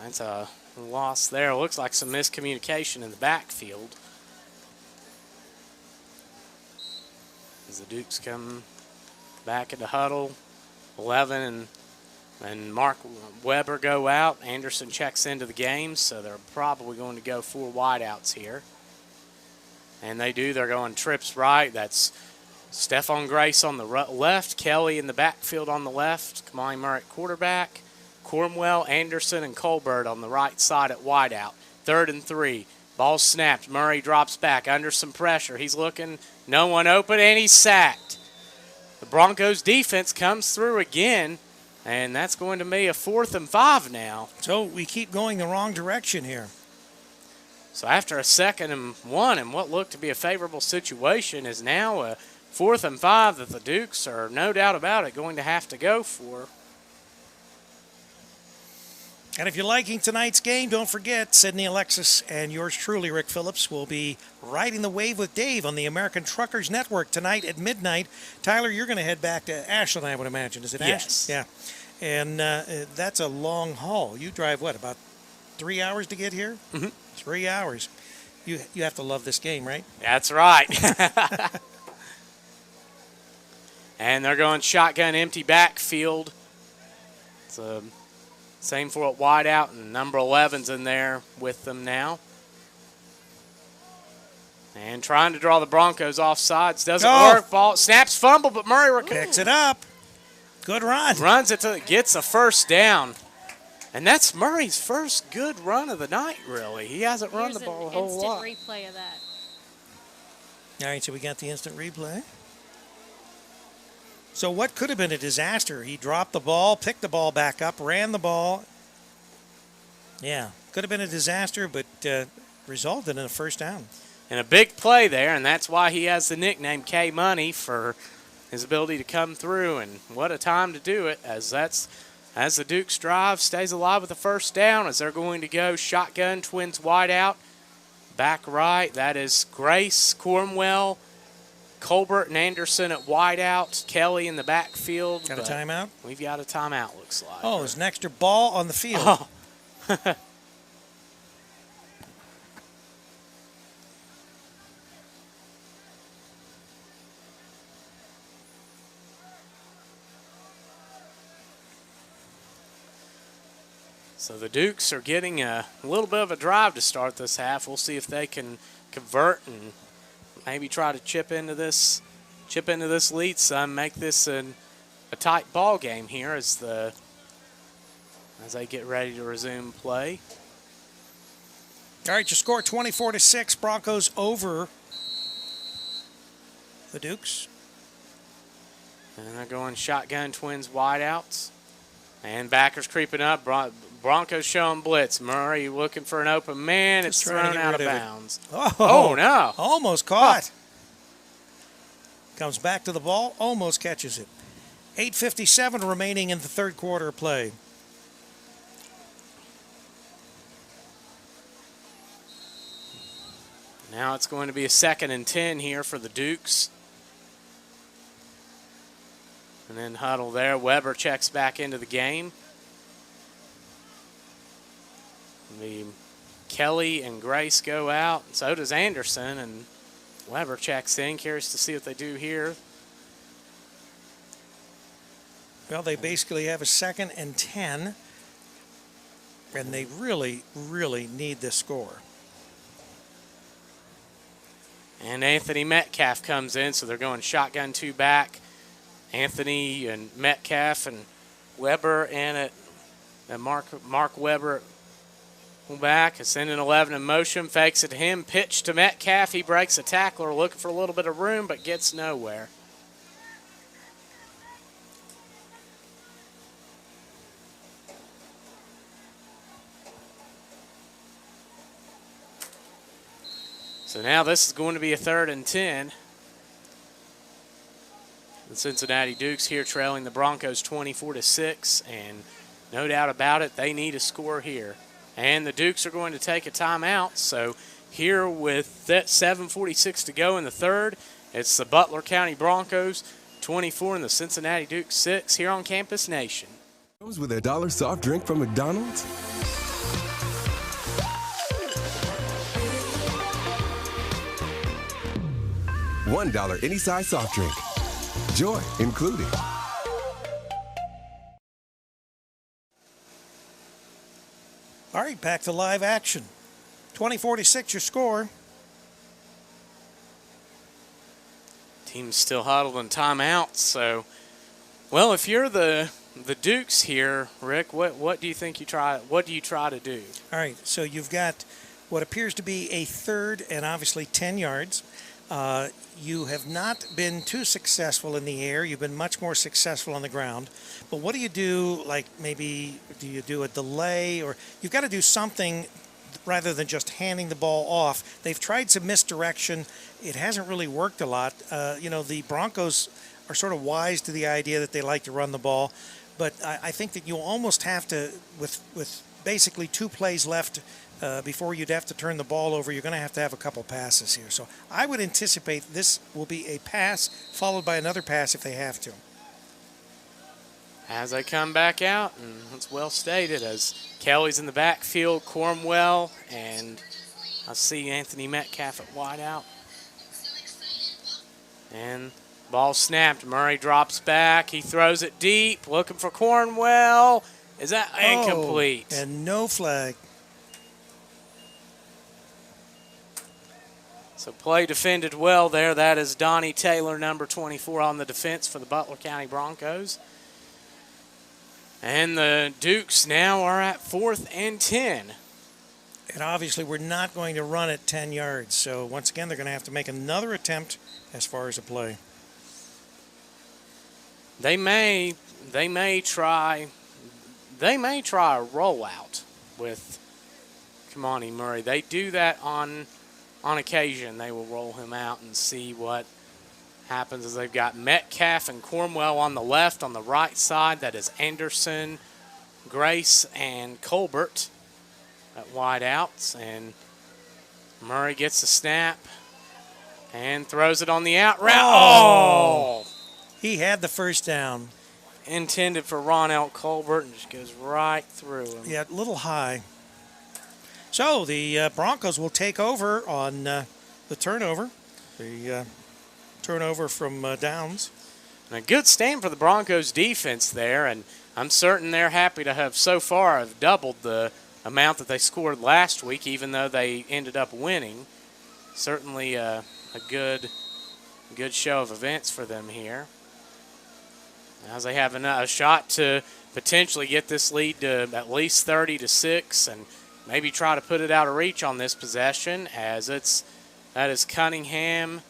That's a loss there. It looks like some miscommunication in the backfield. As the Dukes come back into huddle, 11 and Mark Weber go out. Anderson checks into the game, so they're probably going to go 4 wideouts here. And they do. They're going trips right. That's Stephon Grace on the left, Kelly in the backfield on the left, Kamani Murray at quarterback, Cornwell, Anderson, and Colbert on the right side at wideout. 3rd and 3. Ball snapped. Murray drops back under some pressure. He's looking, no one open, and he's sacked. The Broncos defense comes through again, and that's going to be a 4th and 5 now. So we keep going the wrong direction here. So after a 2nd and 1 and what looked to be a favorable situation is now a 4th and 5 that the Dukes are, no doubt about it, going to have to go for. And if you're liking tonight's game, don't forget, Sydney Alexis and yours truly, Rick Phillips, will be riding the wave with Dave on the American Truckers Network tonight at midnight. Tyler, you're going to head back to Ashland, I would imagine. Is it Yes. Ashland? Yeah. And that's a long haul. You drive, what, about 3 hours to get here? Mm-hmm. 3 hours. You have to love this game, right? That's right. And they're going shotgun empty backfield. It's same for a wide out, and number 11's in there with them now. And trying to draw the Broncos off sides. Doesn't work. Ball snaps, fumble, but Murray picks it up. Good run. Runs it to gets a first down. And that's Murray's first good run of the night, really. He hasn't run the ball a whole lot. Instant replay of that. All right, so we got the instant replay. So what could have been a disaster? He dropped the ball, picked the ball back up, ran the ball. Yeah, could have been a disaster, but resulted in a first down. And a big play there, and that's why he has the nickname K-Money, for his ability to come through. And what a time to do it, as the Dukes drive stays alive with the first down, as they're going to go shotgun, twins wide out. Back right, that is Grace, Cornwell, Colbert, and Anderson at wide out. Kelly in the backfield. Got a timeout? We've got a timeout, looks like. Oh, there's an extra ball on the field. Oh. So the Dukes are getting a little bit of a drive to start this half. We'll see if they can convert and maybe try to chip into this lead some, make this a tight ball game here as they get ready to resume play. All right, your score 24-6. Broncos over the Dukes. And they're going shotgun, twins wide outs. And backers creeping up. Broncos showing blitz. Murray looking for an open man. It's thrown out of bounds. Oh, no. Almost caught. Comes back to the ball, almost catches it. 8:57 remaining in the third quarter of play. Now it's going to be a 2nd and 10 here for the Dukes. And then huddle there. Weber checks back into the game. Kelly and Grace go out. So does Anderson, and Weber checks in. Curious to see what they do here. Well, they basically have a 2nd and 10, and they really, really need this score. And Anthony Metcalf comes in, so they're going shotgun 2 back. Anthony and Metcalf and Weber in it. And Mark Weber back, sending 11 in motion, fakes it to him, pitch to Metcalf. He breaks a tackler, looking for a little bit of room, but gets nowhere. So now this is going to be a 3rd and 10. The Cincinnati Dukes here trailing the Broncos 24-6, and no doubt about it, they need a score here. And the Dukes are going to take a timeout. So here with that 7:46 to go in the third, it's the Butler County Broncos 24 and the Cincinnati Dukes 6 here on Campus Nation. With a $1 soft drink from McDonald's? $1 any size soft drink. Joy included. All right, back to live action. 24-6 your score. Team's still huddled in timeouts. So, well, if you're the Dukes here, Rick, what do you think you try? What do you try to do? All right, so you've got what appears to be a 3rd and obviously 10 yards. You have not been too successful in the air. You've been much more successful on the ground. But what do you do? Like maybe do you do a delay, or you've got to do something rather than just handing the ball off. They've tried some misdirection. It hasn't really worked a lot. The Broncos are sort of wise to the idea that they like to run the ball. But I think that you almost have to, with basically 2 plays left before you'd have to turn the ball over, you're going to have a couple passes here. So I would anticipate this will be a pass followed by another pass if they have to. as they come back out, and it's well stated as Kelly's in the backfield, Cornwell, and I see Anthony Metcalf at wideout. And ball snapped. Murray drops back. He throws it deep, looking for Cornwell. Is that incomplete? Oh, and no flag. So play defended well there. That is Donnie Taylor, number 24, on the defense for the Butler County Broncos. And the Dukes now are at 4th and 10. And obviously we're not going to run it 10 yards. So once again, they're going to have to make another attempt as far as a play. They may try a rollout with Kamani Murray. They do that on occasion. They will roll him out and see what happens as they've got Metcalf and Cornwell on the left. On the right side, that is Anderson, Grace, and Colbert at wideouts. And Murray gets the snap and throws it on the out route. Oh! He had the first down. Intended for Ronell Colbert and just goes right through him. Yeah, a little high. So the Broncos will take over on the turnover. The turnover from Downs. And a good stand for the Broncos defense there, and I'm certain they're happy to have so far have doubled the amount that they scored last week, even though they ended up winning. Certainly a good show of events for them here. As they have a shot to potentially get this lead to at least 30-6 and maybe try to put it out of reach on this possession, as that is Cunningham,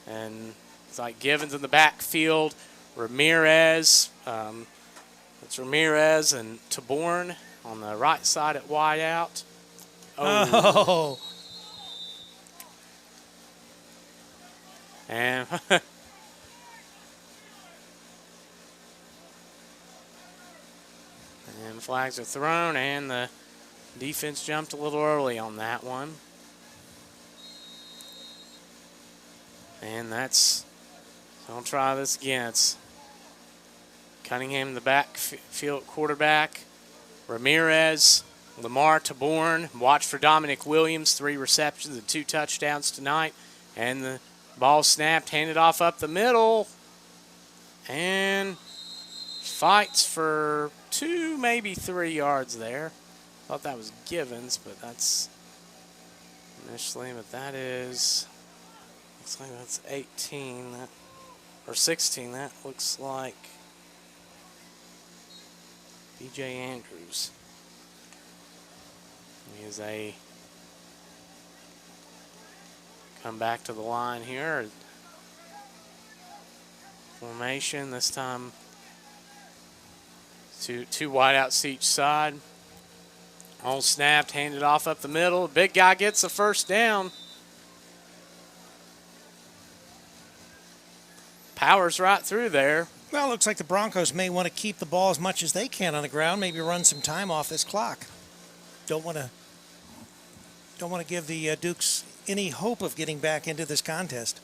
and it's like Givens in the backfield, Ramirez. It's Ramirez and Tayborn on the right side at wideout. Oh. And and flags are thrown, and the defense jumped a little early on that one. And I'll try this again. It's Cunningham in the backfield quarterback, Ramirez, Lamar Tayborn. Watch for Dominic Williams, 3 receptions and 2 touchdowns tonight. And the ball snapped, handed off up the middle, and fights for 2, maybe 3 yards there. Thought that was Givens, but that's initially, but that is, looks like that's 18, or 16. That looks like DJ Andrews. He is come back to the line here. Formation this time. Two wideouts each side. All snapped, handed off up the middle. Big guy gets the first down. Powers right through there. Well, it looks like the Broncos may want to keep the ball as much as they can on the ground, maybe run some time off this clock. Don't want to give the Dukes any hope of getting back into this contest.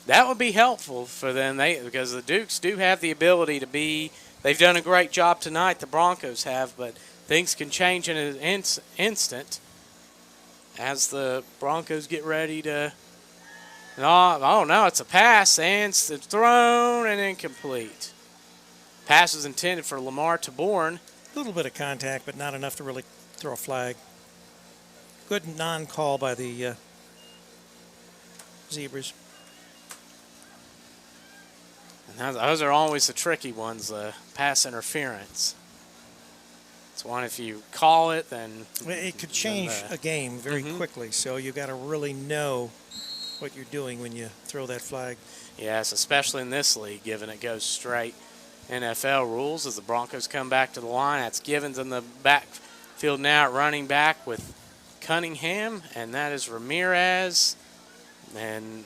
That would be helpful for them, because the Dukes do have the ability to be. They've done a great job tonight, the Broncos have, but things can change in an instant as the Broncos get ready to. Oh, no, it's a pass, and it's thrown and incomplete. Pass was intended for Lamar Tayborn. A little bit of contact, but not enough to really throw a flag. Good non-call by the Zebras. And those are always the tricky ones, pass interference. It's one, if you call it, then it could change a game very quickly, so you got to really know what you're doing when you throw that flag. Yes, especially in this league, given it goes straight NFL rules as the Broncos come back to the line. That's Givens in the backfield now at running back with Cunningham, and that is Ramirez. And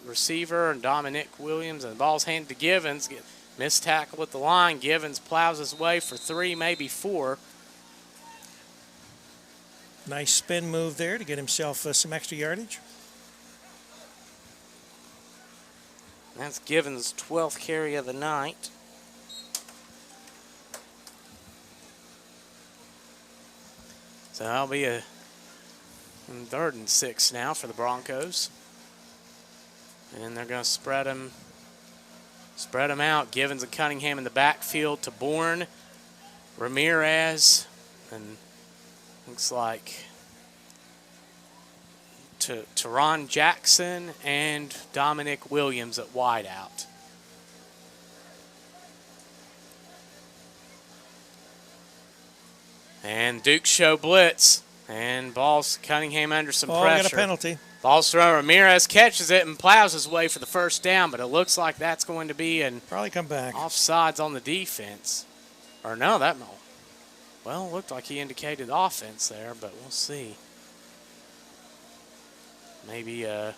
receiver and Dominic Williams, and the ball's handed to Givens. Missed tackle at the line. Givens plows his way for 3, maybe 4. Nice spin move there to get himself some extra yardage. That's Givens' 12th carry of the night. So that'll be a 3rd and 6 now for the Broncos. And they're going to spread them out. Givens and Cunningham in the backfield to Bourne, Ramirez, and looks like to Teron Jackson and Dominic Williams at wideout. And Duke show blitz. And ball's Cunningham under some pressure. Get a penalty. Ball's thrown. Ramirez catches it and plows his way for the first down, but it looks like that's going to be probably come back. Offsides on the defense. Or no, well, it looked like he indicated offense there, but we'll see. Maybe, yep,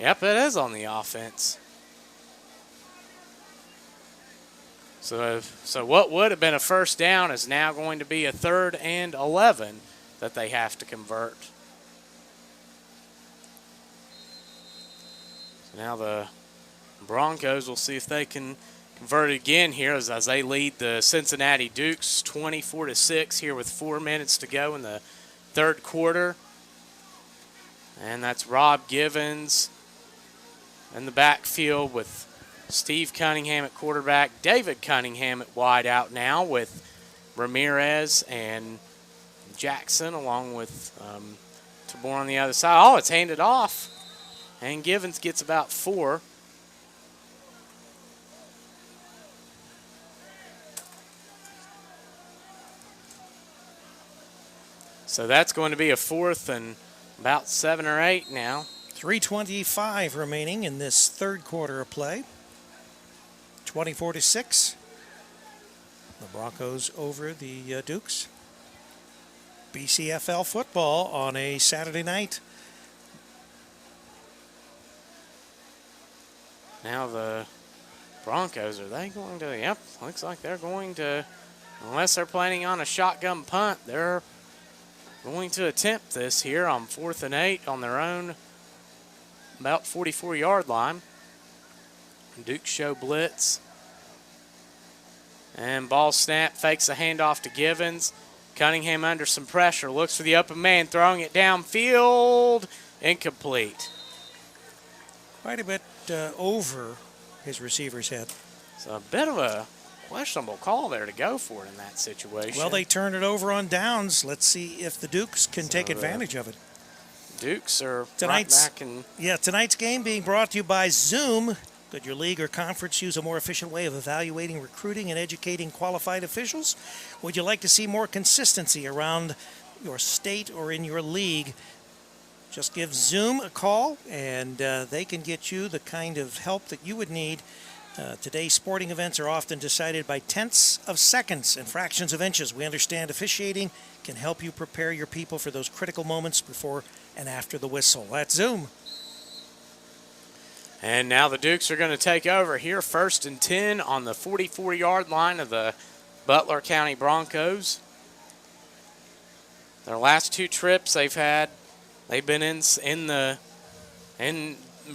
it is on the offense. So what would have been a first down is now going to be a 3rd and 11 that they have to convert. So now the Broncos will see if they can convert it again here as they lead the Cincinnati Dukes 24-6 here with 4 minutes to go in the 3rd quarter. And that's Rob Givens in the backfield with Steve Cunningham at quarterback, David Cunningham at wideout now with Ramirez and Jackson along with Tabor on the other side. Oh, it's handed off, and Givens gets about 4. So that's going to be a 4th and about 7 or 8 now. 3:25 remaining in this 3rd quarter of play. 24-6. The Broncos over the Dukes. BCFL football on a Saturday night. Now the Broncos, are they going to? Yep, looks like they're going to, unless they're planning on a shotgun punt, they're going to attempt this here on 4th and 8 on their own about 44-yard line. Duke show blitz. And ball snap, fakes a handoff to Givens. Cunningham under some pressure, looks for the open man, throwing it downfield, incomplete. Quite a bit over his receiver's head. So a bit of a questionable call there to go for it in that situation. Well, they turned it over on downs. Let's see if the Dukes can take advantage of it. Dukes are right back in. Yeah, tonight's game being brought to you by Zoom. Could your league or conference use a more efficient way of evaluating, recruiting, and educating qualified officials? Would you like to see more consistency around your state or in your league? Just give Zoom a call, and they can get you the kind of help that you would need. Today's sporting events are often decided by tenths of seconds and fractions of inches. We understand officiating can help you prepare your people for those critical moments before and after the whistle. That's Zoom. And now the Dukes are going to take over here, 1st and 10 on the 44-yard line of the Butler County Broncos. Their last 2 trips they've been in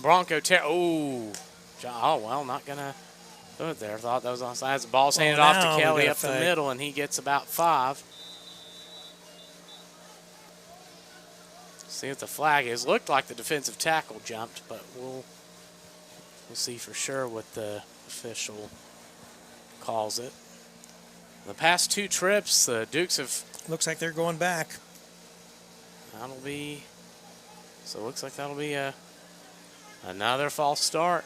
Bronco territory. Oh, well, not going to do it there. Thought that was offside. The ball's handed off to Kelly up the middle, and he gets about 5. See what the flag is. Looked like the defensive tackle jumped, but we'll see for sure what the official calls it. The past 2 trips, the Dukes have... Looks like they're going back. That'll be... So it looks like that'll be another false start.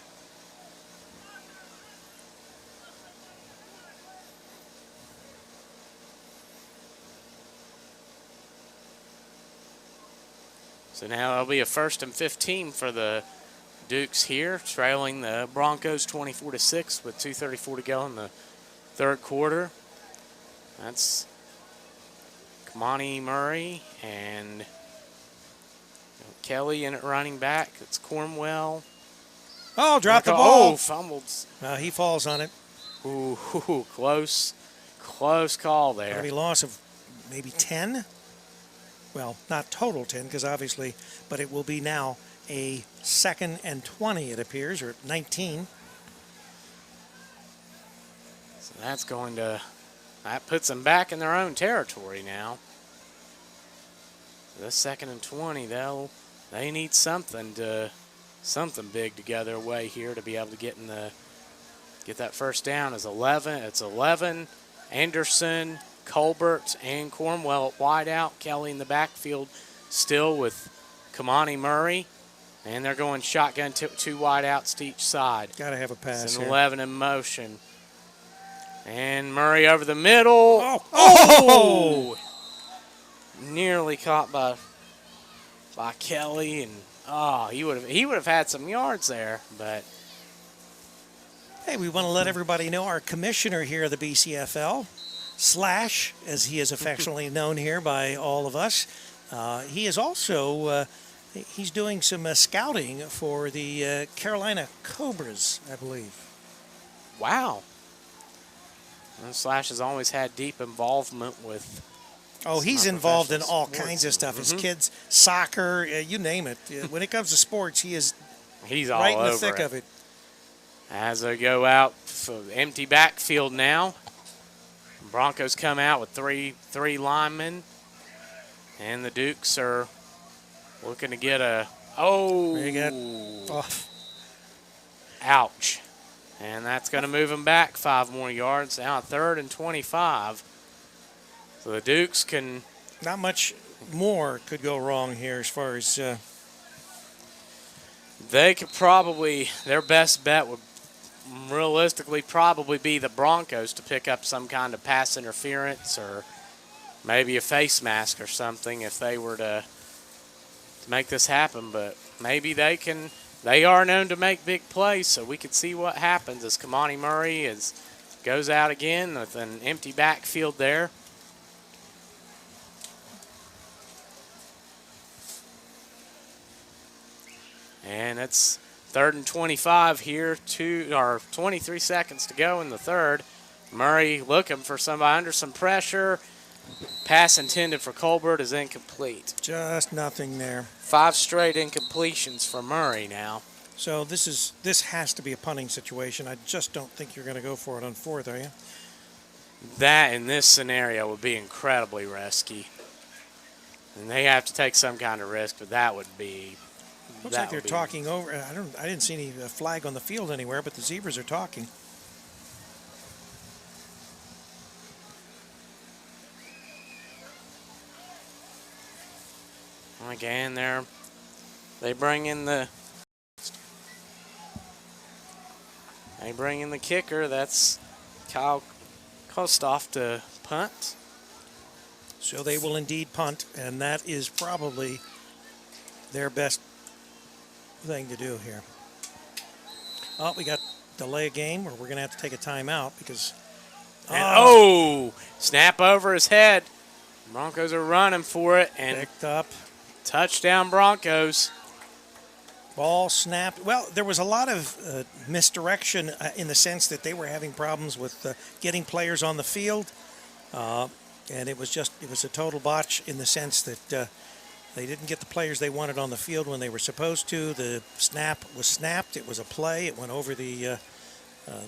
So now it'll be a 1st and 15 for the Dukes here, trailing the Broncos 24-6 with 2:34 to go in the 3rd quarter. That's Kamani Murray and Kelly in at running back. It's Cornwell. Oh, dropped the ball. Oh, fumbled. He falls on it. Ooh, close call there. That'll be loss of maybe 10. Well, not total 10, because obviously, but it will be now a 2nd and 20, it appears, or 19. So that puts them back in their own territory now. This 2nd and 20, they need something big to go their way here to be able to get that first down. It's 11. Anderson, Colbert, and Cornwell at wideout. Kelly in the backfield still with Kamani Murray. And they're going shotgun, two wideouts to each side. Got to have a pass It's an here. 11 in motion. And Murray over the middle. Oh! Nearly caught by Kelly, and he would have had some yards there, but hey, we want to let everybody know our commissioner here of the BCFL, Slash, as he is affectionately known here by all of us. He is also he's doing some scouting for the Carolina Cobras, I believe. Wow. And Slash has always had deep involvement with. Oh, he's involved in all kinds of stuff. His kids, soccer, you name it. When it comes to sports, he's all right in the over thick of it. As they go out, so empty backfield now. Broncos come out with three linemen, and the Dukes are looking to get ouch. And that's going to move them back 5 more yards. Now 3rd and 25. So the Dukes can... Not much more could go wrong here as far as... They could probably... Their best bet would realistically probably be the Broncos to pick up some kind of pass interference or maybe a face mask or something if they were to make this happen. But maybe they can... They are known to make big plays, so we could see what happens as Kamani Murray goes out again with an empty backfield there. And it's 3rd and 25 here, 23 seconds to go in the third. Murray looking for somebody under some pressure. Pass intended for Colbert is incomplete. Just nothing there. 5 straight incompletions for Murray now. So this has to be a punting situation. I just don't think you're going to go for it on 4th, are you? That in this scenario would be incredibly risky. And they have to take some kind of risk, but that would be... Looks like they're talking over. I didn't see any flag on the field anywhere, but the Zebras are talking. Again, they bring in the kicker. That's Kyle Kostoff to punt. So they will indeed punt, and that is probably their best thing to do here. Oh, we got delay a game, or we're going to have to take a timeout because... snap over his head. Broncos are running for it. And picked up. Touchdown Broncos. Ball snapped. Well, there was a lot of misdirection in the sense that they were having problems with getting players on the field. And it was a total botch in the sense that they didn't get the players they wanted on the field when they were supposed to. The snap was snapped. It was a play. It went over the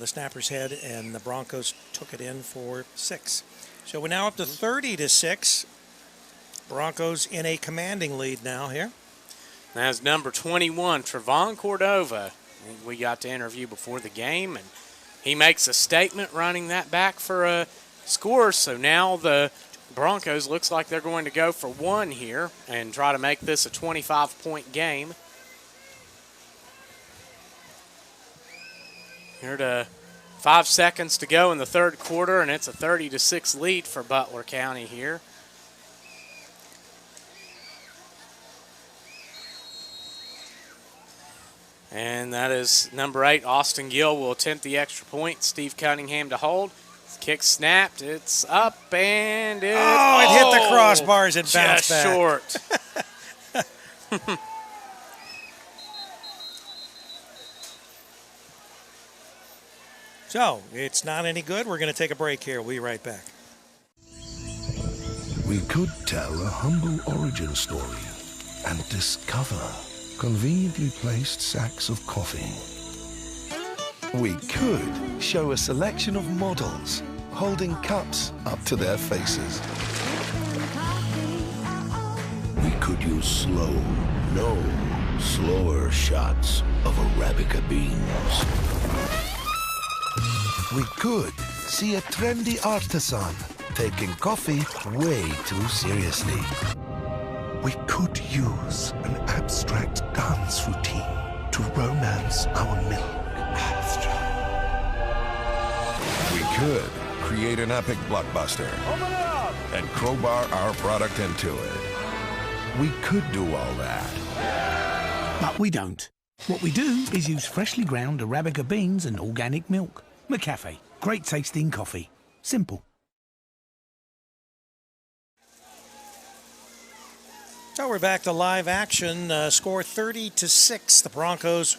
snapper's head, and the Broncos took it in for 6. So we're now up to 30-6. Broncos in a commanding lead now here. That's number 21, Trayvon Cordova. We got to interview before the game, and he makes a statement running that back for a score. So now the Broncos looks like they're going to go for 1 here and try to make this a 25-point game. Here to 5 seconds to go in the third quarter, and it's a 30-6 lead for Butler County here. And that is number 8, Austin Gill will attempt the extra point. Steve Cunningham to hold. Kick snapped. It's up and it hit the crossbars and bounced back. Short. So it's not any good. We're going to take a break here. We'll be right back. We could tell a humble origin story and discover conveniently placed sacks of coffee. We could show a selection of models holding cups up to their faces. We could use slower shots of Arabica beans. We could see a trendy artisan taking coffee way too seriously. We could use an abstract dance routine to romance our milk. We could create an epic blockbuster and crowbar our product into it. We could do all that. But we don't. What we do is use freshly ground Arabica beans and organic milk. McCafe. Great tasting coffee. Simple. So we're back to live action. Score 30-6. The Broncos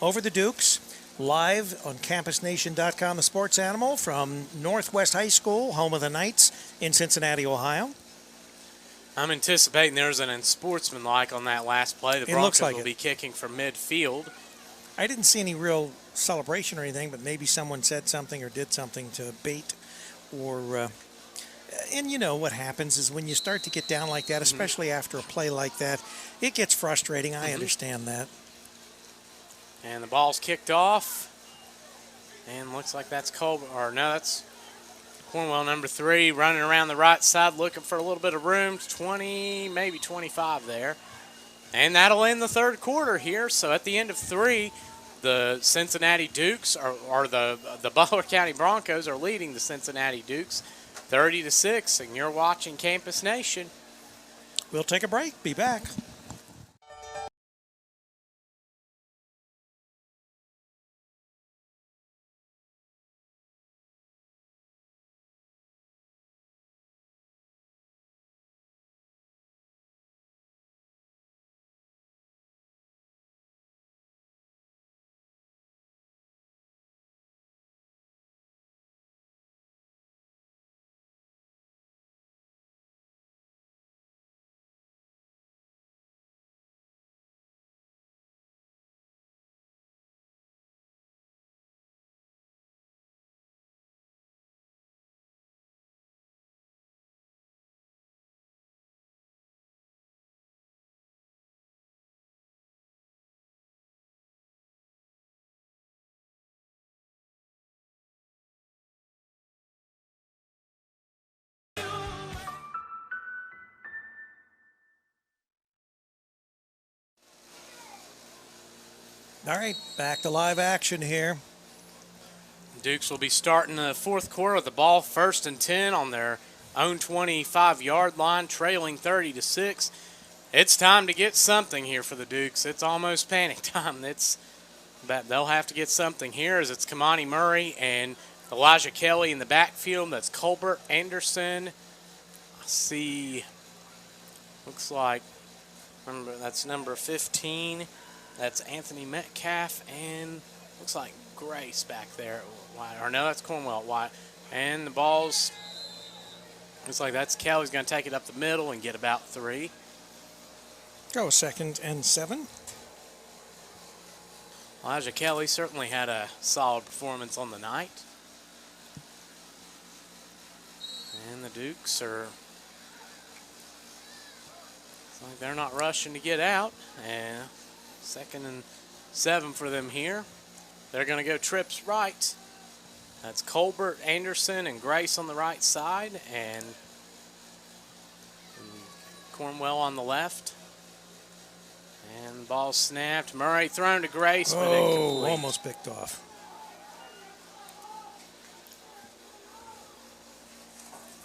over the Dukes. Live on CampusNation.com, the sports animal from Northwest High School, home of the Knights in Cincinnati, Ohio. I'm anticipating there's an unsportsmanlike on that last play. The Broncos will be kicking from midfield. I didn't see any real celebration or anything, but maybe someone said something or did something to bait or... and you know what happens is when you start to get down like that, especially after a play like that, it gets frustrating. I understand that. And the ball's kicked off. And looks like that's that's Cornwell, number 3, running around the right side, looking for a little bit of room. 20, maybe 25 there. And that'll end the third quarter here. So at the end of 3, the Cincinnati Dukes, or the Butler County Broncos are leading the Cincinnati Dukes 30-6. And you're watching Campus Nation. We'll take a break. Be back. All right, back to live action here. Dukes will be starting the fourth quarter with the ball 1st and 10 on their own 25-yard line, trailing 30-6. It's time to get something here for the Dukes. It's almost panic time. They'll have to get something here as it's Kamani Murray and Elijah Kelly in the backfield. That's Colbert Anderson. I see, looks like, that's number 15. That's Anthony Metcalf, and looks like Grace back there. Or no, that's Cornwell. And the ball's, looks like that's Kelly's going to take it up the middle and get about 3. Go 2nd and 7. Elijah Kelly certainly had a solid performance on the night. And the Dukes are, it's like they're not rushing to get out. And 2nd and 7 for them here. They're going to go trips right. That's Colbert, Anderson, and Grace on the right side, and Cornwell on the left. And the ball snapped. Murray thrown to Grace, but incomplete. Almost picked off.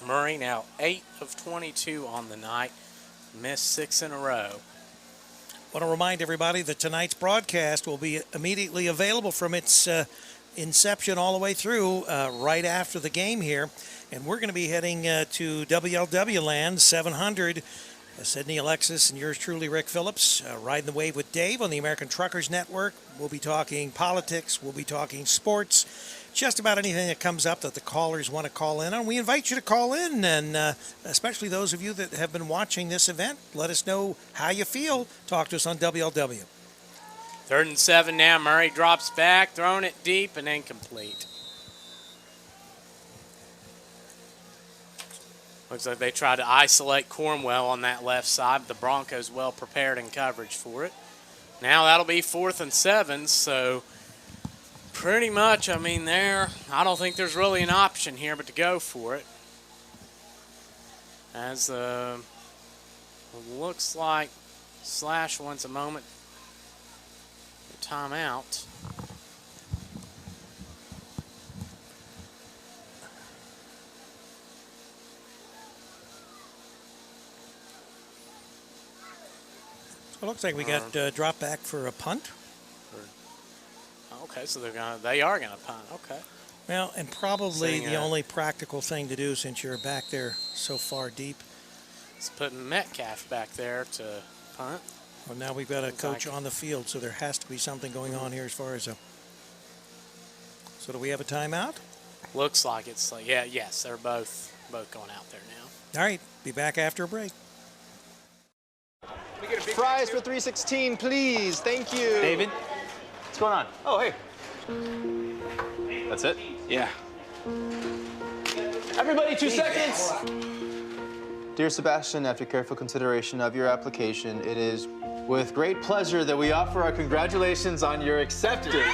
Murray now 8 of 22 on the night. Missed 6 in a row. I want to remind everybody that tonight's broadcast will be immediately available from its inception all the way through right after the game here. And we're going to be heading to WLW Land 700. Sydney Alexis and yours truly, Rick Phillips, riding the wave with Dave on the American Truckers Network. We'll be talking politics. We'll be talking sports. Just about anything that comes up that the callers want to call in on. We invite you to call in, and especially those of you that have been watching this event, let us know how you feel. Talk to us on WLW. 3rd and 7 now. Murray drops back, throwing it deep and incomplete. Looks like they tried to isolate Cornwell on that left side, but the Broncos well prepared in coverage for it. Now that'll be 4th and 7, so pretty much, I mean, I don't think there's really an option here but to go for it. As looks like Slash wants a moment. Timeout. It looks like we got drop back for a punt. Okay, so they are gonna punt. Okay. Well, and probably the only practical thing to do since you're back there so far deep. It's putting Metcalf back there to punt. Well, now we've got a coach on the field, so there has to be something going on here as far as a. So do we have a timeout? Looks like it's like yes, they're both going out there now. All right, be back after a break. Fries for 316, please. Thank you. David, what's going on? Oh, hey. That's it? Yeah. Everybody, 2 seconds. Dear Sebastian, after careful consideration of your application, it is with great pleasure that we offer our congratulations on your acceptance.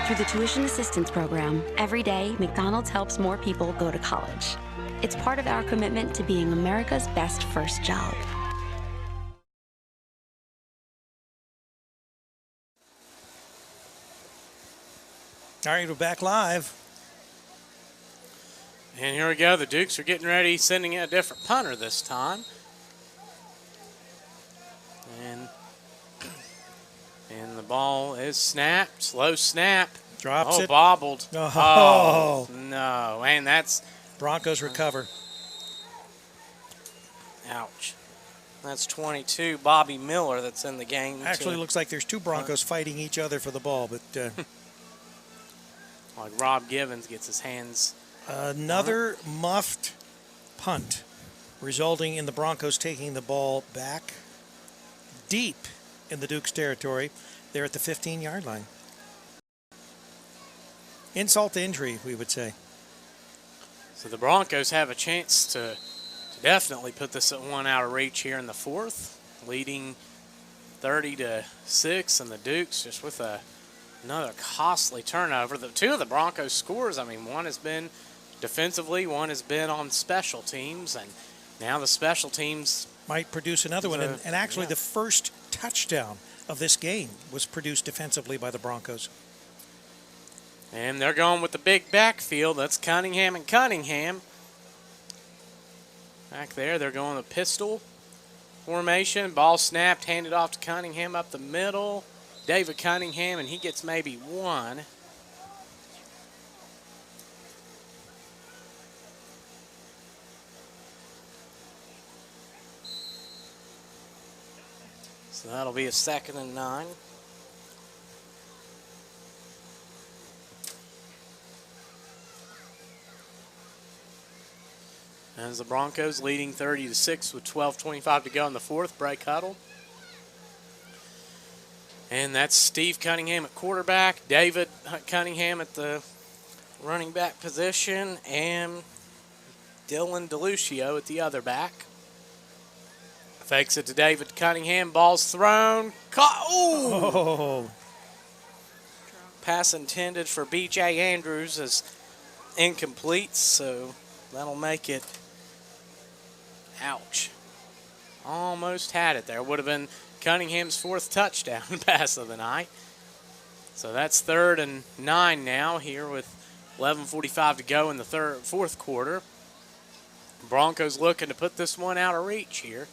Through the Tuition Assistance Program, every day, McDonald's helps more people go to college. It's part of our commitment to being America's best first job. All right, we're back live. And here we go. The Dukes are getting ready, sending in a different punter this time. And the ball is snapped. Slow snap. Drops it. Bobbled. Oh. No. And that's... Broncos recover. Ouch. That's 22, Bobby Miller, that's in the game. Actually, looks like there's two Broncos fighting each other for the ball, but... like Rob Givens gets his hands... Another muffed punt, resulting in the Broncos taking the ball back deep in the Dukes' territory. They're at the 15-yard line. Insult to injury, we would say. So the Broncos have a chance to definitely put this at one out of reach here in the fourth, leading 30-6, and the Dukes just with another costly turnover. The two of the Broncos scores, I mean, one has been defensively, one has been on special teams, and now the special teams might produce another one. And actually, the first touchdown of this game was produced defensively by the Broncos. And they're going with the big backfield. That's Cunningham and Cunningham. Back there, they're going with pistol formation. Ball snapped, handed off to Cunningham up the middle. David Cunningham, and he gets maybe one. So that'll be a 2nd and 9. As the Broncos leading 30-6 with 12:25 to go in the fourth, break huddle. And that's Steve Cunningham at quarterback, David Cunningham at the running back position, and Dylan DeLucio at the other back. Fakes it to David Cunningham, ball's thrown, caught, ooh! Oh. Pass intended for B.J. Andrews is incomplete, so that'll make it, ouch. Almost had it there. Would have been Cunningham's 4th touchdown pass of the night. So that's 3rd and 9 now here with 11:45 to go in the fourth quarter. Broncos looking to put this one out of reach here.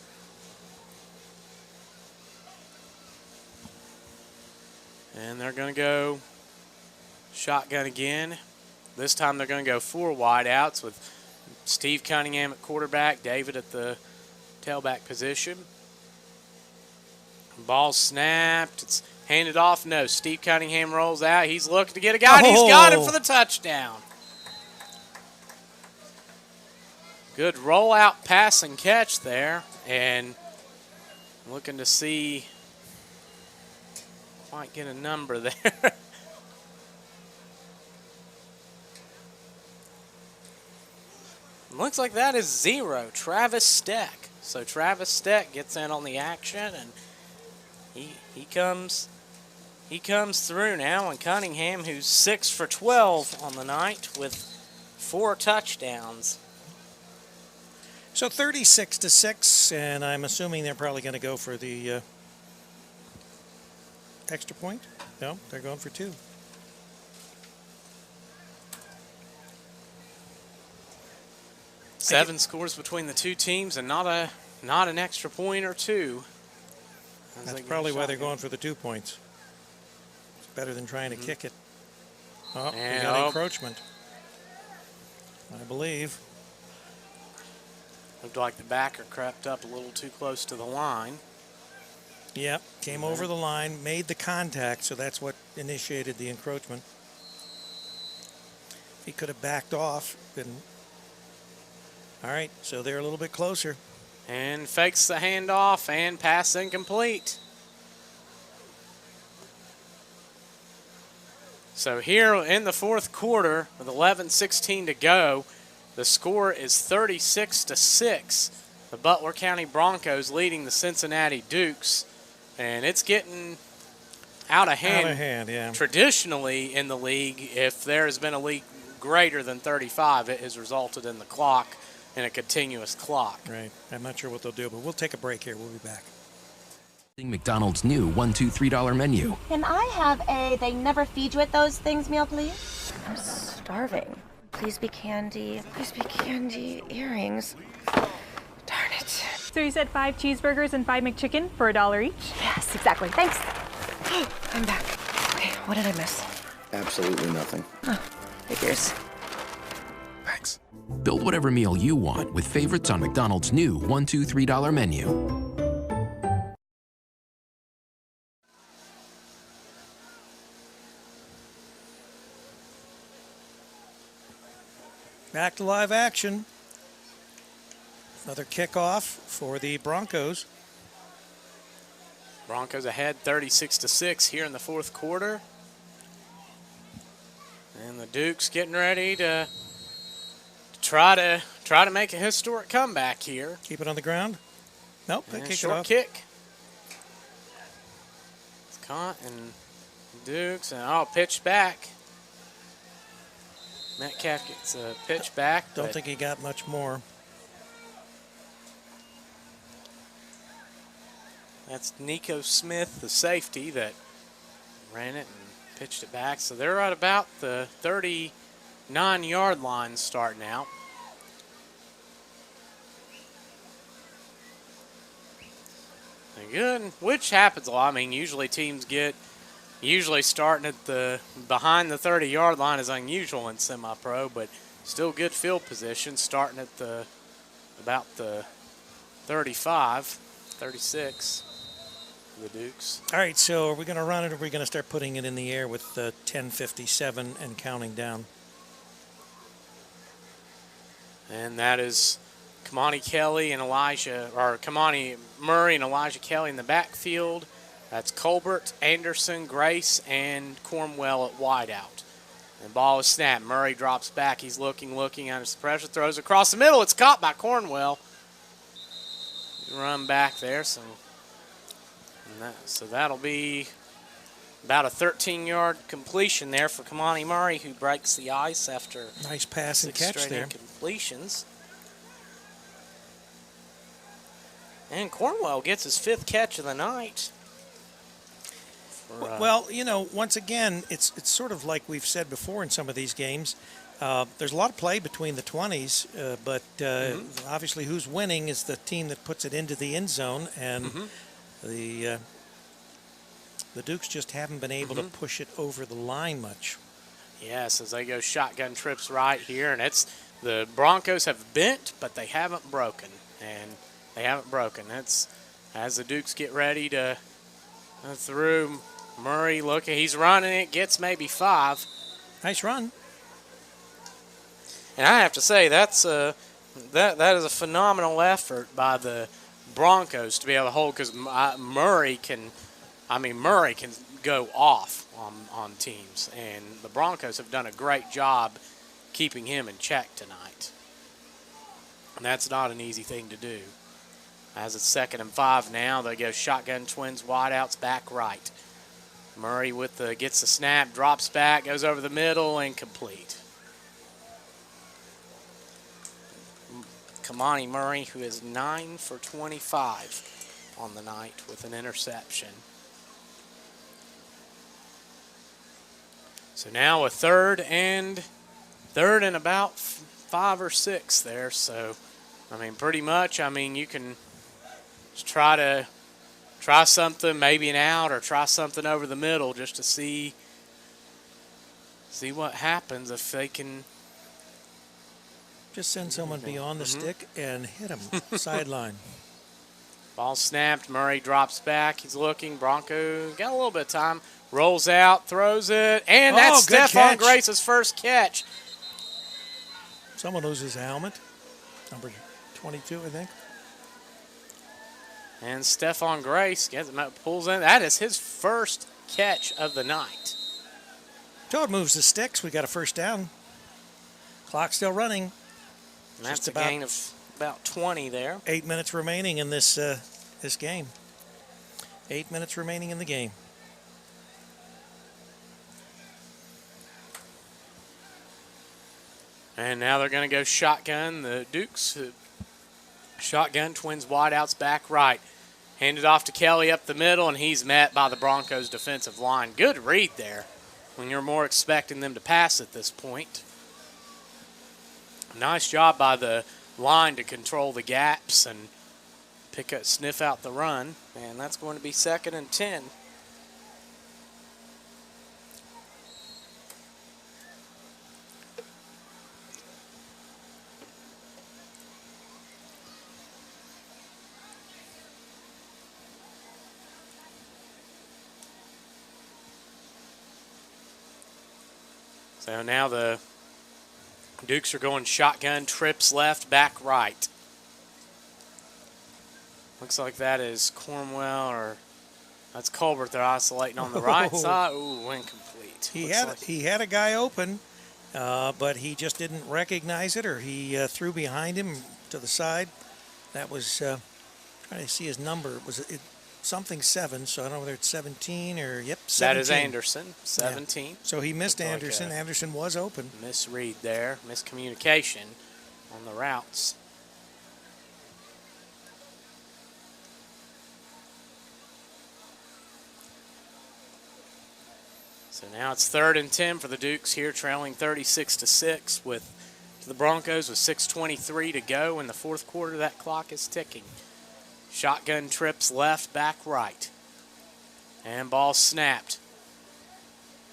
And they're going to go shotgun again. This time they're going to go 4 wideouts with Steve Cunningham at quarterback, David at the tailback position. Ball snapped. It's handed off. No, Steve Cunningham rolls out. He's looking to get a guy, and he's got him for the touchdown. Good rollout pass and catch there. And looking to see, might get a number there. Looks like that is 0, Travis Steck. So Travis Steck gets in on the action, and he comes through now. And Cunningham, who's 6 for 12 on the night with 4 touchdowns. So 36-6, and I'm assuming they're probably going to go for the extra point. No, they're going for 2. Seven scores between the two teams, and not an extra point or 2. That's probably why they're going for the 2 points. It's better than trying to kick it. Oh, we got encroachment, I believe. Looked like the backer crept up a little too close to the line. Yep, came over the line, made the contact, so that's what initiated the encroachment. If he could have backed off, then... All right, so they're a little bit closer. And fakes the handoff, and pass incomplete. So here in the fourth quarter, with 11:16 to go, the score is 36-6. The Butler County Broncos leading the Cincinnati Dukes, and it's getting out of hand. Out of hand, yeah. Traditionally in the league, if there has been a league greater than 35, it has resulted in the clock in a continuous clock. Right. I'm not sure what they'll do, but we'll take a break here. We'll be back. McDonald's new $1, $2, $3 menu. Can I have a they never feed you at those things meal, please? I'm starving. Please be candy. Please be candy. Earrings. Darn it. So you said 5 cheeseburgers and 5 McChicken for $1 each? Yes, exactly. Thanks. I'm back. Okay, what did I miss? Absolutely nothing. Oh, figures. Thanks. Build whatever meal you want with favorites on McDonald's new $1, $2, $3 menu. Back to live action. Another kickoff for the Broncos. Broncos ahead 36-6 here in the fourth quarter. And the Dukes getting ready to try to make a historic comeback here. Keep it on the ground. Nope, they kick it short off. kick. It's caught, and Dukes, and pitch back. Metcalf gets a pitch back. Don't think he got much more. That's Nico Smith, the safety, that ran it and pitched it back. So they're at about the 39-yard line starting out. Good, which happens a lot. I mean, usually teams usually starting at behind the 30-yard line is unusual in semi-pro, but still good field position, starting at about the 35, 36 for the Dukes. All right, so are we going to run it, or are we going to start putting it in the air with 10:57 and counting down? And that is Kamani Murray and Elijah Kelly in the backfield. That's Colbert, Anderson, Grace, and Cornwell at wideout. And ball is snapped. Murray drops back. He's looking under some pressure. Throws across the middle. It's caught by Cornwell. Run back there. So that'll be about a 13-yard completion there for Kamani Murray, who breaks the ice after nice pass and catch there. Completions. And Cornwell gets his 5th catch of the night. Well, once again, it's sort of like we've said before in some of these games. There's a lot of play between the 20s, but obviously who's winning is the team that puts it into the end zone, and the Dukes just haven't been able to push it over the line much. Yes, as they go shotgun trips right here, and the Broncos have bent, but they haven't broken, It's as the Dukes get ready to through. Murray, he's running it, gets maybe 5. Nice run. And I have to say, that is a phenomenal effort by the Broncos to be able to hold, because Murray can go off on teams, and the Broncos have done a great job keeping him in check tonight. And that's not an easy thing to do. As it's 2nd and 5 now, they go shotgun twins, wideouts, back right. Murray gets the snap, drops back, goes over the middle, incomplete. Kamani Murray, who is 9 for 25 on the night with an interception. So now a third and about 5 or 6 there. So, I mean, pretty much, I mean, you can just try something, maybe an out, or try something over the middle just to see what happens if they can. Just send someone beyond the stick and hit him. Sideline. Ball snapped. Murray drops back. He's looking. Bronco got a little bit of time. Rolls out, throws it, and that's Stephon Grace's first catch. Someone loses a helmet. Number 22, I think. And Stephon Grace pulls in. That is his first catch of the night. Toad moves the sticks. We got a first down. Clock still running. And that's a gain of about 20 there. 8 minutes remaining in this game. 8 minutes remaining in the game. And now they're going to go shotgun. The Dukes shotgun, twins wideouts back right. Handed off to Kelly up the middle, and he's met by the Broncos defensive line. Good read there when you're more expecting them to pass at this point. Nice job by the line to control the gaps and sniff out the run. And that's going to be 2nd and 10. So now the Dukes are going shotgun, trips left, back right. Looks like that is Cornwell, or that's Colbert they're isolating on the right side. Ooh, incomplete. He had a guy open, but he just didn't recognize it, or he threw behind him to the side. That was, trying to see his number. It was something 7, so I don't know whether it's 17 or, 17. That is Anderson, 17. Yeah. So he missed Anderson. Anderson was open. Misread there, miscommunication on the routes. So now it's 3rd and 10 for the Dukes here, trailing 36-6 with the Broncos with 6:23 to go in the 4th quarter. That clock is ticking. Shotgun trips left, back right. And ball snapped.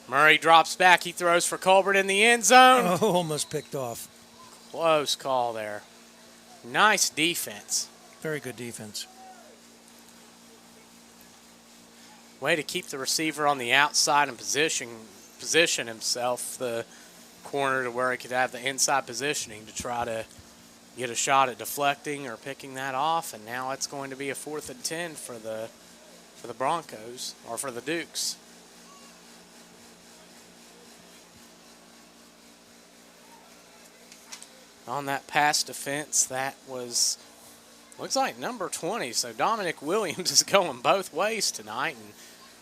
Murray drops back. He throws for Colbert in the end zone. Oh, almost picked off. Close call there. Nice defense. Very good defense. Way to keep the receiver on the outside and position himself, the corner, to where he could have the inside positioning to try to get a shot at deflecting or picking that off. And now it's going to be a 4th and 10 for the Broncos, or for the Dukes. On that pass defense, that was, looks like number 20. So Dominic Williams is going both ways tonight, and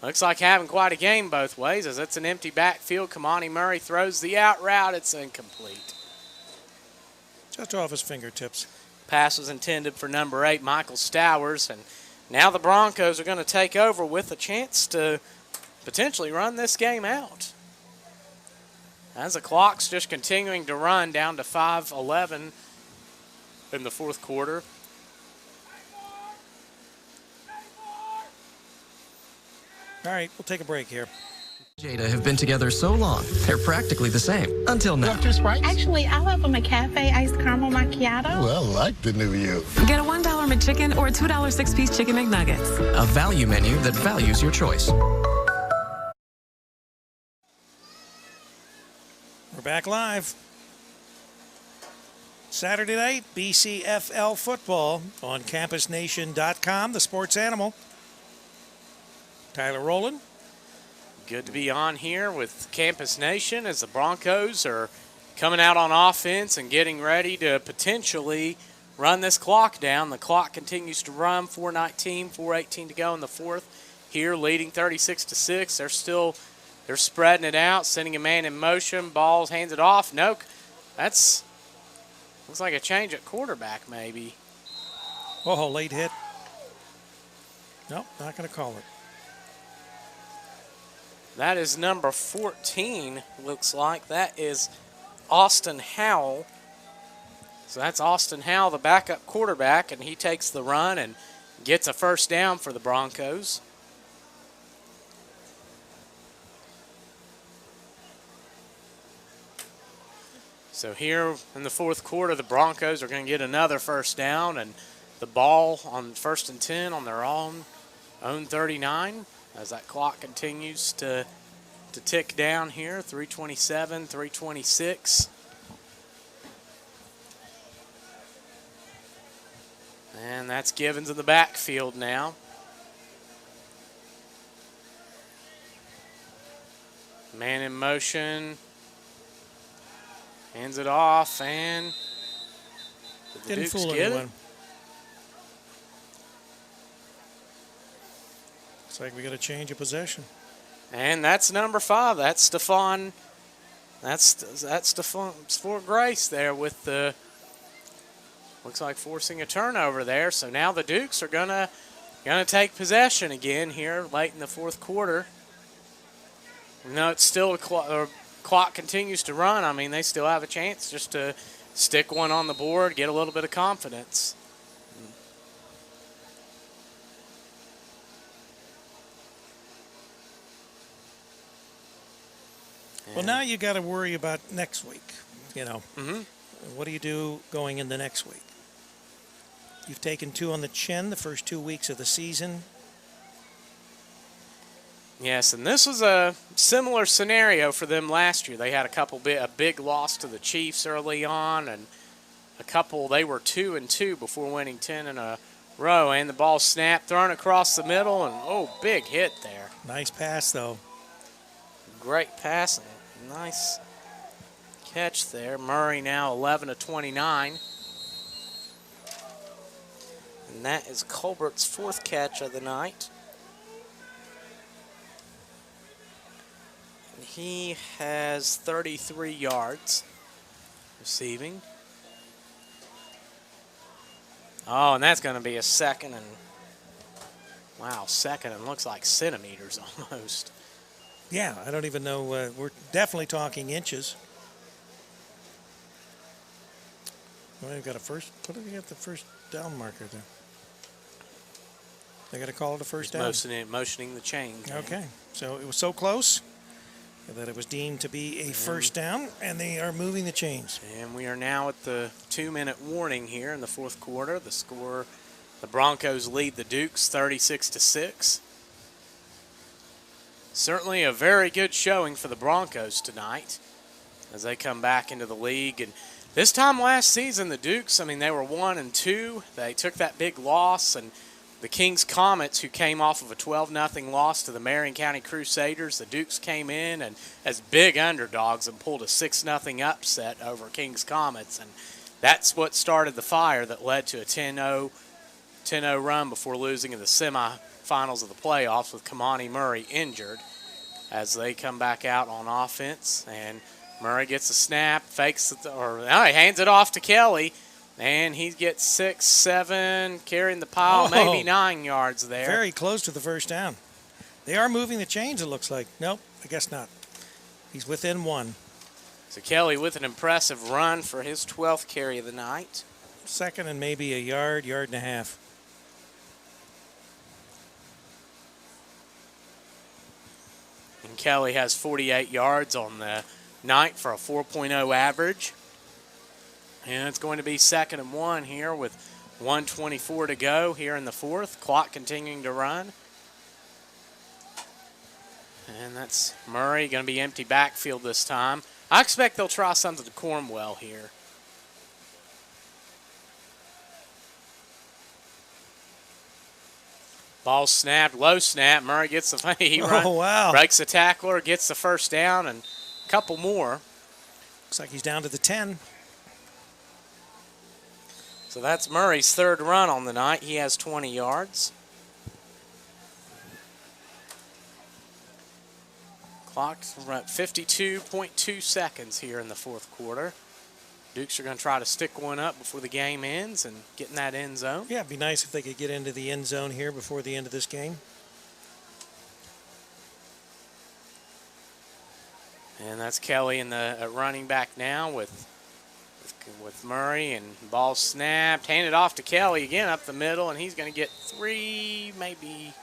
looks like having quite a game both ways, as it's an empty backfield. Kamani Murray throws the out route. It's incomplete. Just off his fingertips. Pass was intended for number 8, Michael Stowers, and now the Broncos are going to take over with a chance to potentially run this game out. As the clock's just continuing to run down to 5:11 in the 4th quarter. All right, we'll take a break here. Jada have been together so long, they're practically the same. Until now. Actually, I love a McCafe iced caramel macchiato. Well, I like the new you. Get a $1 McChicken or a $2 6-piece Chicken McNuggets. A value menu that values your choice. We're back live. Saturday night, BCFL football on campusnation.com, the sports animal. Tyler Rowland. Good to be on here with Campus Nation as the Broncos are coming out on offense and getting ready to potentially run this clock down. The clock continues to run. 4:19, 4:18 to go in the fourth. Here, leading 36-6. They're spreading it out, sending a man in motion. Balls, hands it off. No, looks like a change at quarterback maybe. Oh, late hit. Nope, not going to call it. That is number 14, looks like. That is Austin Howell. So that's Austin Howell, the backup quarterback, and he takes the run and gets a first down for the Broncos. So here in the fourth quarter, the Broncos are going to get another first down, and the ball on 1st and 10 on their own 39 as that clock continues to tick down here. 3:27, 3:26. And that's Givens in the backfield now. Man in motion. Hands it off, and did the Didn't Dukes fool get anyone. it? Looks like we got a change of possession. And that's number 5. That's Stephon. That's Stephon Grace there with the, looks like forcing a turnover there. So now the Dukes are gonna take possession again here late in the fourth quarter. No, it's still clock continues to run. I mean, they still have a chance just to stick one on the board, get a little bit of confidence. Well, now you got to worry about next week. You know, Mm-hmm. what do you do going into next week? You've taken 2 on the chin the first 2 weeks of the season. Yes, and this was a similar scenario for them last year. They had a big loss to the Chiefs early on, and they were 2-2 before winning 10 in a row. And the ball snapped, thrown across the middle, and big hit there. Nice pass though. Great pass, and nice catch there. Murray now 11-29. And that is Colbert's 4th catch of the night. And he has 33 yards receiving. Oh, and that's going to be a second and looks like centimeters almost. Yeah, I don't even know. We're definitely talking inches. Well, they've got a first. What do they get the first down marker there? They got to call it a first down. Motioning the chain. Okay, so it was so close that it was deemed to be a first down, and they are moving the chains. And we are now at the 2-minute warning here in the fourth quarter. The score, the Broncos lead the Dukes 36-6. Certainly a very good showing for the Broncos tonight as they come back into the league. And this time last season, the Dukes, they were 1-2. They took that big loss, and the Kings Comets, who came off of a 12-0 loss to the Marion County Crusaders, the Dukes came in and as big underdogs and pulled a 6-0 upset over Kings Comets. And that's what started the fire that led to a 10-0 run before losing in the semifinals of the playoffs with Kamani Murray injured as they come back out on offense. And Murray gets a snap, fakes it, he hands it off to Kelly. And he gets 6, 7, carrying the pile, maybe 9 yards there. Very close to the first down. They are moving the chains, it looks like. Nope, I guess not. He's within 1. So Kelly with an impressive run for his 12th carry of the night. Second and maybe a yard and a half. And Kelly has 48 yards on the night for a 4.0 average. And it's going to be 2nd and 1 here with 1:24 to go here in the fourth. Clock continuing to run. And that's Murray, going to be empty backfield this time. I expect they'll try something to Cornwell here. Ball snapped, low snap. Murray gets the breaks the tackler, gets the first down, and a couple more. Looks like he's down to the 10. So that's Murray's third run on the night. He has 20 yards. Clock's at 52.2 seconds here in the fourth quarter. Dukes are going to try to stick one up before the game ends and get in that end zone. Yeah, it'd be nice if they could get into the end zone here before the end of this game. And that's Kelly in the running back now with Murray, and ball snapped, handed off to Kelly again up the middle, and he's going to get 3, maybe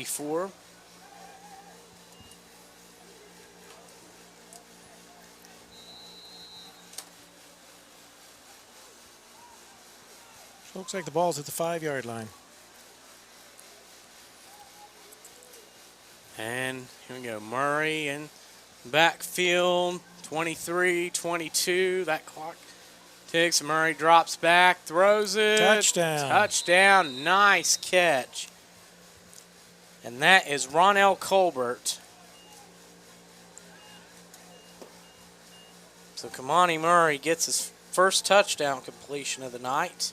4. Looks like the ball's at the 5-yard line. And here we go, Murray in backfield, 23, 22. That clock ticks. Murray drops back, throws it. Touchdown. Touchdown. Nice catch. And that is Ronell Colbert. So Kamani Murray gets his first touchdown completion of the night.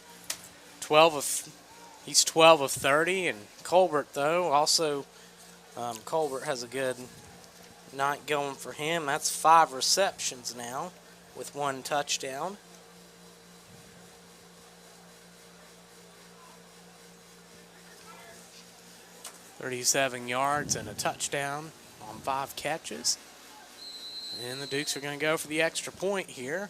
He's 12 of 30, and Colbert, though, also Colbert has a good night going for him. That's 5 receptions now with 1 touchdown. .37 yards and a touchdown on 5 catches. And the Dukes are going to go for the extra point here.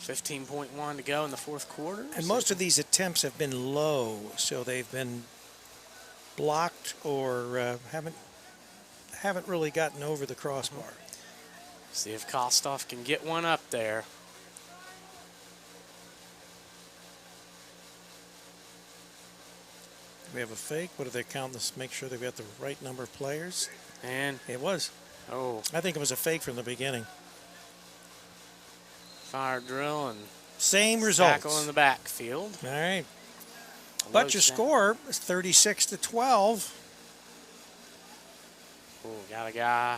15.1 to go in the fourth quarter. And most of these attempts have been low, so they've been blocked or haven't really gotten over the crossbar. See if Kostoff can get one up there. We have a fake. What do they count this? Make sure they've got the right number of players. And it was. Oh, I think it was a fake from the beginning. Fire drill and same results. Tackle in the backfield. All right. But your score is 36-12. Oh, got a guy.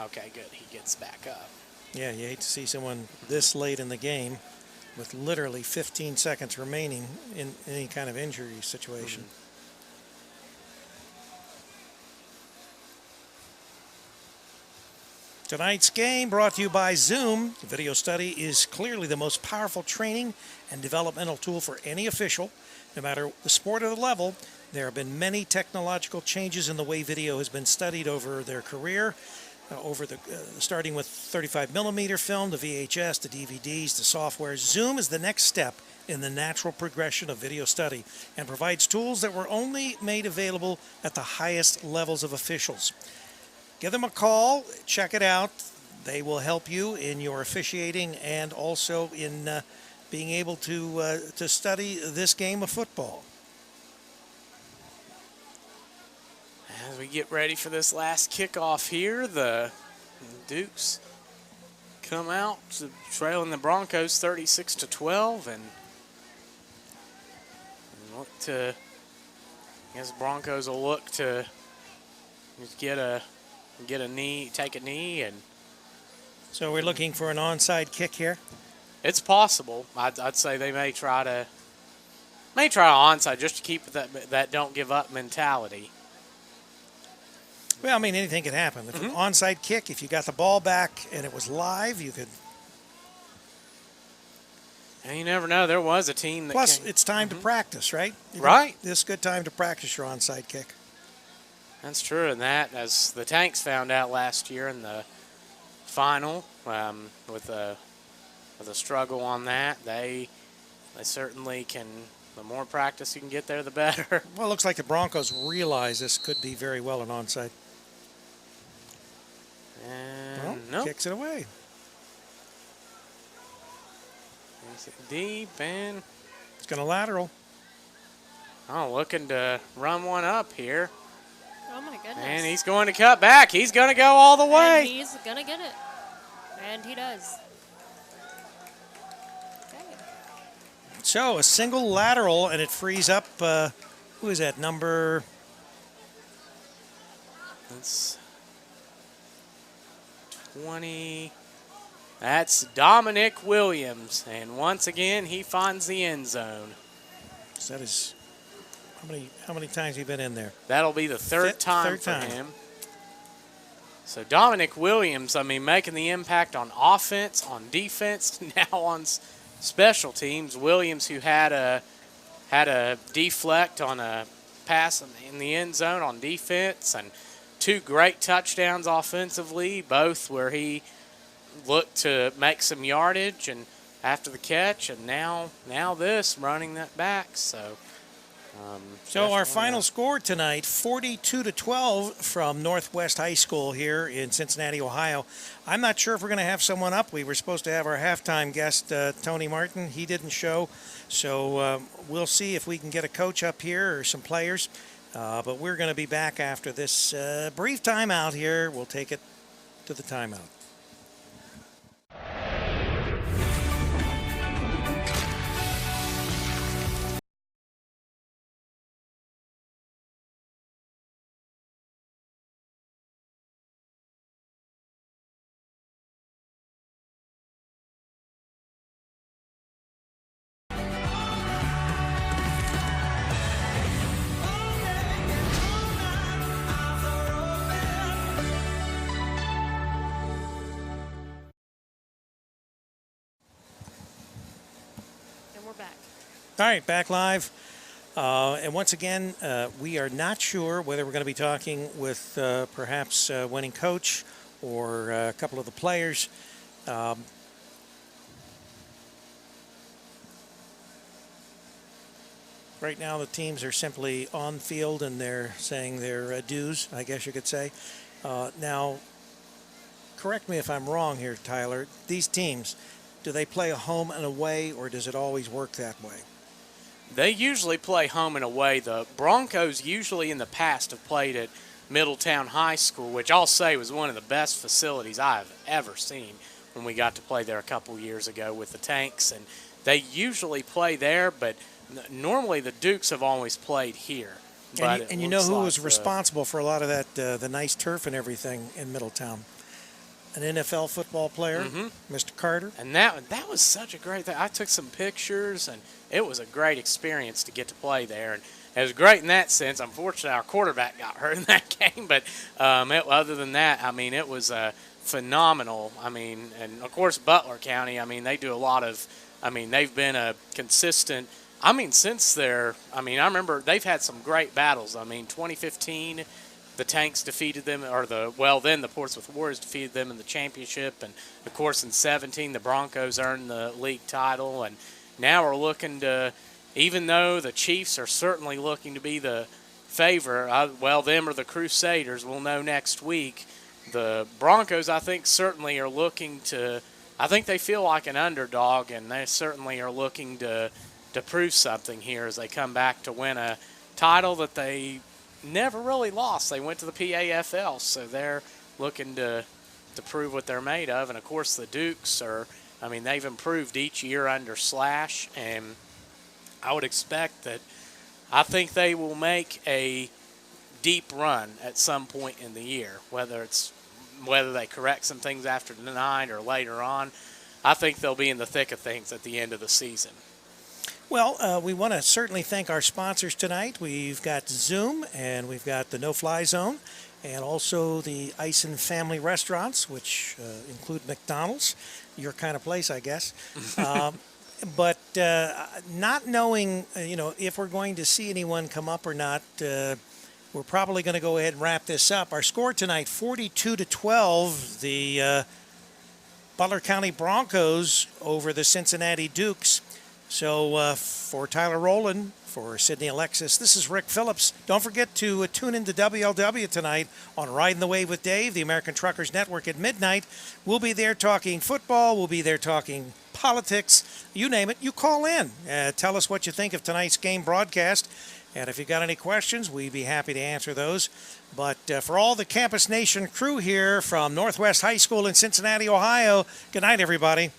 Okay, good. He gets back up. Yeah, you hate to see someone this late in the game with literally 15 seconds remaining in any kind of injury situation. Mm-hmm. Tonight's game brought to you by Zoom. The video study is clearly the most powerful training and developmental tool for any official. No matter the sport or the level, there have been many technological changes in the way video has been studied over their career, starting with 35mm film, the VHS, the DVDs, the software. Zoom is the next step in the natural progression of video study and provides tools that were only made available at the highest levels of officials. Give them a call, check it out. They will help you in your officiating and also in being able to study this game of football. As we get ready for this last kickoff here, the Dukes come out trailing the Broncos 36-12, and look to. I guess Broncos will look to get a knee, take a knee, and. So we're looking for an onside kick here. It's possible. I'd say they may try onside just to keep that don't give up mentality. Well, I mean, anything could happen. If an onside kick, if you got the ball back and it was live, you could. And you never know. There was a team that. Plus, it's time to practice, right? Right. This is a good time to practice your onside kick. That's true, and that, as the Tanks found out last year in the final, with a struggle on that, they certainly can. The more practice you can get there, the better. Well, it looks like the Broncos realize this could be very well an onside. And nope. Kicks it away. Takes it deep, and it's going to lateral. Oh, looking to run one up here. Oh, my goodness. And he's going to cut back. He's going to go all the way. And he's going to get it. And he does. So a single lateral, and it frees up, who is that, number? That's 20. That's Dominic Williams, and once again he finds the end zone. So that is how many times have you been in there? That'll be the third time for time. him. So Dominic Williams, I mean, making the impact on offense, on defense, now on special teams. Williams, who had a deflect on a pass in the end zone on defense, and 2 great touchdowns offensively, both where he looked to make some yardage and after the catch, and now this running that back. So our final score tonight, 42-12 from Northwest High School here in Cincinnati, Ohio. I'm not sure if we're going to have someone up. We were supposed to have our halftime guest, Tony Martin. He didn't show, so we'll see if we can get a coach up here or some players. But we're going to be back after this brief timeout here. We'll take it to the timeout. All right, back live. And once again, we are not sure whether we're going to be talking with perhaps winning coach or a couple of the players. Right now, the teams are simply on field and they're saying their dues, I guess you could say. Now, correct me if I'm wrong here, Tyler. These teams, do they play a home and away, or does it always work that way? They usually play home and away. The Broncos usually in the past have played at Middletown High School, which I'll say was one of the best facilities I've ever seen when we got to play there a couple years ago with the Tanks. And they usually play there, but normally the Dukes have always played here. And you know who was responsible for a lot of that, the nice turf and everything in Middletown? An NFL football player, Mr. Carter. And that was such a great thing. I took some pictures, and it was a great experience to get to play there. And it was great in that sense. Unfortunately, our quarterback got hurt in that game. But other than that, I mean, it was phenomenal. I mean, and, of course, Butler County, I mean, they do a lot of – I mean, they've been a consistent – I mean, since I remember they've had some great battles. I mean, 2015 – the Tanks defeated them, then the Portsmouth Warriors defeated them in the championship. And, of course, in 17, the Broncos earned the league title. And now we're looking to, even though the Chiefs are certainly looking to be the favorite, them or the Crusaders, we'll know next week. The Broncos, I think, certainly are looking to, I think they feel like an underdog, and they certainly are looking to prove something here as they come back to win a title that they never really lost. They went to the PAFL, so they're looking to prove what they're made of. And, of course, the Dukes they've improved each year under Slash, and I would expect that I think they will make a deep run at some point in the year, whether they correct some things after tonight or later on. I think they'll be in the thick of things at the end of the season. Well, we want to certainly thank our sponsors tonight. We've got Zoom, and we've got the No Fly Zone, and also the Ison Family Restaurants, which include McDonald's, your kind of place, I guess. But not knowing, if we're going to see anyone come up or not, we're probably going to go ahead and wrap this up. Our score tonight, 42-12, the Butler County Broncos over the Cincinnati Dukes. So for Tyler Rowland, for Sydney Alexis, this is Rick Phillips. Don't forget to tune into WLW tonight on Riding the Wave with Dave, the American Truckers Network at midnight. We'll be there talking football. We'll be there talking politics. You name it. You call in. Tell us what you think of tonight's game broadcast. And if you got any questions, we'd be happy to answer those. But for all the Campus Nation crew here from Northwest High School in Cincinnati, Ohio, good night, everybody.